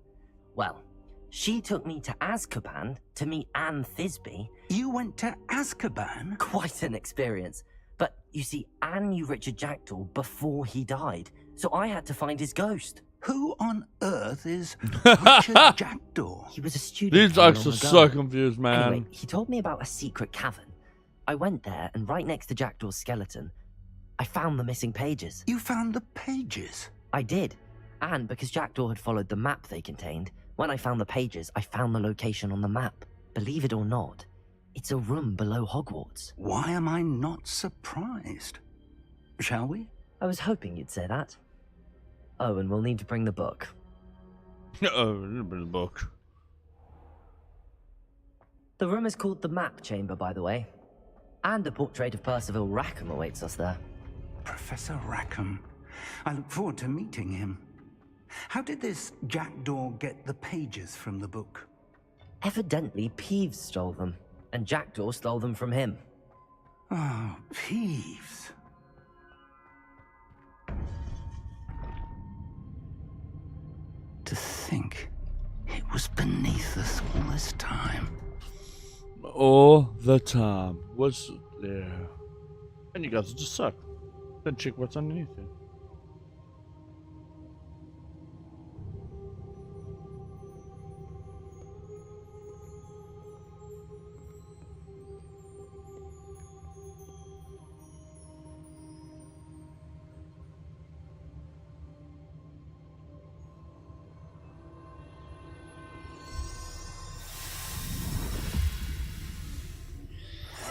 S3: Well, she took me to Azkaban to meet Anne Thisbe.
S13: You went to Azkaban?
S3: Quite an experience. But you see, Anne knew Richard Jackdaw before he died, so I had to find his ghost.
S13: Who on earth is Richard Jackdaw?
S3: He was a student.
S1: These dogs are so confused, man.
S3: Anyway, he told me about a secret cavern. I went there, and right next to Jackdaw's skeleton, I found the missing pages.
S13: You found the pages?
S3: I did. And because Jackdaw had followed the map they contained, when I found the pages, I found the location on the map. Believe it or not, it's a room below Hogwarts.
S13: Why am I not surprised? Shall we?
S3: I was hoping you'd say that. Oh, and we'll need to bring the book.
S1: Oh, we'll bring the book.
S3: The room is called the Map Chamber, by the way. And a portrait of Percival Rackham awaits us there.
S13: Professor Rackham. I look forward to meeting him. How did this Jackdaw get the pages from the book?
S3: Evidently, Peeves stole them, and Jackdaw stole them from him.
S13: Oh, Peeves. To think it was beneath us all this time.
S1: All the time. Was there. And you guys just suck. Then check what's underneath it.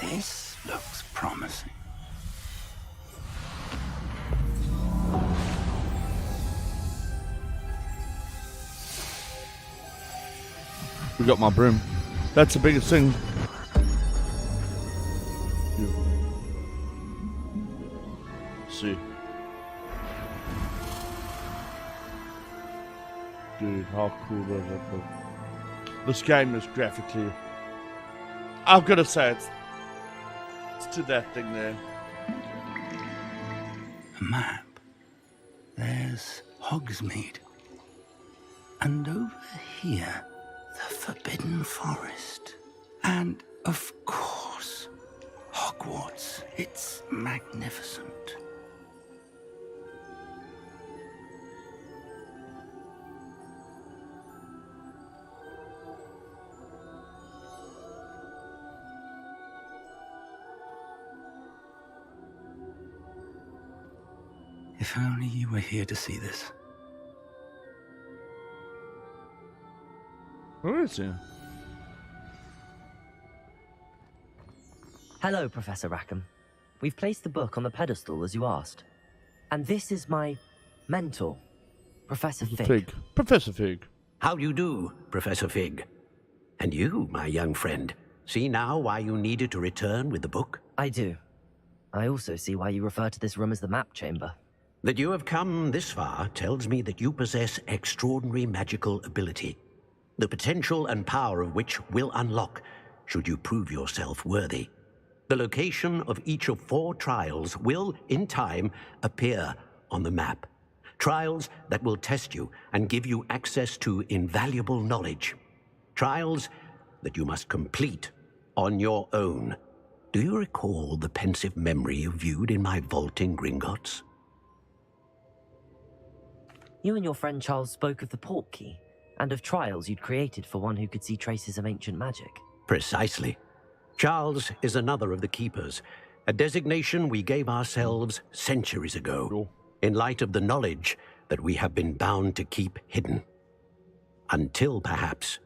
S13: This looks promising.
S1: We got my broom. That's the biggest thing. See. Dude, how cool does that look? This game is graphically... I've got to say, it's to that thing there.
S13: A map. There's Hogsmeade. And over here, the Forbidden Forest. And, of course, Hogwarts. It's magnificent. If only you were here to see this.
S1: Where is he?
S3: Hello, Professor Rackham. We've placed the book on the pedestal as you asked. And this is my mentor, Professor Fig.
S1: Professor Fig.
S12: How do you do, Professor Fig? And you, my young friend, see now why you needed to return with the book?
S3: I do. I also see why you refer to this room as the Map Chamber.
S12: That you have come this far tells me that you possess extraordinary magical ability, the potential and power of which will unlock should you prove yourself worthy. The location of each of 4 trials will, in time, appear on the map. Trials that will test you and give you access to invaluable knowledge. Trials that you must complete on your own. Do you recall the pensive memory you viewed in my vault in Gringotts?
S3: You and your friend Charles spoke of the port key, and of trials you'd created for one who could see traces of ancient magic.
S12: Precisely. Charles is another of the Keepers, a designation we gave ourselves centuries ago, in light of the knowledge that we have been bound to keep hidden. Until, perhaps,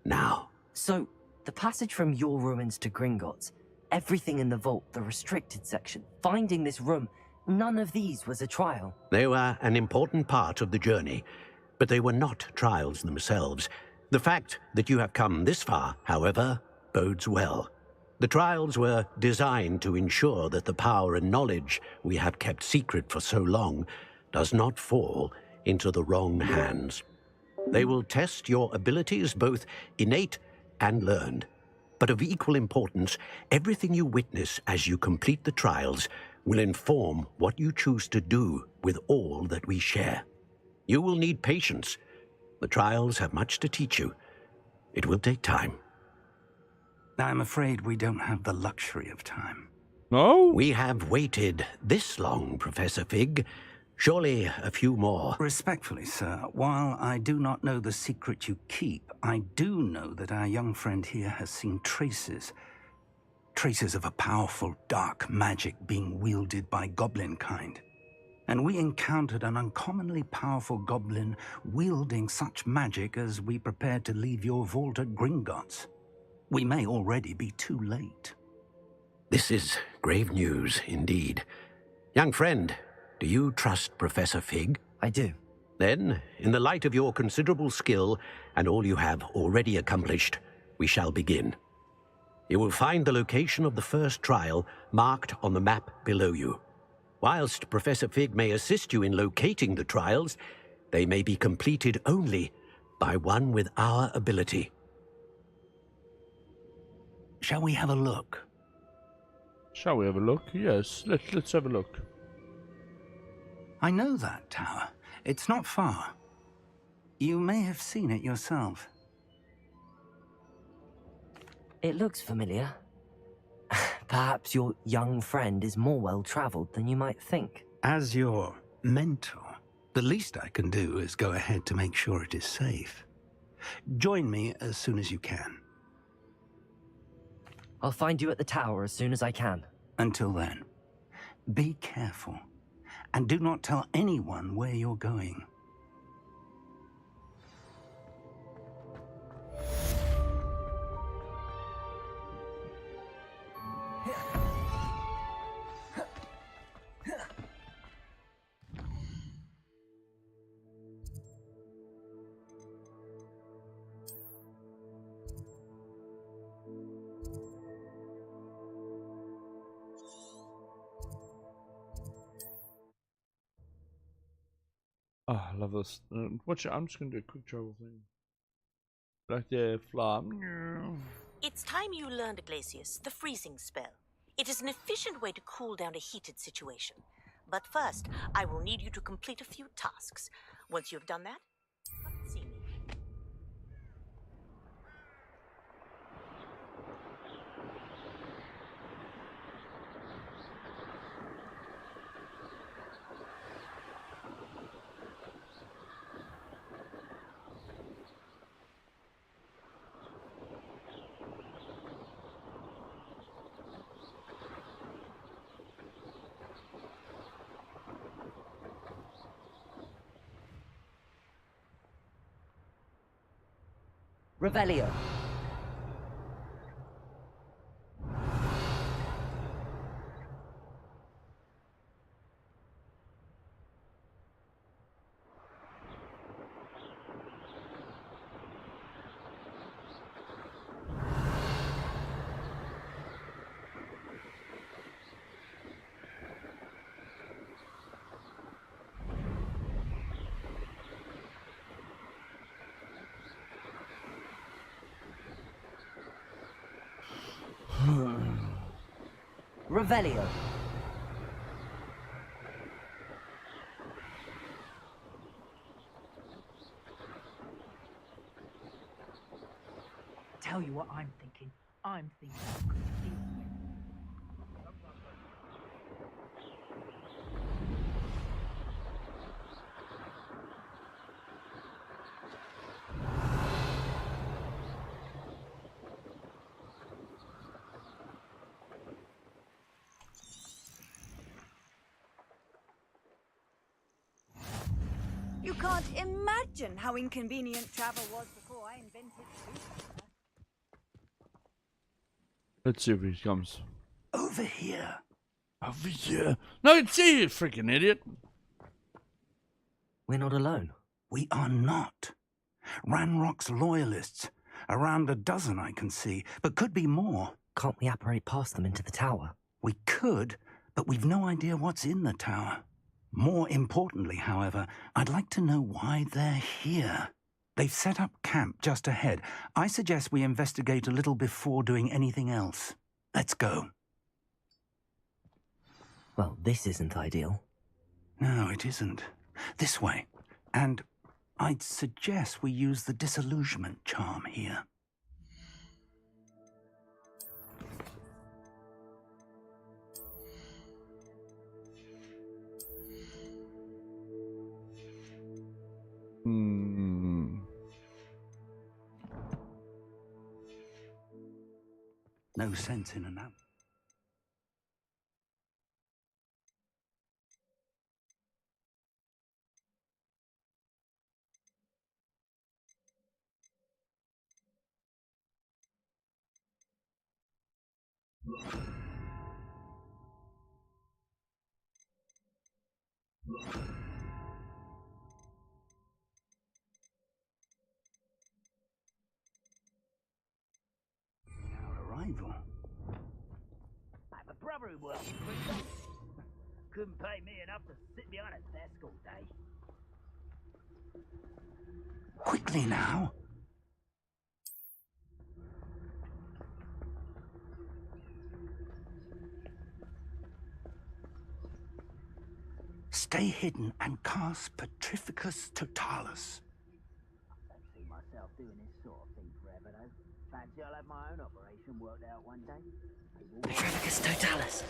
S12: now.
S3: So, the passage from your ruins to Gringotts, everything in the vault, the restricted section, finding this room, none of these was a trial.
S12: They were an important part of the journey, but they were not trials themselves. The fact that you have come this far, however, bodes well. The trials were designed to ensure that the power and knowledge we have kept secret for so long does not fall into the wrong hands. They will test your abilities, both innate and learned. But of equal importance, everything you witness as you complete the trials will inform what you choose to do with all that we share. You will need patience. The trials have much to teach you. It will take time.
S6: I'm afraid we don't have the luxury of time.
S1: No?
S12: We have waited this long, Professor Fig. Surely a few more.
S6: Respectfully, sir, while I do not know the secret you keep, I do know that our young friend here has seen traces of a powerful dark magic being wielded by goblin kind. And we encountered an uncommonly powerful goblin wielding such magic as we prepared to leave your vault at Gringotts. We may already be too late.
S12: This is grave news indeed. Young friend, do you trust Professor Fig?
S3: I do.
S12: Then, in the light of your considerable skill and all you have already accomplished, we shall begin. You will find the location of the first trial marked on the map below you. Whilst Professor Fig may assist you in locating the trials, they may be completed only by one with our ability.
S6: Shall we have a look?
S1: Shall we have a look? Yes, let's have a look.
S6: I know that tower. It's not far. You may have seen it yourself.
S3: It looks familiar. Perhaps your young friend is more well-traveled than you might think.
S6: As your mentor, the least I can do is go ahead to make sure it is safe. Join me as soon as you can.
S3: I'll find you at the tower as soon as I can.
S6: Until then, be careful, and do not tell anyone where you're going.
S1: Oh, I love this. Watch it. I'm just gonna do a quick travel thing. Like the fly.
S22: It's time you learned, Glacius, the freezing spell. It is an efficient way to cool down a heated situation. But first, I will need you to complete a few tasks. Once you've done that, see me.
S3: Revelio. Revelio.
S9: Tell you what I'm thinking. I'm thinking.
S2: You can't imagine how inconvenient travel was before I invented it.
S1: Let's see if he comes.
S6: Over here.
S1: Over here? No, it's here, you freaking idiot.
S3: We're not alone.
S6: We are not. Ranrock's loyalists. Around a dozen I can see, but could be more.
S3: Can't we apparate past them into the tower?
S6: We could, but we've no idea what's in the tower. More importantly, however, I'd like to know why they're here. They've set up camp just ahead. I suggest we investigate a little before doing anything else. Let's go.
S3: Well, this isn't ideal.
S6: No, it isn't. This way. And I'd suggest we use the disillusionment charm here. No sense in an app. Our arrival.
S8: I have a brother who works in prison. Couldn't pay me enough to sit behind a desk all day.
S6: Quickly now. Stay hidden and cast Petrificus Totalis.
S8: I don't see myself doing this sort of thing forever, though. Fancy I'll have my own operation worked out one day.
S3: Petrificus Totalis.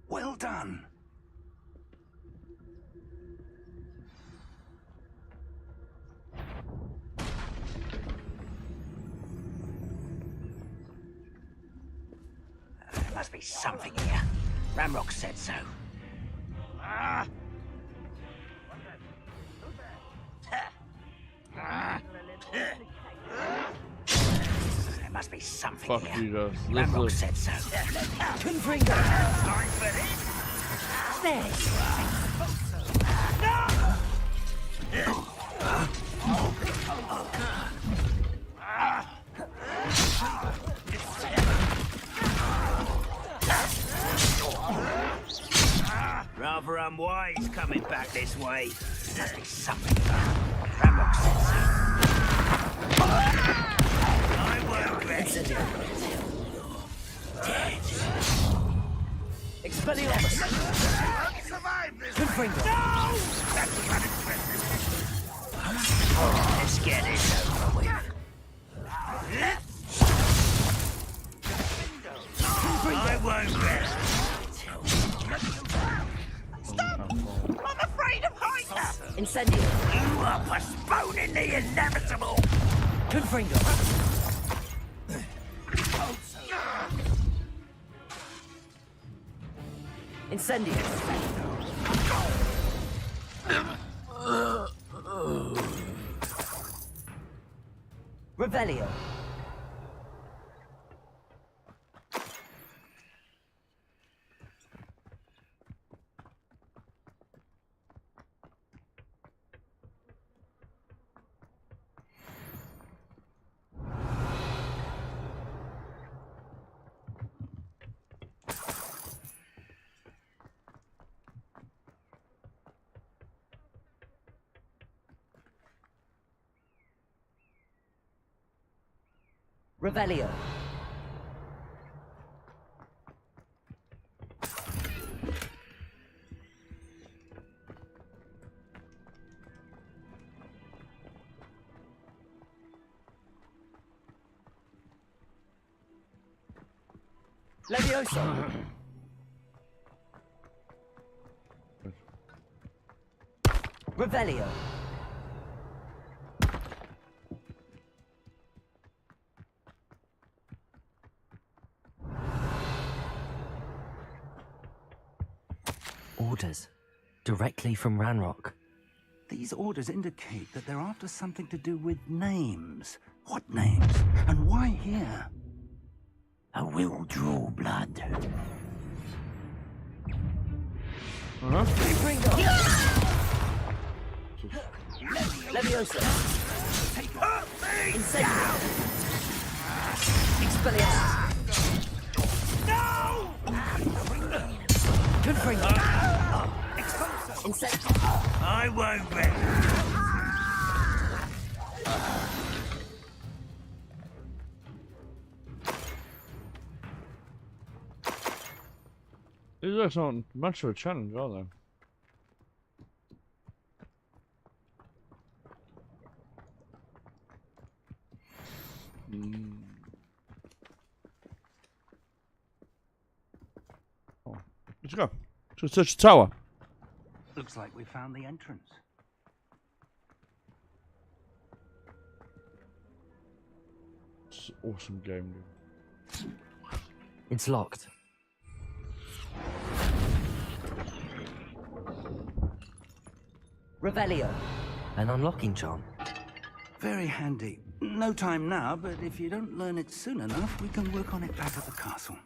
S6: Well done.
S4: There must be something here. Ramrock said so. There must be something
S1: Fuck
S4: here.
S1: you guys.
S4: Ramrock said so.
S3: Confringo.
S8: Rather unwise coming back this way.
S4: Must be something here. Ramrock said so.
S8: I won't rest.
S4: Dead.
S3: Expelliarmus.
S5: Survive this!
S3: Confringo.
S8: No!
S5: That's unexpected.
S4: Let's get this over with.
S8: I won't rest.
S4: I'm afraid of heights.
S3: Incendio.
S4: You are postponing the inevitable.
S3: Confringo. Incendio. Revelio. Revelio. Leviosa! Revelio! Orders. Directly from Ranrock.
S6: These orders indicate that they're after something to do with names. What names? And why here?
S4: I will draw blood.
S3: Leviosa! Incendio! Expelliarmus!
S8: No!
S3: Confringo! Incendio!
S8: I won't win.
S1: These guys aren't much of a challenge, are they? Oh. Let's go. To search the tower.
S6: Looks like we found the entrance.
S1: It's an awesome game, dude.
S3: It's locked. Revelio. An unlocking charm.
S6: Very handy. No time now, but if you don't learn it soon enough, we can work on it back at the castle.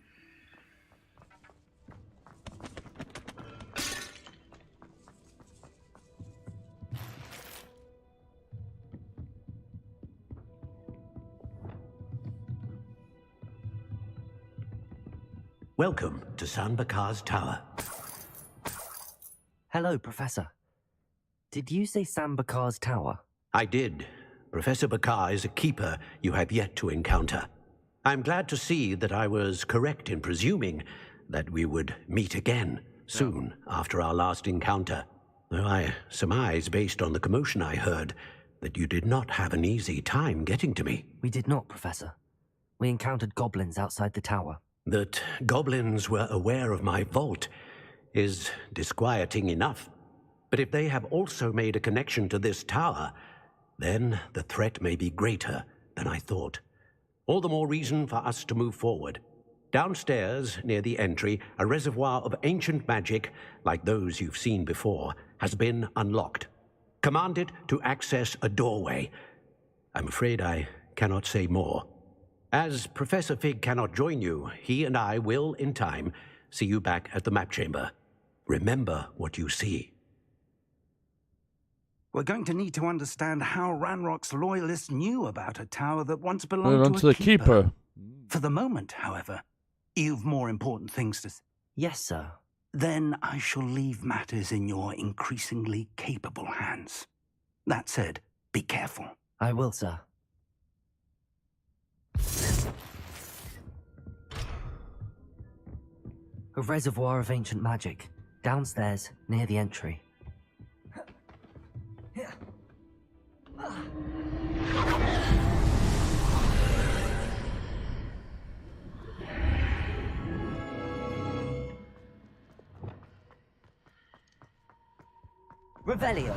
S12: Welcome to San Bakar's Tower.
S3: Hello, Professor. Did you say San Bakar's Tower?
S12: I did. Professor Bakar is a keeper you have yet to encounter. I'm glad to see that I was correct in presuming that we would meet again soon after our last encounter. Though I surmise, based on the commotion I heard, that you did not have an easy time getting to me.
S3: We did not, Professor. We encountered goblins outside the tower.
S12: That goblins were aware of my vault is disquieting enough. But if they have also made a connection to this tower, then the threat may be greater than I thought. All the more reason for us to move forward. Downstairs, near the entry, a reservoir of ancient magic, like those you've seen before, has been unlocked. Command it to access a doorway. I'm afraid I cannot say more. As Professor Fig cannot join you, he and I will, in time, see you back at the map chamber. Remember what you see.
S6: We're going to need to understand how Ranrock's loyalists knew about a tower that once belonged to a keeper. For the moment, however, you've more important things to say.
S3: Yes, sir.
S6: Then I shall leave matters in your increasingly capable hands. That said, be careful.
S3: I will, sir. A reservoir of ancient magic, downstairs, near the entry. Revelio.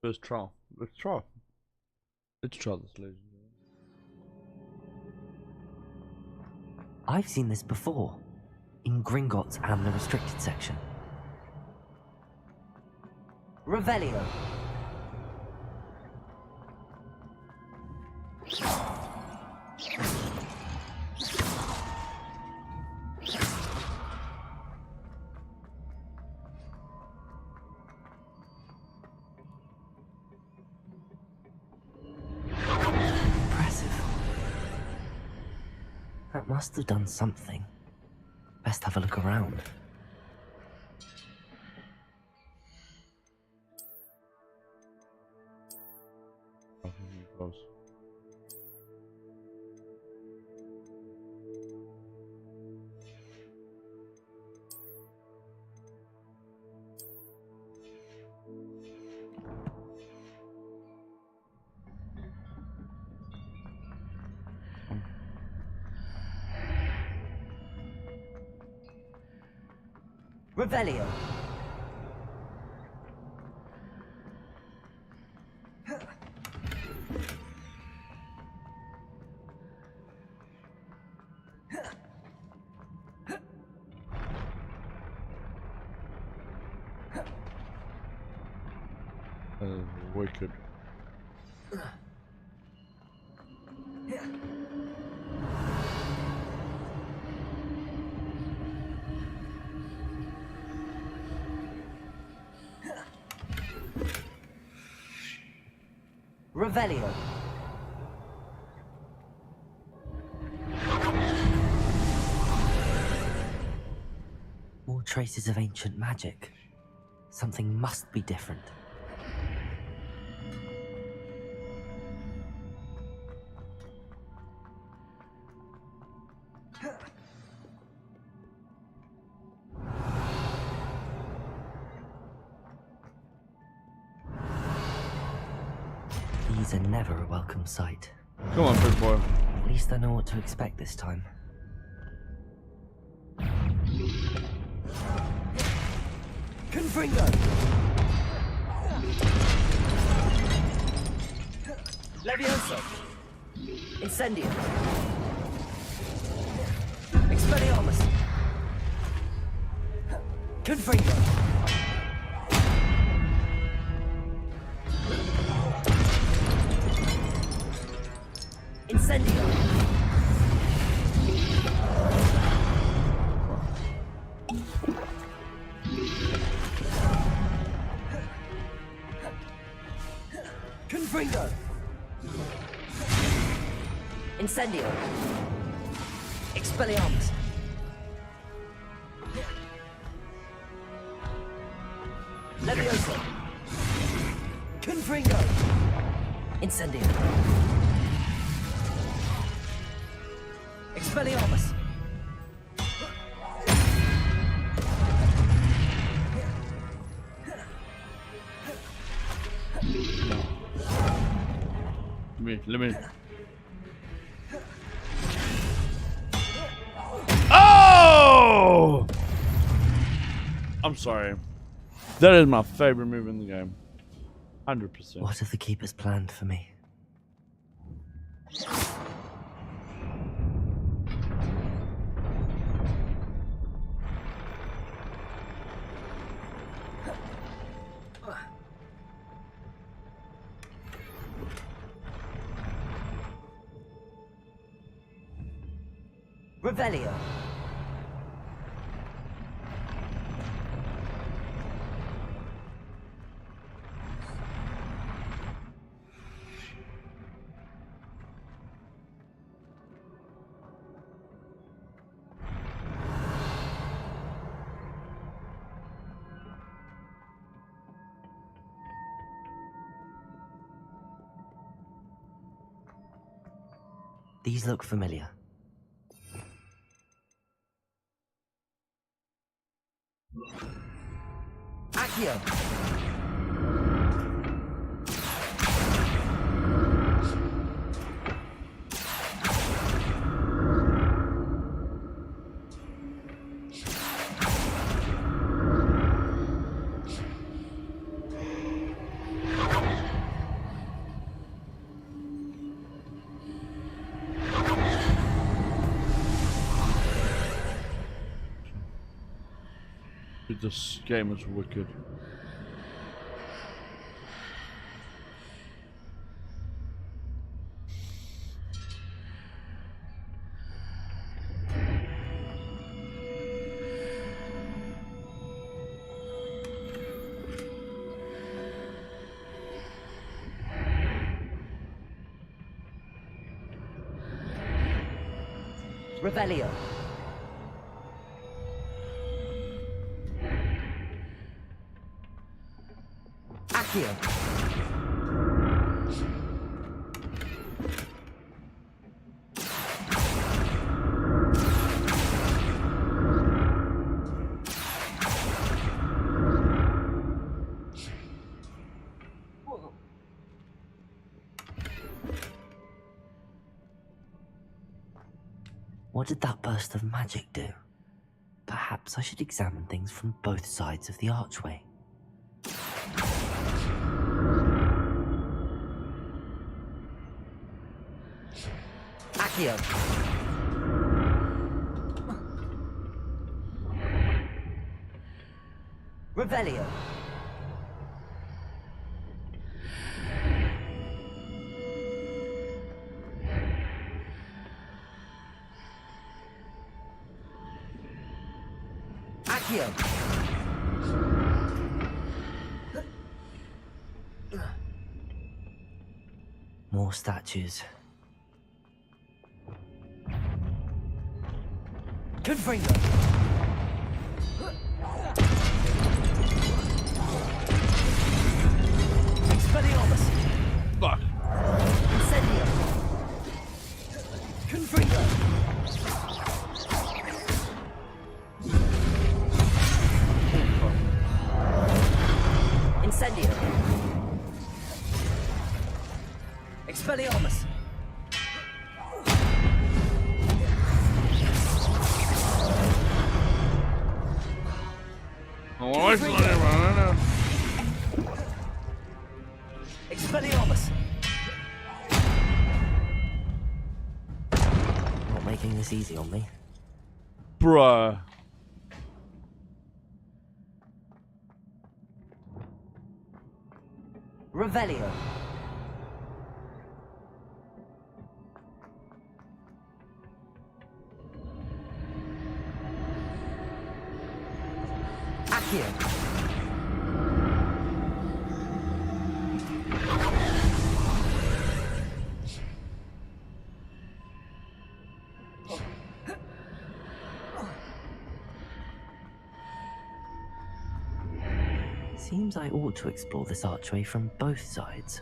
S1: Let's try. Let's try. Let's try this, ladies and gentlemen.
S3: I've seen this before, in Gringotts and the restricted section. Revelio. That must have done something. Best have a look around.
S1: Close.
S3: Revelio.
S1: Wicked.
S3: Revelio. More traces of ancient magic. Something must be different. These are never a welcome sight.
S1: Come on, big boy.
S3: At least I know what to expect this time. Confringo! Levioso! Incendio! Expelliarmus! Confringo! Incendio! Confringo! Incendio! Expelliarmus! Levioso! Confringo! Incendio! Expelliarmus!
S1: Let me. Oh! I'm sorry. That is my favorite move in the game. 100%.
S3: What have the Keepers planned for me? Revelio. These look familiar. Accio!
S1: This game is wicked.
S3: Revelio. Accio. What did that burst of magic do? Perhaps Perhaps I should examine things from both sides of the archway. Accio! Revelio! Accio! More statues. Confringo! Expelliarmus!
S1: Fuck.
S3: Incendio! Confringo! Incendio! Expelliarmus!
S1: Oh, it's not even.
S3: Expelliarmus! Not making this easy on me.
S1: Bruh.
S3: Revelio. Accio. Seems I ought to explore this archway from both sides.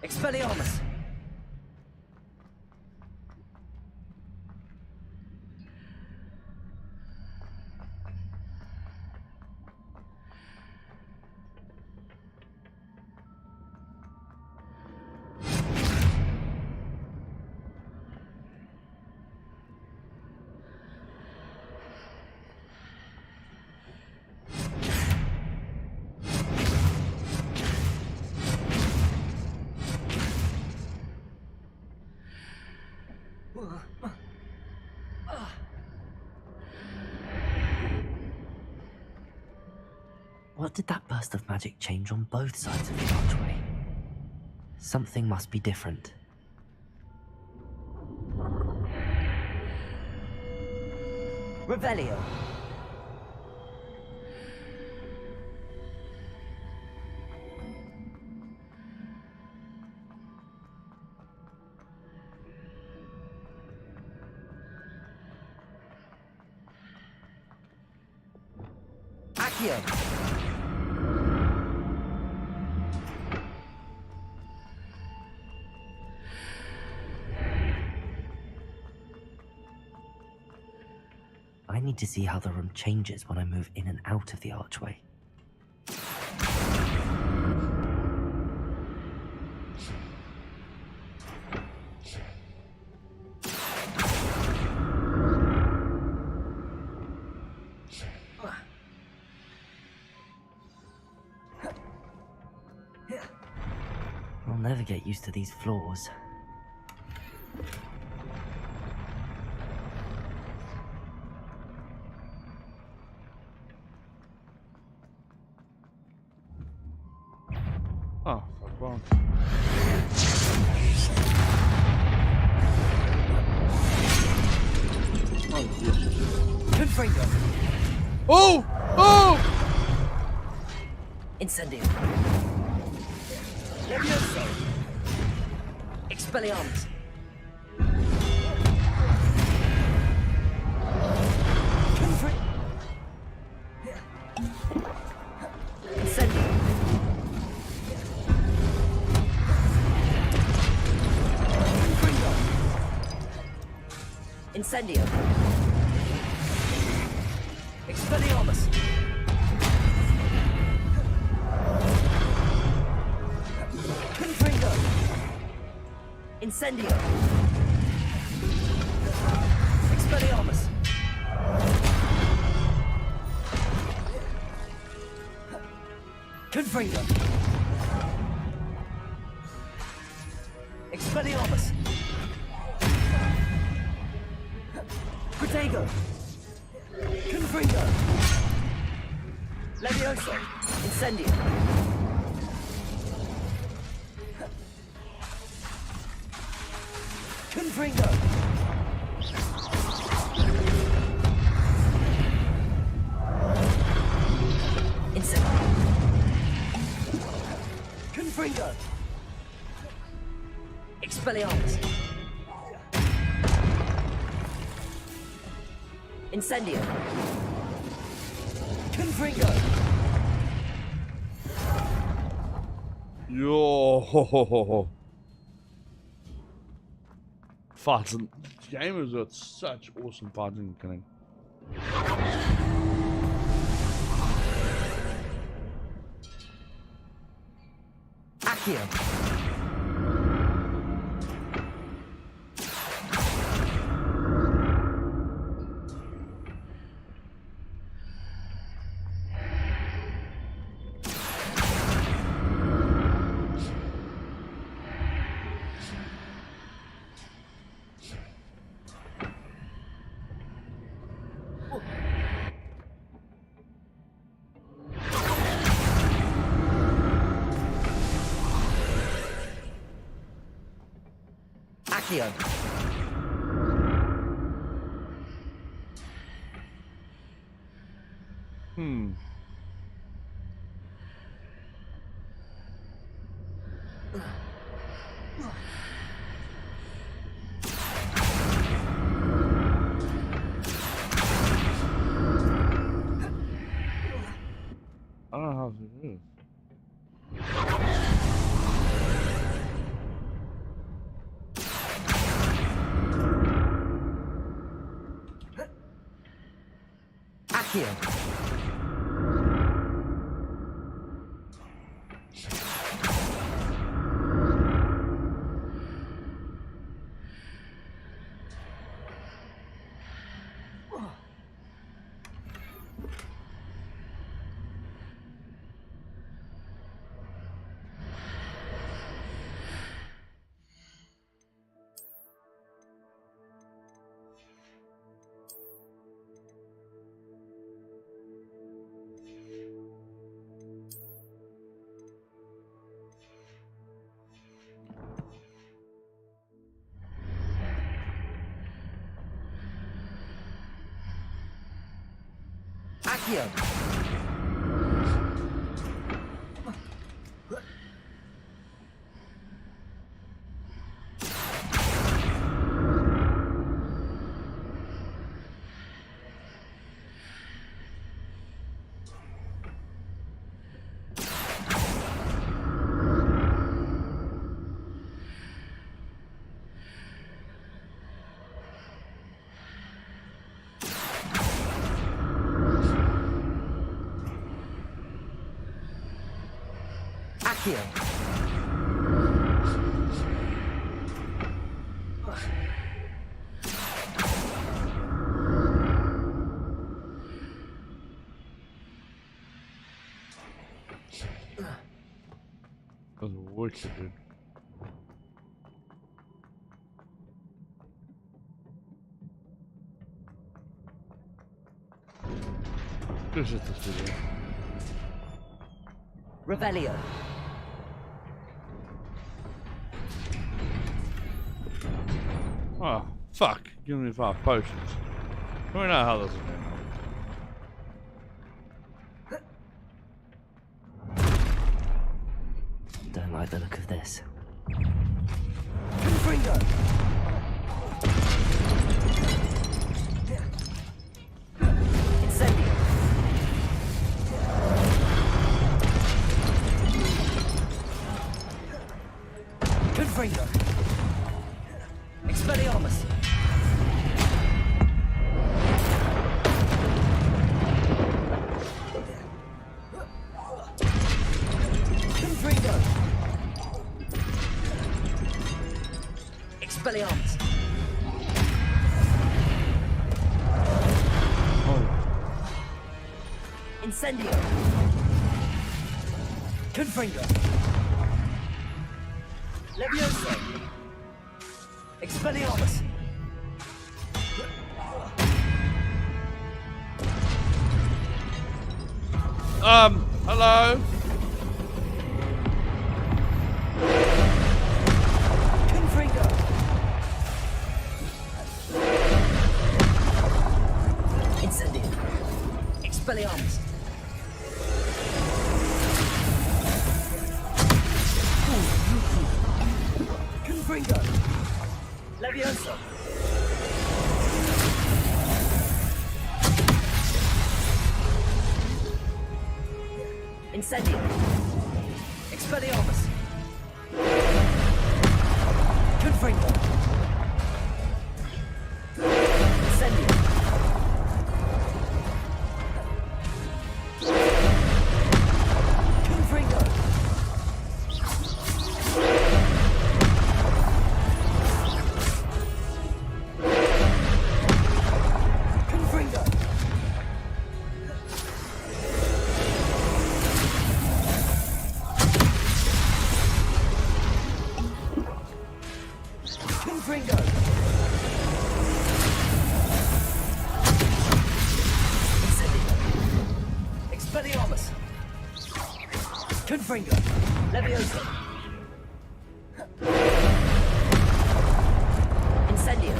S3: Expelliarmus! What did that burst of magic change on both sides of the archway? Something must be different. Revelio. Accio. I need to see how the room changes when I move in and out of the archway. I'll never get used to these floors.
S1: Oh, fuck, wrong.
S3: Confringo.
S1: Oh! Oh!
S3: Incendio. Levioso. Expelliarmus. Confringo. Incendio. Incendio. Expelliarmus. Incendio. Expelliarmus. Confringo. Expelliarmus. Protego. Confringo. Levioso. Incendio. Confringo. Incendio. Confringo. Expelliarmus. Incendio. Confringo.
S1: Yo. Fighting. The game has got such awesome fighting mechanics.
S3: Accio. Accio.
S1: I don't know how to do this.
S3: Accio. Accio. Accio.
S1: That's wicked, dude. This is the studio.
S3: Revelio.
S1: Oh, fuck. Give me 5 potions. We know how this is going.
S3: Don't like the look of this.
S8: Confringo.
S3: Incendio.
S8: Confringo.
S3: Expelliarmus.
S8: Confringo.
S3: Incendio. Confringo. Levioso. Expelliarmus.
S1: Hello?
S3: Confringo. Incendio. Expelliarmus. Confringo. Levioso. Incendio. Expelliarmus. Confringo. Incendio. Confringo. Confringo. Confringo. Incendio. Expelliarmus. Confringo. Levioso. Incendio.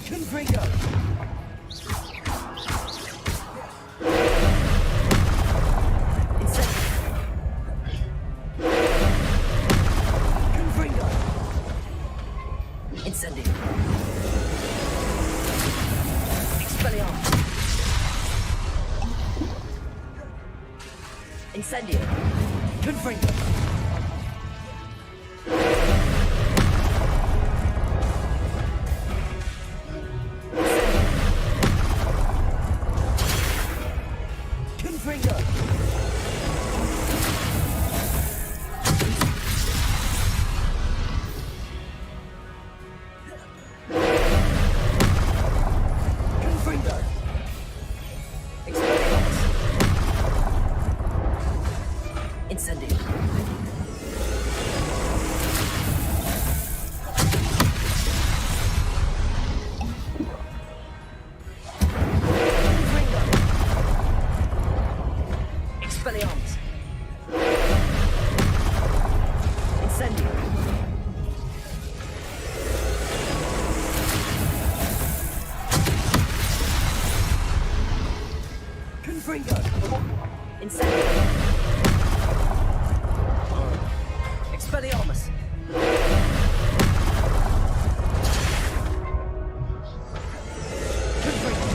S3: Confringo. Incendio. Expelliarmus. Incendio. Confringo. Confringo. Confringo. Expelliarmus. Incendio. Confringo. Expelliarmus. Incendio. Confringo. Incendio. Expelliarmus. Confringo.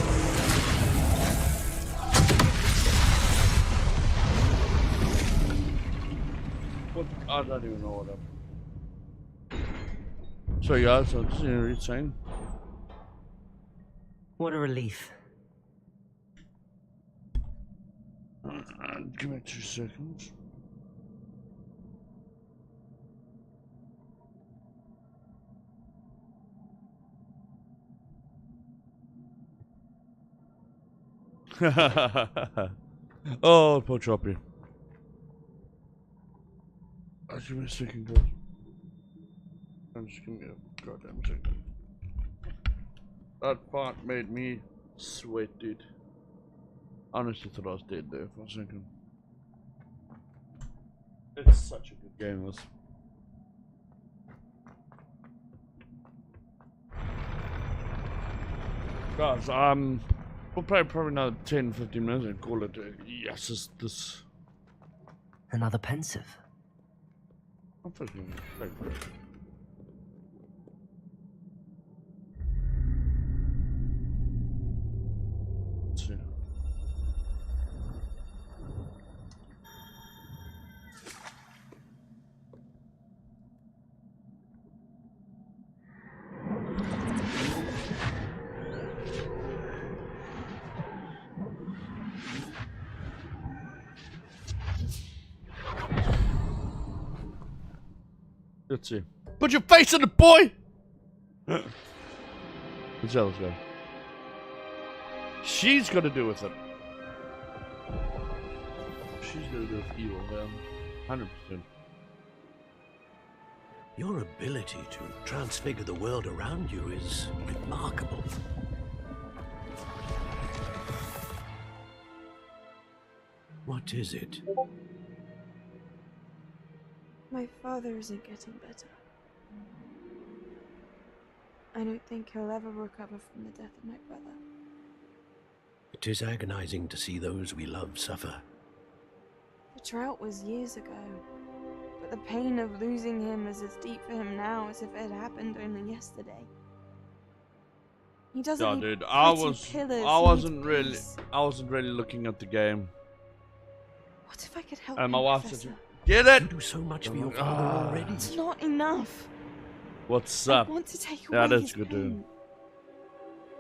S1: What? I don't even know what happened. So yeah, so it's insane.
S3: What a relief.
S1: Give me 2 seconds. Oh, poor Choppy. Give me a second, guys. Just give me a goddamn second. That part made me sweat, dude. Honestly thought I was dead there for a second. It's such a good game, this. Guys, we'll play probably another 10-15 minutes and call it yes, this.
S3: Another pensive.
S1: I'm fucking like, let's see. Let's see. Put your face in it, boy! The jealous guy. She's got to do with it. She's got to do with evil, man. 100%.
S12: Your ability to transfigure the world around you is remarkable. What is it?
S7: My father isn't getting better. I don't think he'll ever recover from the death of my brother.
S12: It is agonizing to see those we love suffer.
S7: The drought was years ago, but the pain of losing him is as deep for him now as if it had happened only yesterday. He doesn't
S1: Yeah,
S7: need
S1: dude,
S7: pretty
S1: I wasn't
S7: pillars,
S1: really looking at the game.
S7: What if I could help
S1: And
S7: him,
S1: my wife
S7: Professor?
S1: said, "Get it!"
S12: You do so much for your father already.
S7: It's not enough.
S1: What's
S7: I
S1: up?
S7: want to take
S1: Yeah,
S7: away
S1: that's
S7: his
S1: good,
S7: pain.
S1: dude.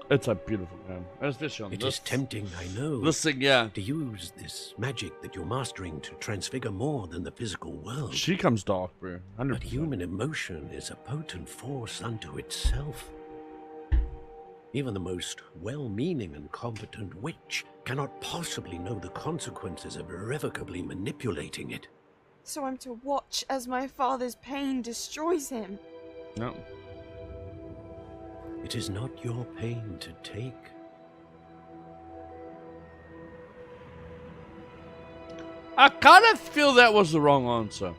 S1: It's a beautiful game. Especially on
S12: It
S1: this.
S12: is tempting, I know.
S1: This thing, yeah.
S12: To use this magic that you're mastering to transfigure more than the physical world.
S1: She comes dark, bro. 100%.
S12: But human emotion is a potent force unto itself. Even the most well-meaning and competent witch cannot possibly know the consequences of irrevocably manipulating it.
S7: So I'm to watch as my father's pain destroys him.
S1: No.
S12: It is not your pain to take.
S1: I kind of feel that was the wrong answer.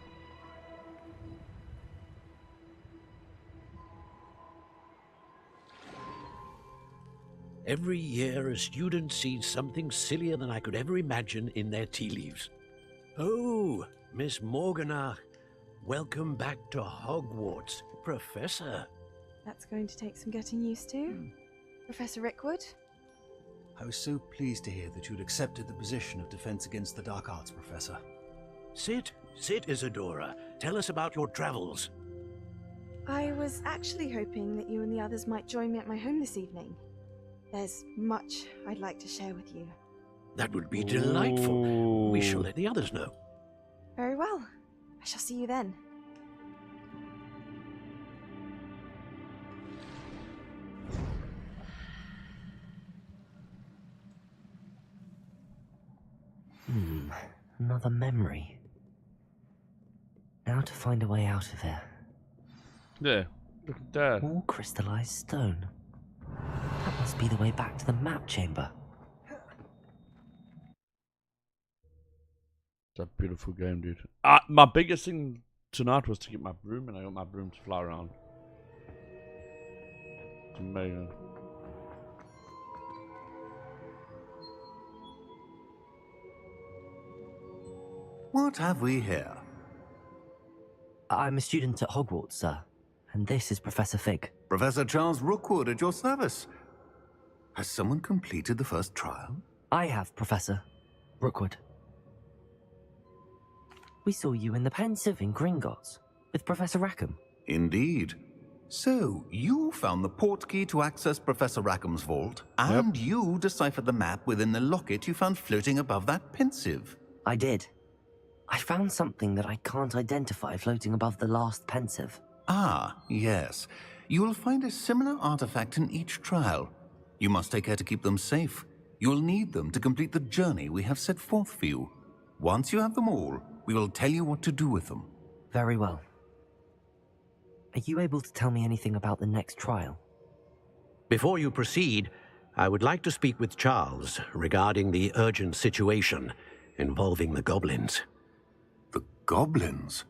S12: Every year, a student sees something sillier than I could ever imagine in their tea leaves. Oh, Miss Morganach, welcome back to Hogwarts, Professor.
S7: That's going to take some getting used to. Professor Rickwood?
S19: I was so pleased to hear that you'd accepted the position of Defense Against the Dark Arts, Professor.
S12: Sit, Isadora. Tell us about your travels.
S7: I was actually hoping that you and the others might join me at my home this evening. There's much I'd like to share with you.
S12: That would be delightful. We shall let the others know.
S7: Very well. I shall see you then.
S3: Another memory. Now to find a way out of here.
S1: Yeah, look at that.
S3: All crystallized stone. That must be the way back to the map chamber.
S1: It's a beautiful game, dude. My biggest thing tonight was to get my broom, and I got my broom to fly around. It's amazing.
S5: What have we here?
S3: I'm a student at Hogwarts, sir. And this is Professor Fig.
S5: Professor Charles Rookwood at your service. Has someone completed the first trial?
S3: I have, Professor Rookwood. We saw you in the Pensive in Gringotts with Professor Rackham.
S5: Indeed. So, you found the portkey to access Professor Rackham's vault, and you deciphered the map within the locket you found floating above that Pensive.
S3: I did. I found something that I can't identify floating above the last Pensive.
S5: Ah, yes. You will find a similar artifact in each trial. You must take care to keep them safe. You'll need them to complete the journey we have set forth for you. Once you have them all, we will tell you what to do with them.
S3: Very well. Are you able to tell me anything about the next trial?
S12: Before you proceed, I would like to speak with Charles regarding the urgent situation involving the goblins.
S5: The goblins?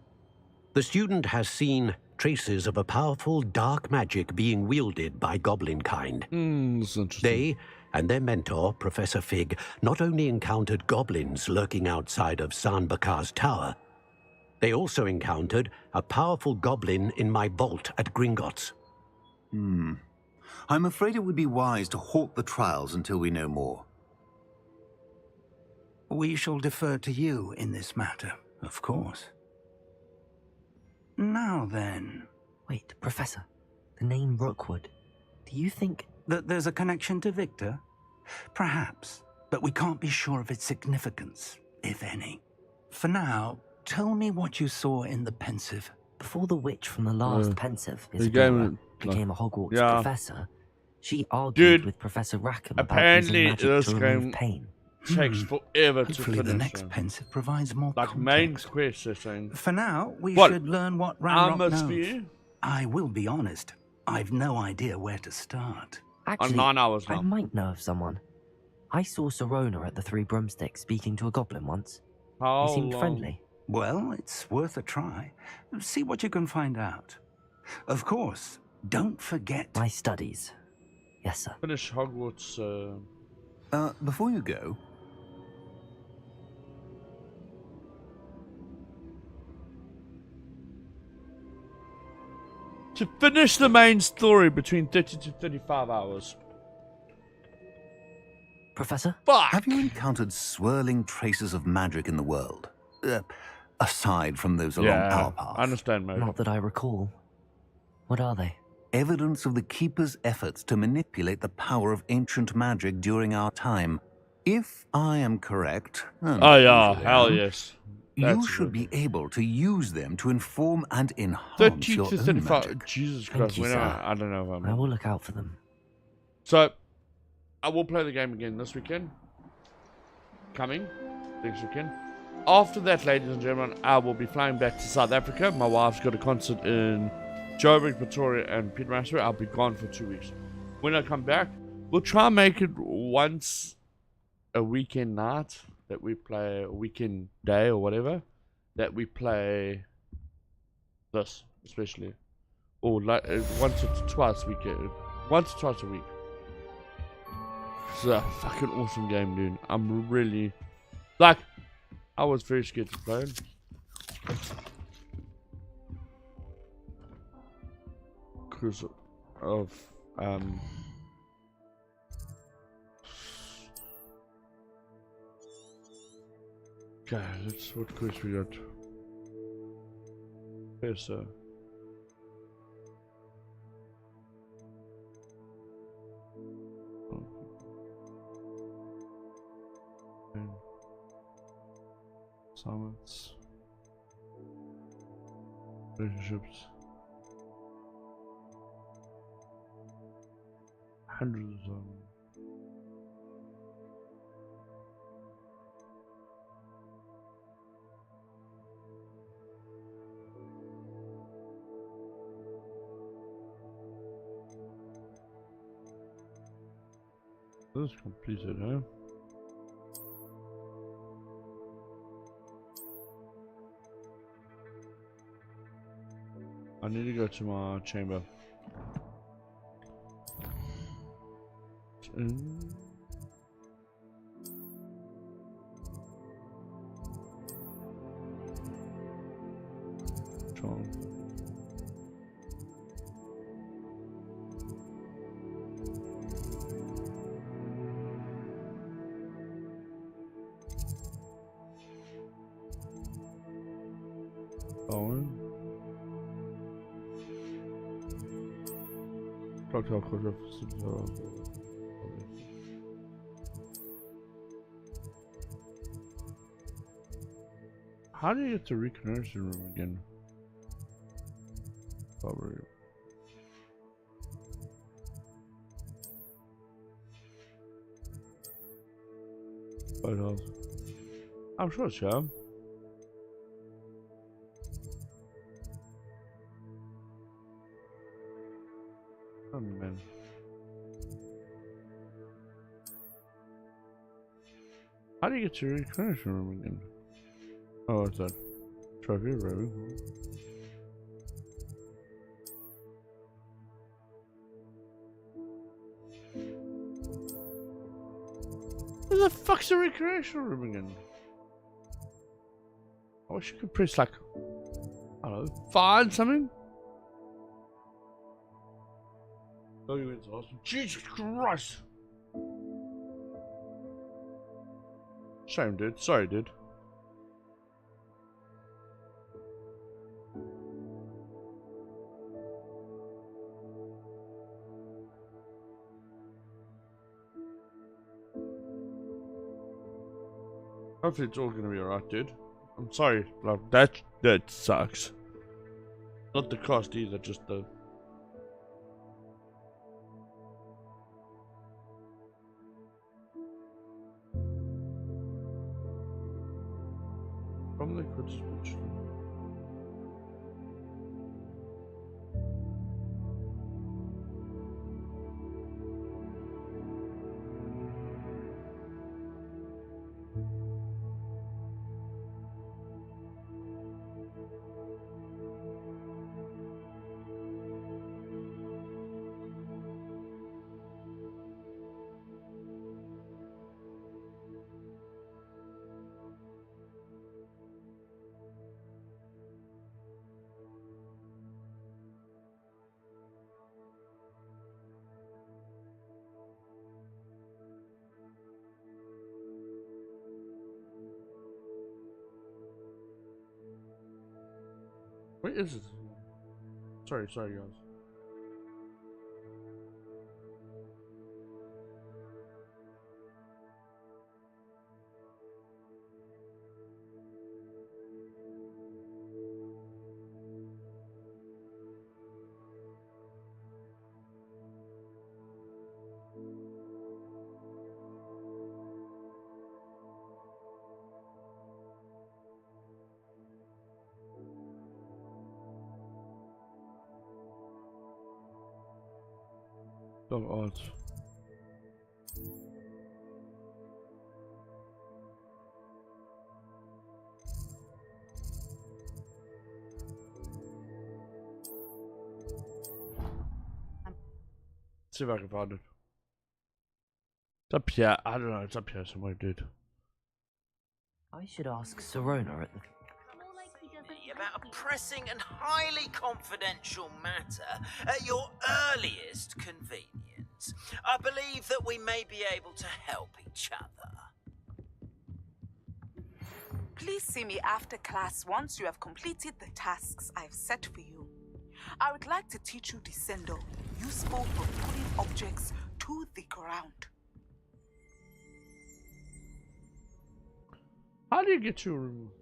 S12: The student has seen traces of a powerful dark magic being wielded by goblin kind.
S1: That's interesting.
S12: They and their mentor, Professor Fig, not only encountered goblins lurking outside of Sanbakar's tower, they also encountered a powerful goblin in my vault at Gringotts.
S5: I'm afraid it would be wise to halt the trials until we know more.
S6: We shall defer to you in this matter, of course. Now then...
S3: Wait, Professor. The name Rookwood. Do you think...
S6: that there's a connection to Victor? Perhaps, but we can't be sure of its significance, if any. For now, tell me what you saw in the Pensive
S3: Before the witch from the last Pensive,
S1: the
S3: Isabella,
S1: game-
S3: became a Hogwarts
S1: Yeah.
S3: professor, she argued
S1: Dude,
S3: with Professor Rackham about
S1: apparently
S3: using magic
S1: this
S3: to remove
S1: game
S3: pain.
S1: takes forever to
S6: Hopefully
S1: finish.
S6: the next Pensive provides more
S1: like
S6: context.
S1: main quest, they're saying.
S6: For now, we
S1: What?
S6: should learn what Ranrock knows.
S1: Atmosphere?
S6: I will be honest, I've no idea where to start.
S3: Actually,
S1: 9 hours
S3: I
S1: now.
S3: might know of someone. I saw Serona at the Three Broomsticks speaking to a goblin once.
S1: How
S3: He seemed
S1: long?
S3: friendly.
S6: Well, it's worth a try. See what you can find out. Of course, don't forget
S3: my studies. Yes, sir.
S1: Finish Hogwarts.
S5: Before you go,
S1: to finish the main story between 30 to 35 hours.
S3: Professor?
S1: Fuck!
S5: Have you encountered swirling traces of magic in the world? Aside from those along our path.
S1: I understand, mate.
S3: Not that I recall. What are they?
S5: Evidence of the Keeper's efforts to manipulate the power of ancient magic during our time. If I am correct, and
S1: Oh yeah,
S5: usually
S1: hell
S5: am,
S1: yes.
S5: you
S1: That's
S5: should be able to use them to inform and enhance
S1: 30
S5: your
S1: to
S5: own
S1: 35.
S5: magic.
S1: Jesus
S3: Thank
S1: Christ,
S3: you,
S1: when
S3: sir.
S1: I don't know if
S3: I will look out for them.
S1: So, I will play the game again this weekend. Coming next weekend. After that, ladies and gentlemen, I will be flying back to South Africa. My wife's got a concert in Joburg, Pretoria, and Pietermaritzburg. I'll be gone for 2 weeks. When I come back, we'll try and make it once a weekend night that we play, a weekend day or whatever, that we play this, especially. Or like once or twice a week. Once or twice a week. It's a fucking awesome game, dude. I'm really... Like, I was very scared to play it. Because of... Okay, let's... What quest we got? Yes, sir. Summits, relationships, hundreds of them. This is completed, huh? I need to go to my chamber. Owen. How do you get to reconnaissance room again? Probably. I'm sure it's yeah. Oh man. How do you get to your reconnaissance room again? Oh, what's that? Trophy, really? Where the fuck's the recreational room again? I wish you could press like, I don't know, find something? Documents awesome. Jesus Christ! Shame, dude. Sorry, dude. Hopefully it's all gonna be alright, dude. I'm sorry, like that sucks. Not the cost either, just the... Probably could just watch them. Wait, is it? Sorry, guys. Dark arts. See if I can find it. It's up here. I don't know. It's up here somewhere, dude.
S3: I should ask Serona at the...
S4: About a pressing and highly confidential matter at your earliest convenience. I believe that we may be able to help each other.
S11: Please see me after class once you have completed the tasks I've set for you. I would like to teach you Descendo, useful for pulling objects to the ground.
S1: How do you get your room?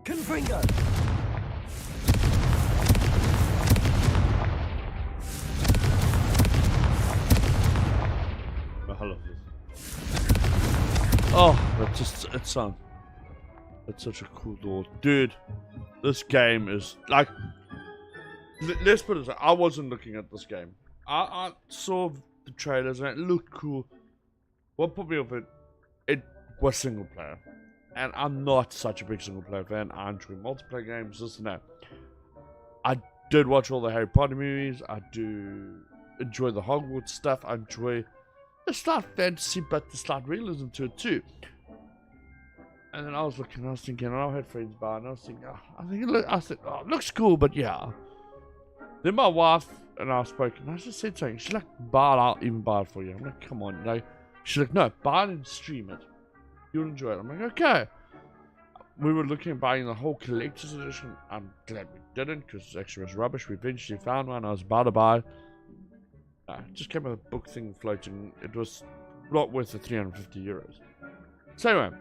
S3: Confringo!
S1: I love this. Oh, that's just, it's such a cool door. Dude, this game is, like, let's put it this way, I wasn't looking at this game. I saw the trailers and it looked cool. What put me off it was single player. And I'm not such a big single player fan. I enjoy multiplayer games, this and that. I did watch all the Harry Potter movies. I do enjoy the Hogwarts stuff. I enjoy the slight fantasy, but the slight realism to it too. And then I was looking, I was thinking, and I had friends by, and I was thinking, I said, oh, it looks cool, but yeah. Then my wife and I spoke, and I just said something. She's like, I'll even buy it for you. I'm like, come on, no. She's like, no, buy it and stream it. You'll enjoy it. I'm like, okay. We were looking at buying the whole collector's edition. I'm glad we didn't, because it actually was rubbish. We eventually found one. I was about to buy it. It just came with a book thing floating. It was not worth the 350 euros. So anyway,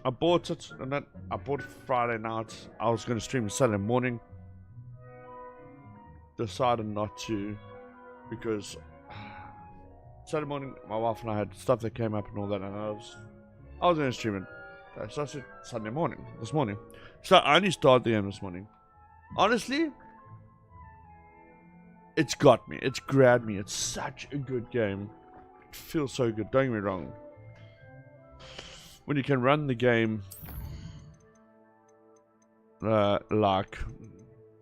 S1: I bought it, and then I bought it Friday night. I was going to stream it Saturday morning. Decided not to, because Saturday morning my wife and I had stuff that came up and all that, and I was going to stream it. So I said Sunday morning, this morning. So I only started the game this morning. Honestly, it's got me. It's grabbed me. It's such a good game. It feels so good. Don't get me wrong. When you can run the game like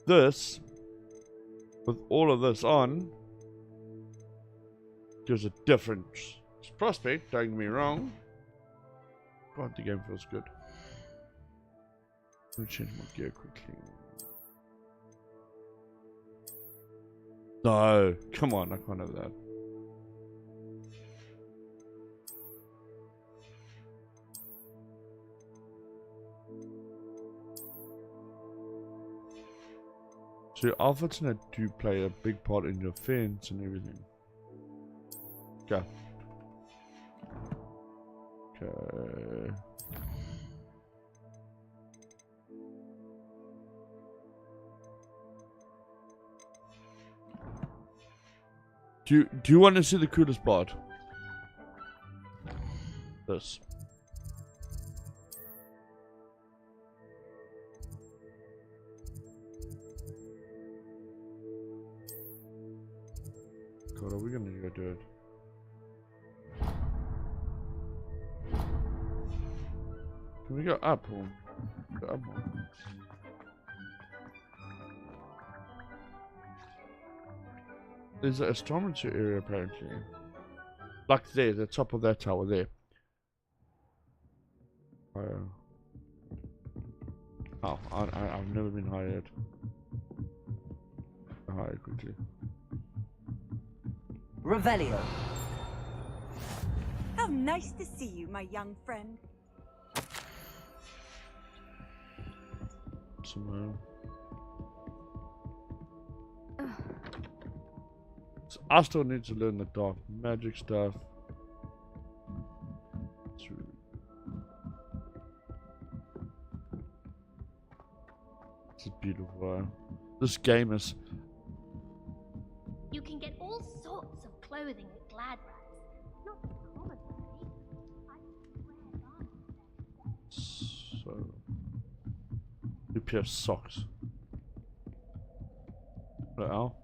S1: this, with all of this on, gives a different prospect. Don't get me wrong. God, the game feels good. Let me change my gear quickly. No, come on, I can't have that. So your outfits and that do play a big part in your fence and everything. Okay. Okay. Do you want to see the coolest part? This. God, are we gonna go do it? Can we go up or go up more? There's an astrometry area apparently. Like there, the top of that tower there. Oh, I've never been higher yet. Higher quickly.
S3: Revelio.
S2: How nice to see you, my young friend.
S1: Somewhere. So I still need to learn the dark magic stuff. This is beautiful. This game is.
S15: You can get all sorts of clothing at Gladrags. Not the common way.
S1: So. New pair of socks. Now.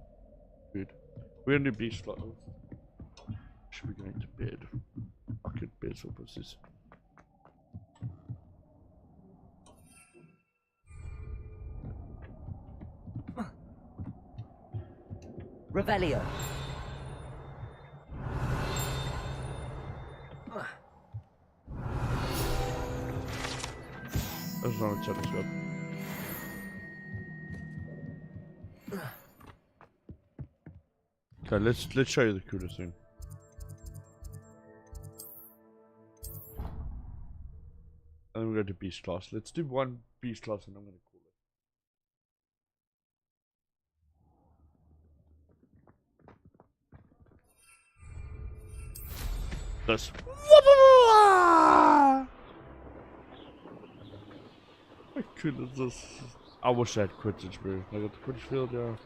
S1: Good. We're in the beach flow. Should be going to bed. Fucking bed for pussies.
S3: Revelio.
S1: That's not a telescope. Okay, let's show you the coolest thing. And then we go to beast class. Let's do one beast class and I'm gonna call it this. How cool is this? I wish I had Quidditch, bro. I got the Quidditch field, yeah.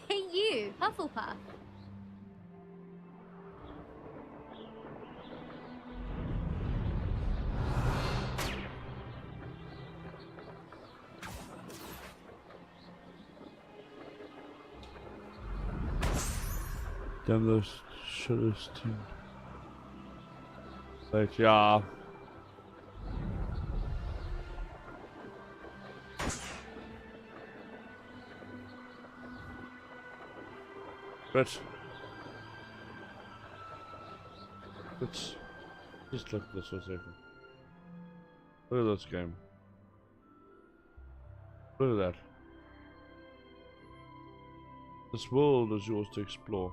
S15: Hey you, Hufflepuff.
S1: Damn those shitters too. Like, yeah. But let's just look at this for a second. Look at this game. Look at that. This world is yours to explore.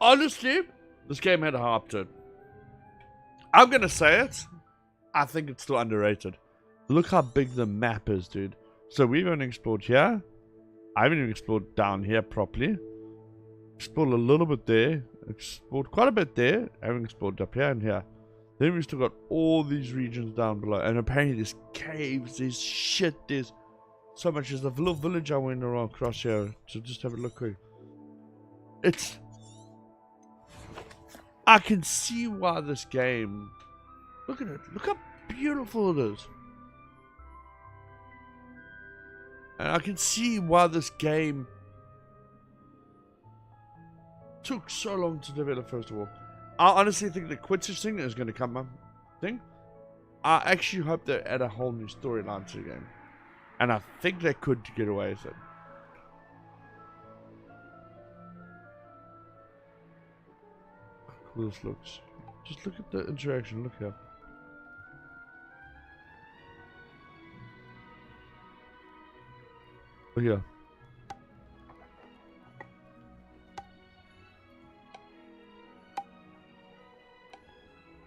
S1: Honestly, this game had a hype to it. I'm gonna say it. I think it's still underrated. Look how big the map is, dude. So we've only explored here. I haven't even explored down here properly. Explored a little bit there. Explored quite a bit there. I haven't explored up here and here. Then we've still got all these regions down below. And apparently there's caves, there's shit, there's so much. There's a little village I went around across here. So just have a look quick. I can see why this game... Look at it. Look how beautiful it is. And I can see why this game took so long to develop, first of all. I honestly think the Quidditch thing is going to come up. I actually hope they add a whole new storyline to the game. And I think they could get away with it. How cool this looks. Just look at the interaction. Look here. Look here.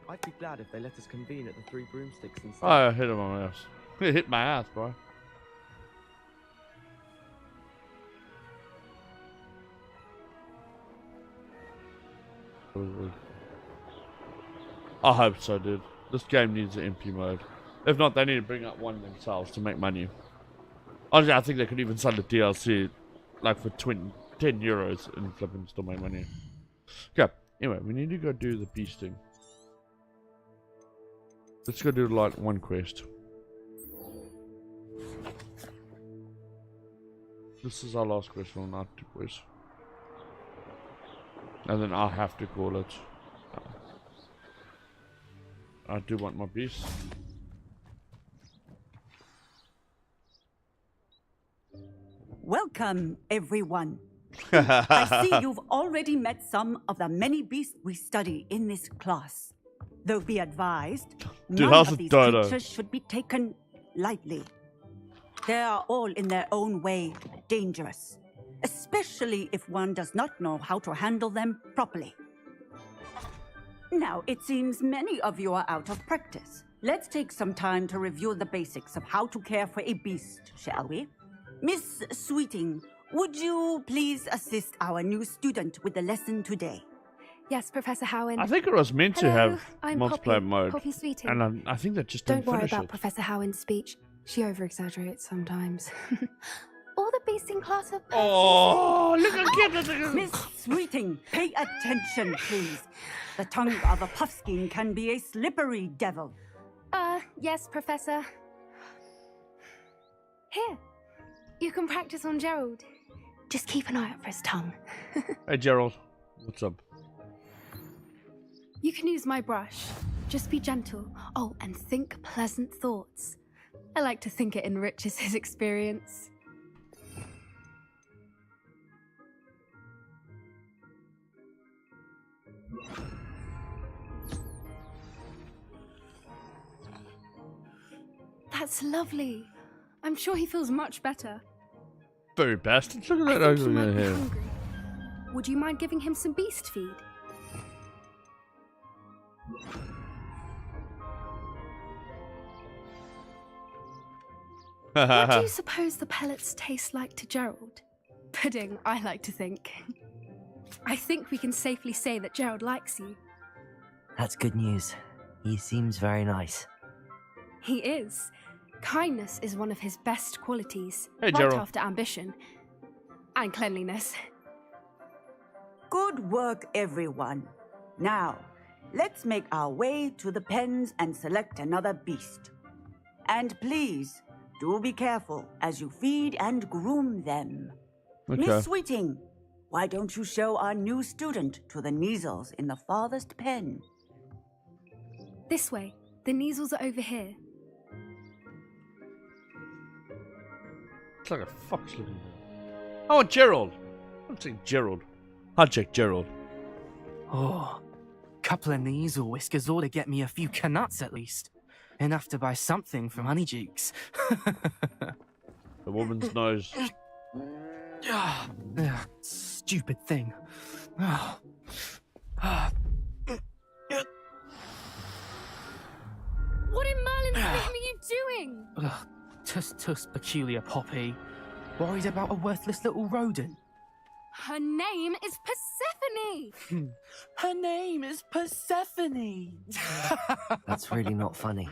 S18: I'd be glad if they let us convene at the Three Broomsticks instead.
S1: Oh, I hit him on my ass. He hit my ass, bro. I hope so, dude. This game needs an MP mode. If not, they need to bring up one themselves to make money. Honestly, I think they could even sell the DLC like for 10 euros and flip and still make money. Okay, anyway, we need to go do the beast thing. Let's go do like one quest. This is our last quest for night, boys. And then I'll have to call it. I do want my beast.
S2: Welcome, everyone. I see you've already met some of the many beasts we study in this class. Though be advised, none of these creatures should be taken lightly. They are all in their own way dangerous, especially if one does not know how to handle them properly. Now, it seems many of you are out of practice. Let's take some time to review the basics of how to care for a beast, shall we? Miss Sweeting, would you please assist our new student with the lesson today?
S20: Yes, Professor Howin.
S1: I think it was meant to have
S20: I'm
S1: multiplayer mode.
S20: Poppy Sweeting.
S1: And I think that just didn't
S20: Don't worry
S1: finish
S20: about
S1: it.
S20: Professor Howin's speech. She over-exaggerates sometimes. All the beasts in class are...
S1: Oh, look at
S2: Miss Sweeting, pay attention, please. The tongue of a puffskein can be a slippery devil.
S20: Yes, Professor. Here, you can practice on Gerald. Just keep an eye out for his tongue.
S1: Hey, Gerald. What's up?
S20: You can use my brush. Just be gentle. Oh, and think pleasant thoughts. I like to think it enriches his experience. That's lovely. I'm sure he feels much better.
S1: Very bastard. Look at that
S20: I think he
S1: ugly
S20: might be
S1: hair.
S20: hungry. Would you mind giving him some beast feed? What do you suppose the pellets taste like to Gerald? Pudding, I like to think. I think we can safely say that Gerald likes you.
S3: That's good news. He seems very nice.
S20: He is. Kindness is one of his best qualities.
S1: Hey,
S20: right
S1: Gerald.
S20: after ambition. And cleanliness.
S2: Good work, everyone. Now, let's make our way to the pens and select another beast. And please, do be careful as you feed and groom them.
S1: Okay.
S2: Miss Sweeting, why don't you show our new student to the Neasels in the farthest pen?
S20: This way. The Neasels are over here.
S1: It's like a fox looking thing. Oh, Gerald. I'm saying Gerald. Hijack Gerald.
S9: Oh, couple of knees or whiskers ought to get me a few canuts at least. Enough to buy something from Honeydukes.
S1: The woman's nose.
S9: Stupid thing.
S20: What in Merlin's name are you doing?
S9: Tuss, peculiar Poppy. Worried about a worthless little rodent.
S20: Her name is Persephone!
S9: Her name is Persephone!
S3: That's really not funny.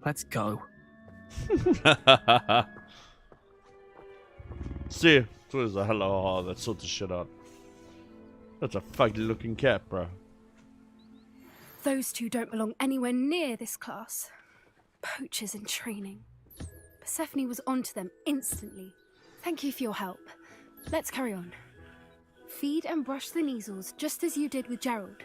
S9: Let's go.
S1: See, it's always a HELLOHAHA that sorts of shit out. That's a fugly looking cat, bro.
S20: Those two don't belong anywhere near this class. Poachers in training. Persephone was onto them instantly. Thank you for your help. Let's carry on. Feed and brush the measles just as you did with Gerald.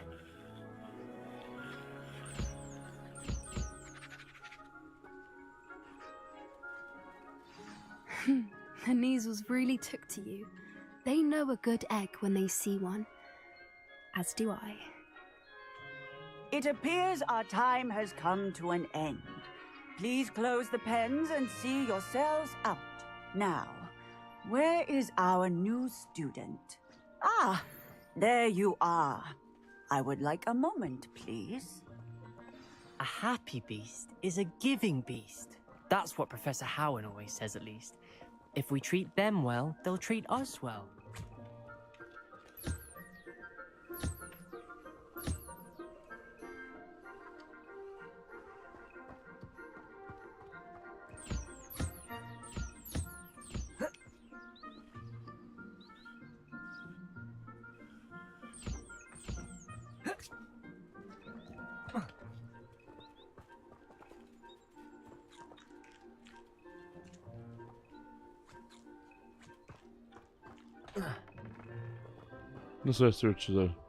S20: The measles really took to you. They know a good egg when they see one. As do I.
S2: It appears our time has come to an end. Please close the pens and see yourselves out. Now, where is our new student? Ah, there you are. I would like a moment, please.
S21: A happy beast is a giving beast. That's what Professor Howard always says, at least. If we treat them well, they'll treat us well.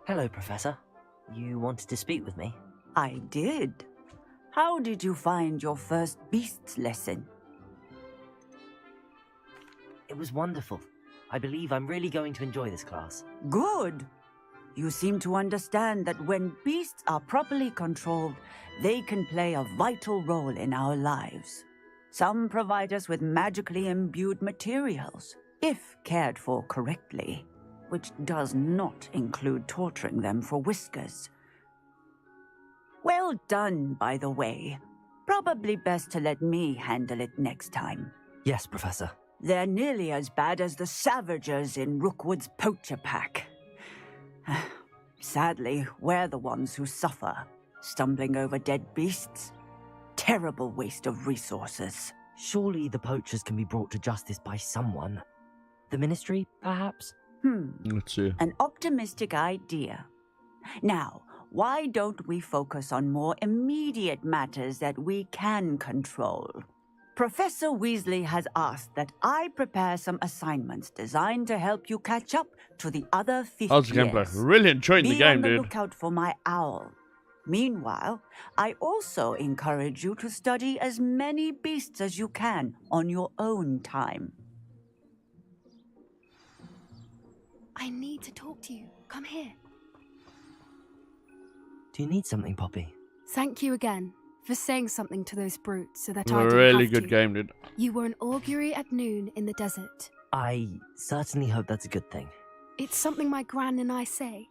S3: Hello, Professor. You wanted to speak with me?
S2: I did. How did you find your first beasts lesson?
S3: It was wonderful. I believe I'm really going to enjoy this class.
S2: Good. You seem to understand that when beasts are properly controlled, they can play a vital role in our lives. Some provide us with magically imbued materials, if cared for correctly, which does not include torturing them for whiskers. Well done, by the way. Probably best to let me handle it next time.
S3: Yes, Professor.
S2: They're nearly as bad as the Savagers in Rookwood's poacher pack. Sadly, we're the ones who suffer, stumbling over dead beasts. Terrible waste of resources.
S3: Surely the poachers can be brought to justice by someone. The Ministry, perhaps?
S1: Let's see.
S2: An optimistic idea. Now, why don't we focus on more immediate matters that we can control? Professor Weasley has asked that I prepare some assignments designed to help you catch up to the other 50
S1: How's the gameplay?
S2: years.
S1: Really enjoying the game,
S2: Be on the
S1: dude.
S2: lookout for my owl. Meanwhile, I also encourage you to study as many beasts as you can on your own time.
S20: I need to talk to you. Come here.
S3: Do you need something, Poppy?
S20: Thank you again for saying something to those brutes so that I
S1: A
S20: didn't
S1: really
S20: have
S1: good
S20: to.
S1: game, dude.
S20: You were an augury at noon in the desert.
S3: I certainly hope that's a good thing.
S20: It's something my gran and I say.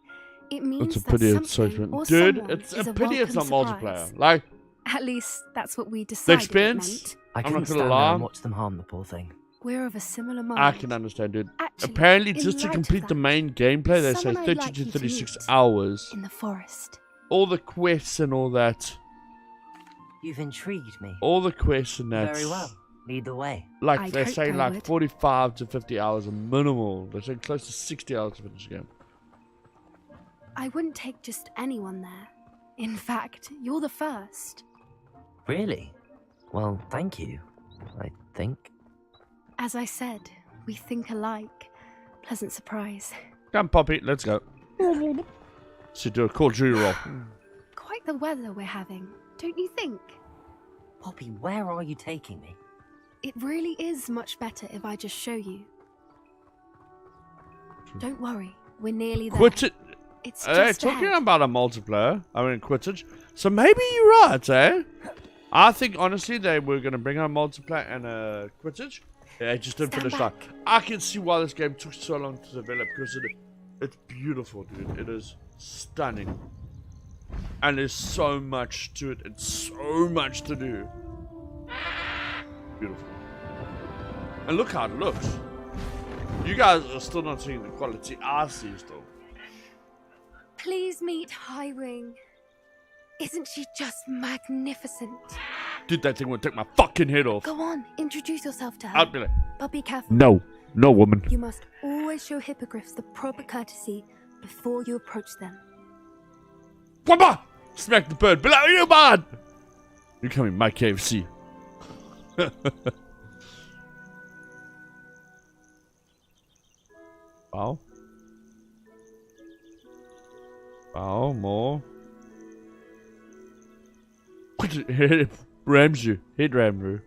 S20: It means
S1: It's a pity
S20: that
S1: it's so
S20: something or
S1: Dude,
S20: someone
S1: it's
S20: is
S1: a pity it's not
S20: welcome
S1: multiplayer.
S20: surprise.
S1: Like,
S20: At least that's what we
S1: the
S20: decided it
S1: experience,
S20: meant.
S3: I
S1: I'm
S3: couldn't
S1: not
S3: stand
S1: gonna
S3: there
S1: lie.
S3: and watch them harm the poor thing.
S20: We're of a similar mind.
S1: I can understand, dude.
S20: Actually,
S1: Apparently,
S20: in
S1: just to
S20: light of
S1: complete the
S20: that,
S1: main gameplay, they say
S20: someone I'd
S1: 30
S20: like
S1: to
S20: you to
S1: 36
S20: meet
S1: hours.
S20: in the forest.
S1: All the quests and all that.
S3: You've intrigued me.
S1: All the quests and that.
S3: Very well. Lead the way.
S1: Like,
S20: I'd
S1: they
S20: hope
S1: say
S20: I
S1: like
S20: would.
S1: 45 to 50 hours are minimal. They say close to 60 hours to finish the game.
S20: I wouldn't take just anyone there. In fact, you're the first.
S3: Really? Well, thank you, I think.
S20: As I said, we think alike. Pleasant surprise.
S1: Come, Poppy, let's go. So do a Call of Duty roll.
S20: Quite the weather we're having, don't you think?
S3: Poppy, where are you taking me?
S20: It really is much better if I just show you. Don't worry, we're nearly there.
S1: Quidditch.
S20: It's
S1: They're
S20: just
S1: talking
S20: ahead.
S1: about a multiplayer. I mean, Quidditch. So maybe you're right, eh? I think honestly they were gonna bring out multiplayer and Quidditch. Yeah, it just didn't finish that. I can see why this game took so long to develop because it's beautiful, dude. It is stunning, and there's so much to it. It's so much to do. Beautiful. And look how it looks. You guys are still not seeing the quality I see still.
S20: Please meet Highwing. Isn't she just magnificent?
S1: Dude, that thing would take my fucking head off.
S20: Go on, introduce yourself to her.
S1: I'd be like,
S20: But be careful.
S1: no, woman.
S20: You must always show hippogriffs the proper courtesy before you approach them.
S1: Wamba! Smack the bird. Be like, you man! You're coming, my KFC. Bow. Bow, more. Rams you. Head ram you.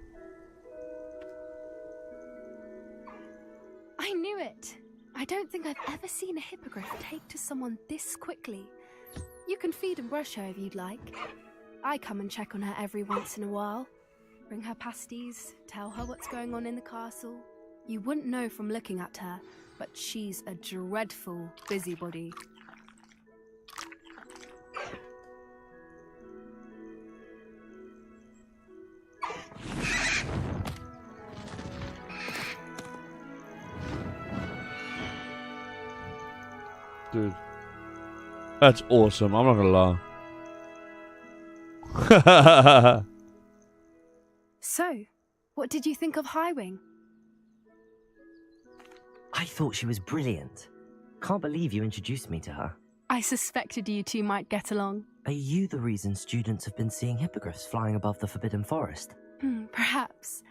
S20: I knew it. I don't think I've ever seen a hippogriff take to someone this quickly. You can feed and brush her if you'd like. I come and check on her every once in a while. Bring her pasties, tell her what's going on in the castle. You wouldn't know from looking at her, but she's a dreadful busybody.
S1: Dude. That's awesome. I'm not gonna lie.
S20: So, what did you think of Highwing?
S3: I thought she was brilliant. Can't believe you introduced me to her.
S20: I suspected you two might get along.
S3: Are you the reason students have been seeing hippogriffs flying above the Forbidden Forest?
S20: Perhaps.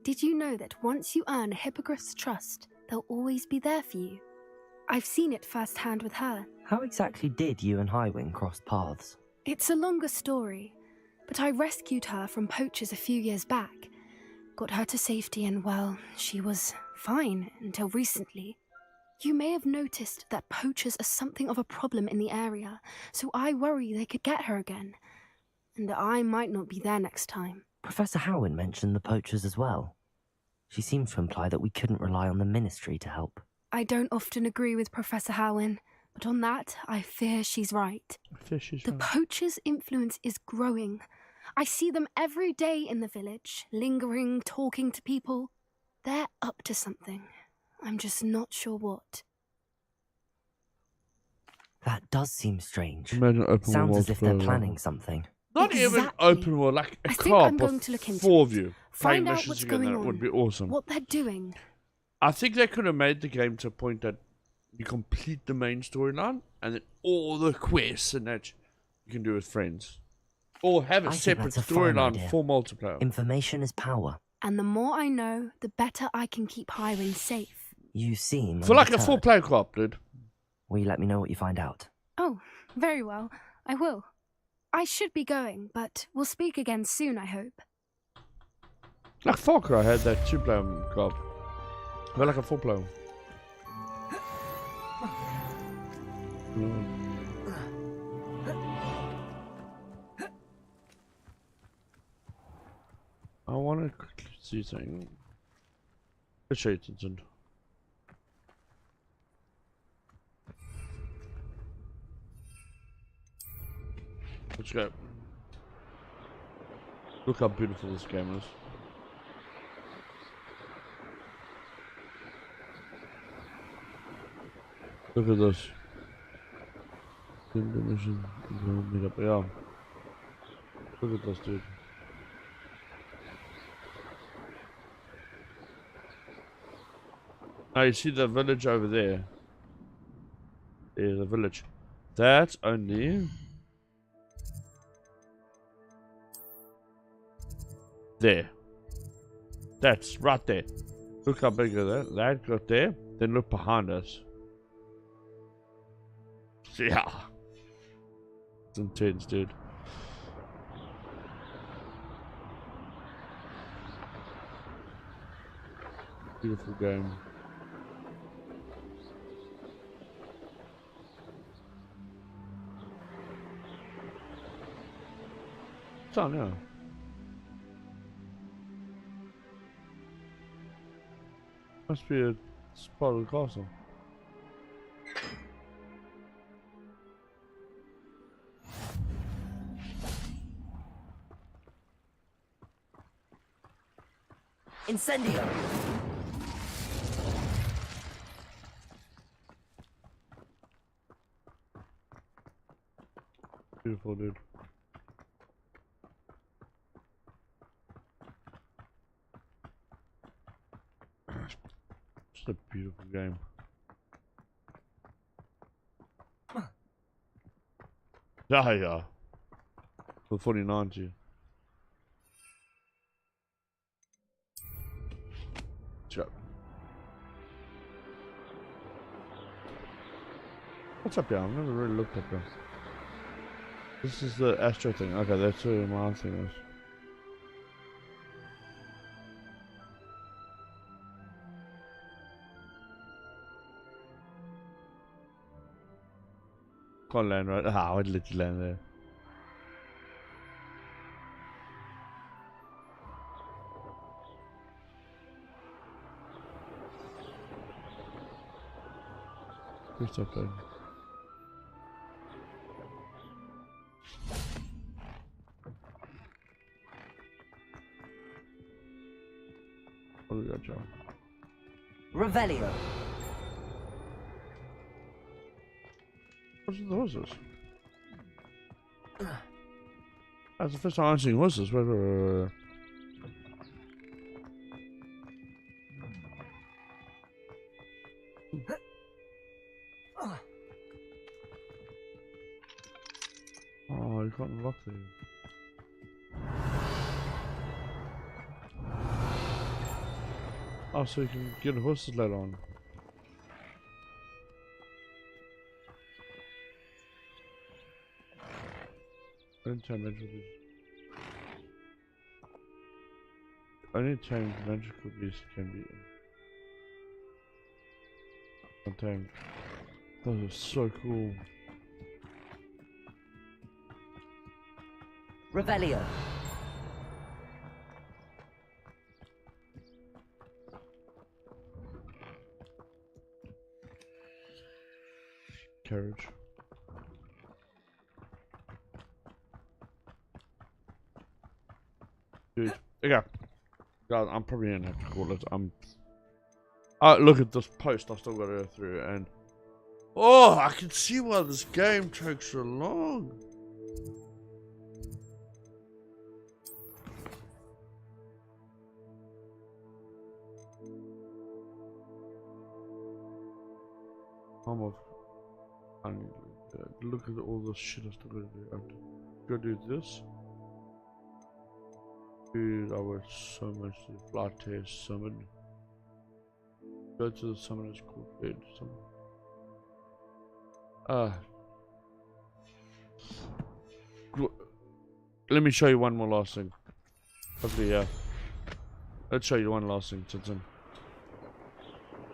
S20: Did you know that once you earn a hippogriff's trust, they'll always be there for you? I've seen it firsthand with her.
S3: How exactly did you and Highwing cross paths?
S20: It's a longer story, but I rescued her from poachers a few years back. Got her to safety and, well, she was fine until recently. You may have noticed that poachers are something of a problem in the area, so I worry they could get her again. And I might not be there next time.
S3: Professor Howin mentioned the poachers as well. She seemed to imply that we couldn't rely on the Ministry to help.
S20: I don't often agree with Professor Howin, but on that, I fear she's right. The poachers' influence is growing. I see them every day in the village, lingering, talking to people. They're up to something. I'm just not sure what.
S3: That does seem strange.
S1: Imagine open
S3: Sounds
S1: world
S3: as if they're
S1: multiplayer.
S3: planning something.
S1: Not even open world, like a
S20: I think I'm
S1: co-op
S20: going to look
S1: of
S20: into
S1: 4 of
S20: it.
S1: you.
S20: Find
S1: playing
S20: out
S1: missions
S20: what's
S1: together.
S20: going
S1: That
S20: on.
S1: would be awesome.
S20: What they're doing.
S1: I think they could have made the game to a point that you complete the main storyline and then all the quests and that you can do with friends. Or have a
S3: I think
S1: separate
S3: that's a fine
S1: storyline
S3: idea.
S1: for multiplayer.
S3: Information is power.
S20: And the more I know, the better I can keep Highwing safe.
S3: You seem
S1: For like a
S3: undeterred.
S1: full player co-op, dude.
S3: Will you let me know what you find out?
S20: Oh, very well. I will. I should be going, but we'll speak again soon, I hope.
S1: Like Far Cry had that 2-player co-op. Well, like a 4-player. I want to quickly see something. Let's show you something. Let's go. Look how beautiful this game is. Look at this. Yeah. Look at this, dude. Now you see the village over there. There's the village. That's only there. That's right there. Look how big is that? That got there. Then look behind us. Yeah. It's intense, dude. Beautiful game. It's on, yeah. Must be a spot of the castle.
S3: Incendio!
S1: Beautiful, dude. Just a beautiful game. Yeah. For 4090. Let's go. What's up here? I've never really looked up here. This is the Astro thing. Okay, that's where my thing is. Can't land right. Ah, I would let you land there. What's up there? What do we got, John?
S3: Revelio.
S1: What's the horses? That's the first time I've seen horses. Wait. Oh, you can't unlock these. Oh, so you can get horses later on. Only time magical beast can be untamed. Those are so cool.
S3: Revelio.
S1: Carriage. Dude, okay. Guys, I'm probably gonna have to call it. Look at this post I still gotta go through, and oh, I can see why this game takes so long. Look at all the shit I still gotta do. I have to go do this. Dude, I worked so much to the flight test, summon. Go to the summoner's court bed. Let me show you one more last thing. Hopefully, yeah. Let's show you one last thing, Tintin.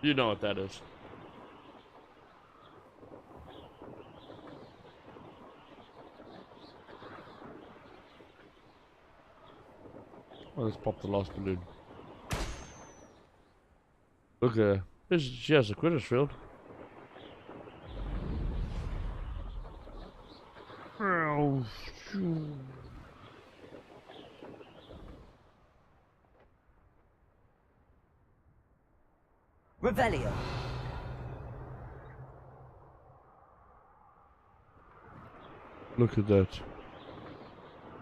S1: You know what that is. Well, let's pop the last balloon. Look at her. She has a Quidditch field.
S3: Revelio.
S1: Look at that.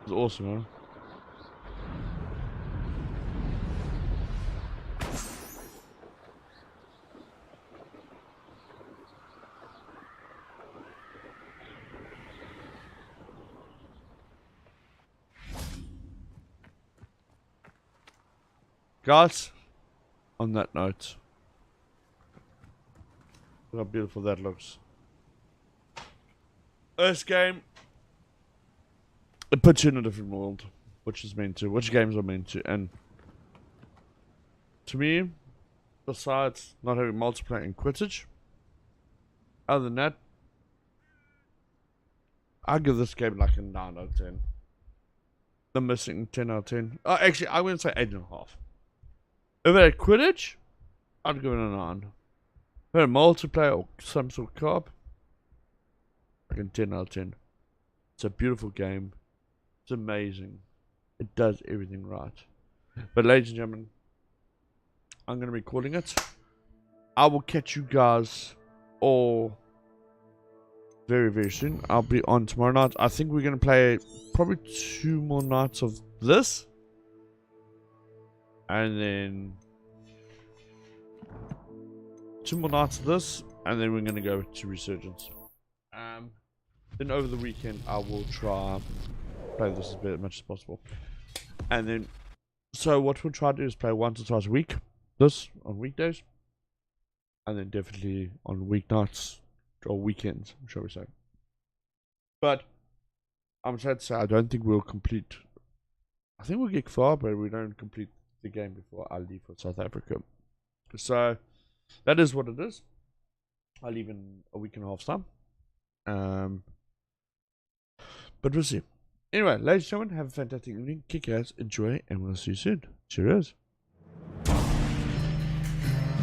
S1: It's awesome, huh? Guys, on that note, look how beautiful that looks. This game, it puts you in a different world, which games are meant to, and to me, besides not having multiplayer in Quidditch. Other than that, I'll give this game like a 9 out of 10. The missing 10 out of 10. Actually, I wouldn't say 8.5. If it had Quidditch, I'd give it a 9. If it had multiplayer or some sort of co-op, like a 10 out of 10. It's a beautiful game. It's amazing. It does everything right. But ladies and gentlemen, I'm going to be calling it. I will catch you guys all very, very soon. I'll be on tomorrow night. I think we're going to play probably 2 more nights of this. And then 2 more nights of this. And then we're going to go to Resurgence. Then over the weekend, I will try play this as much as possible. And then, so what we'll try to do is play once or twice a week. This on weekdays. And then definitely on weeknights or weekends, shall we say. But I'm sad to say I don't think we'll complete. I think we'll get far, but we don't complete the game before I leave for South Africa. So that is what it is. I leave in a week and a half's time. But we'll see. Anyway, ladies and gentlemen, have a fantastic evening. Kick ass, enjoy, and we'll see you soon. Cheers.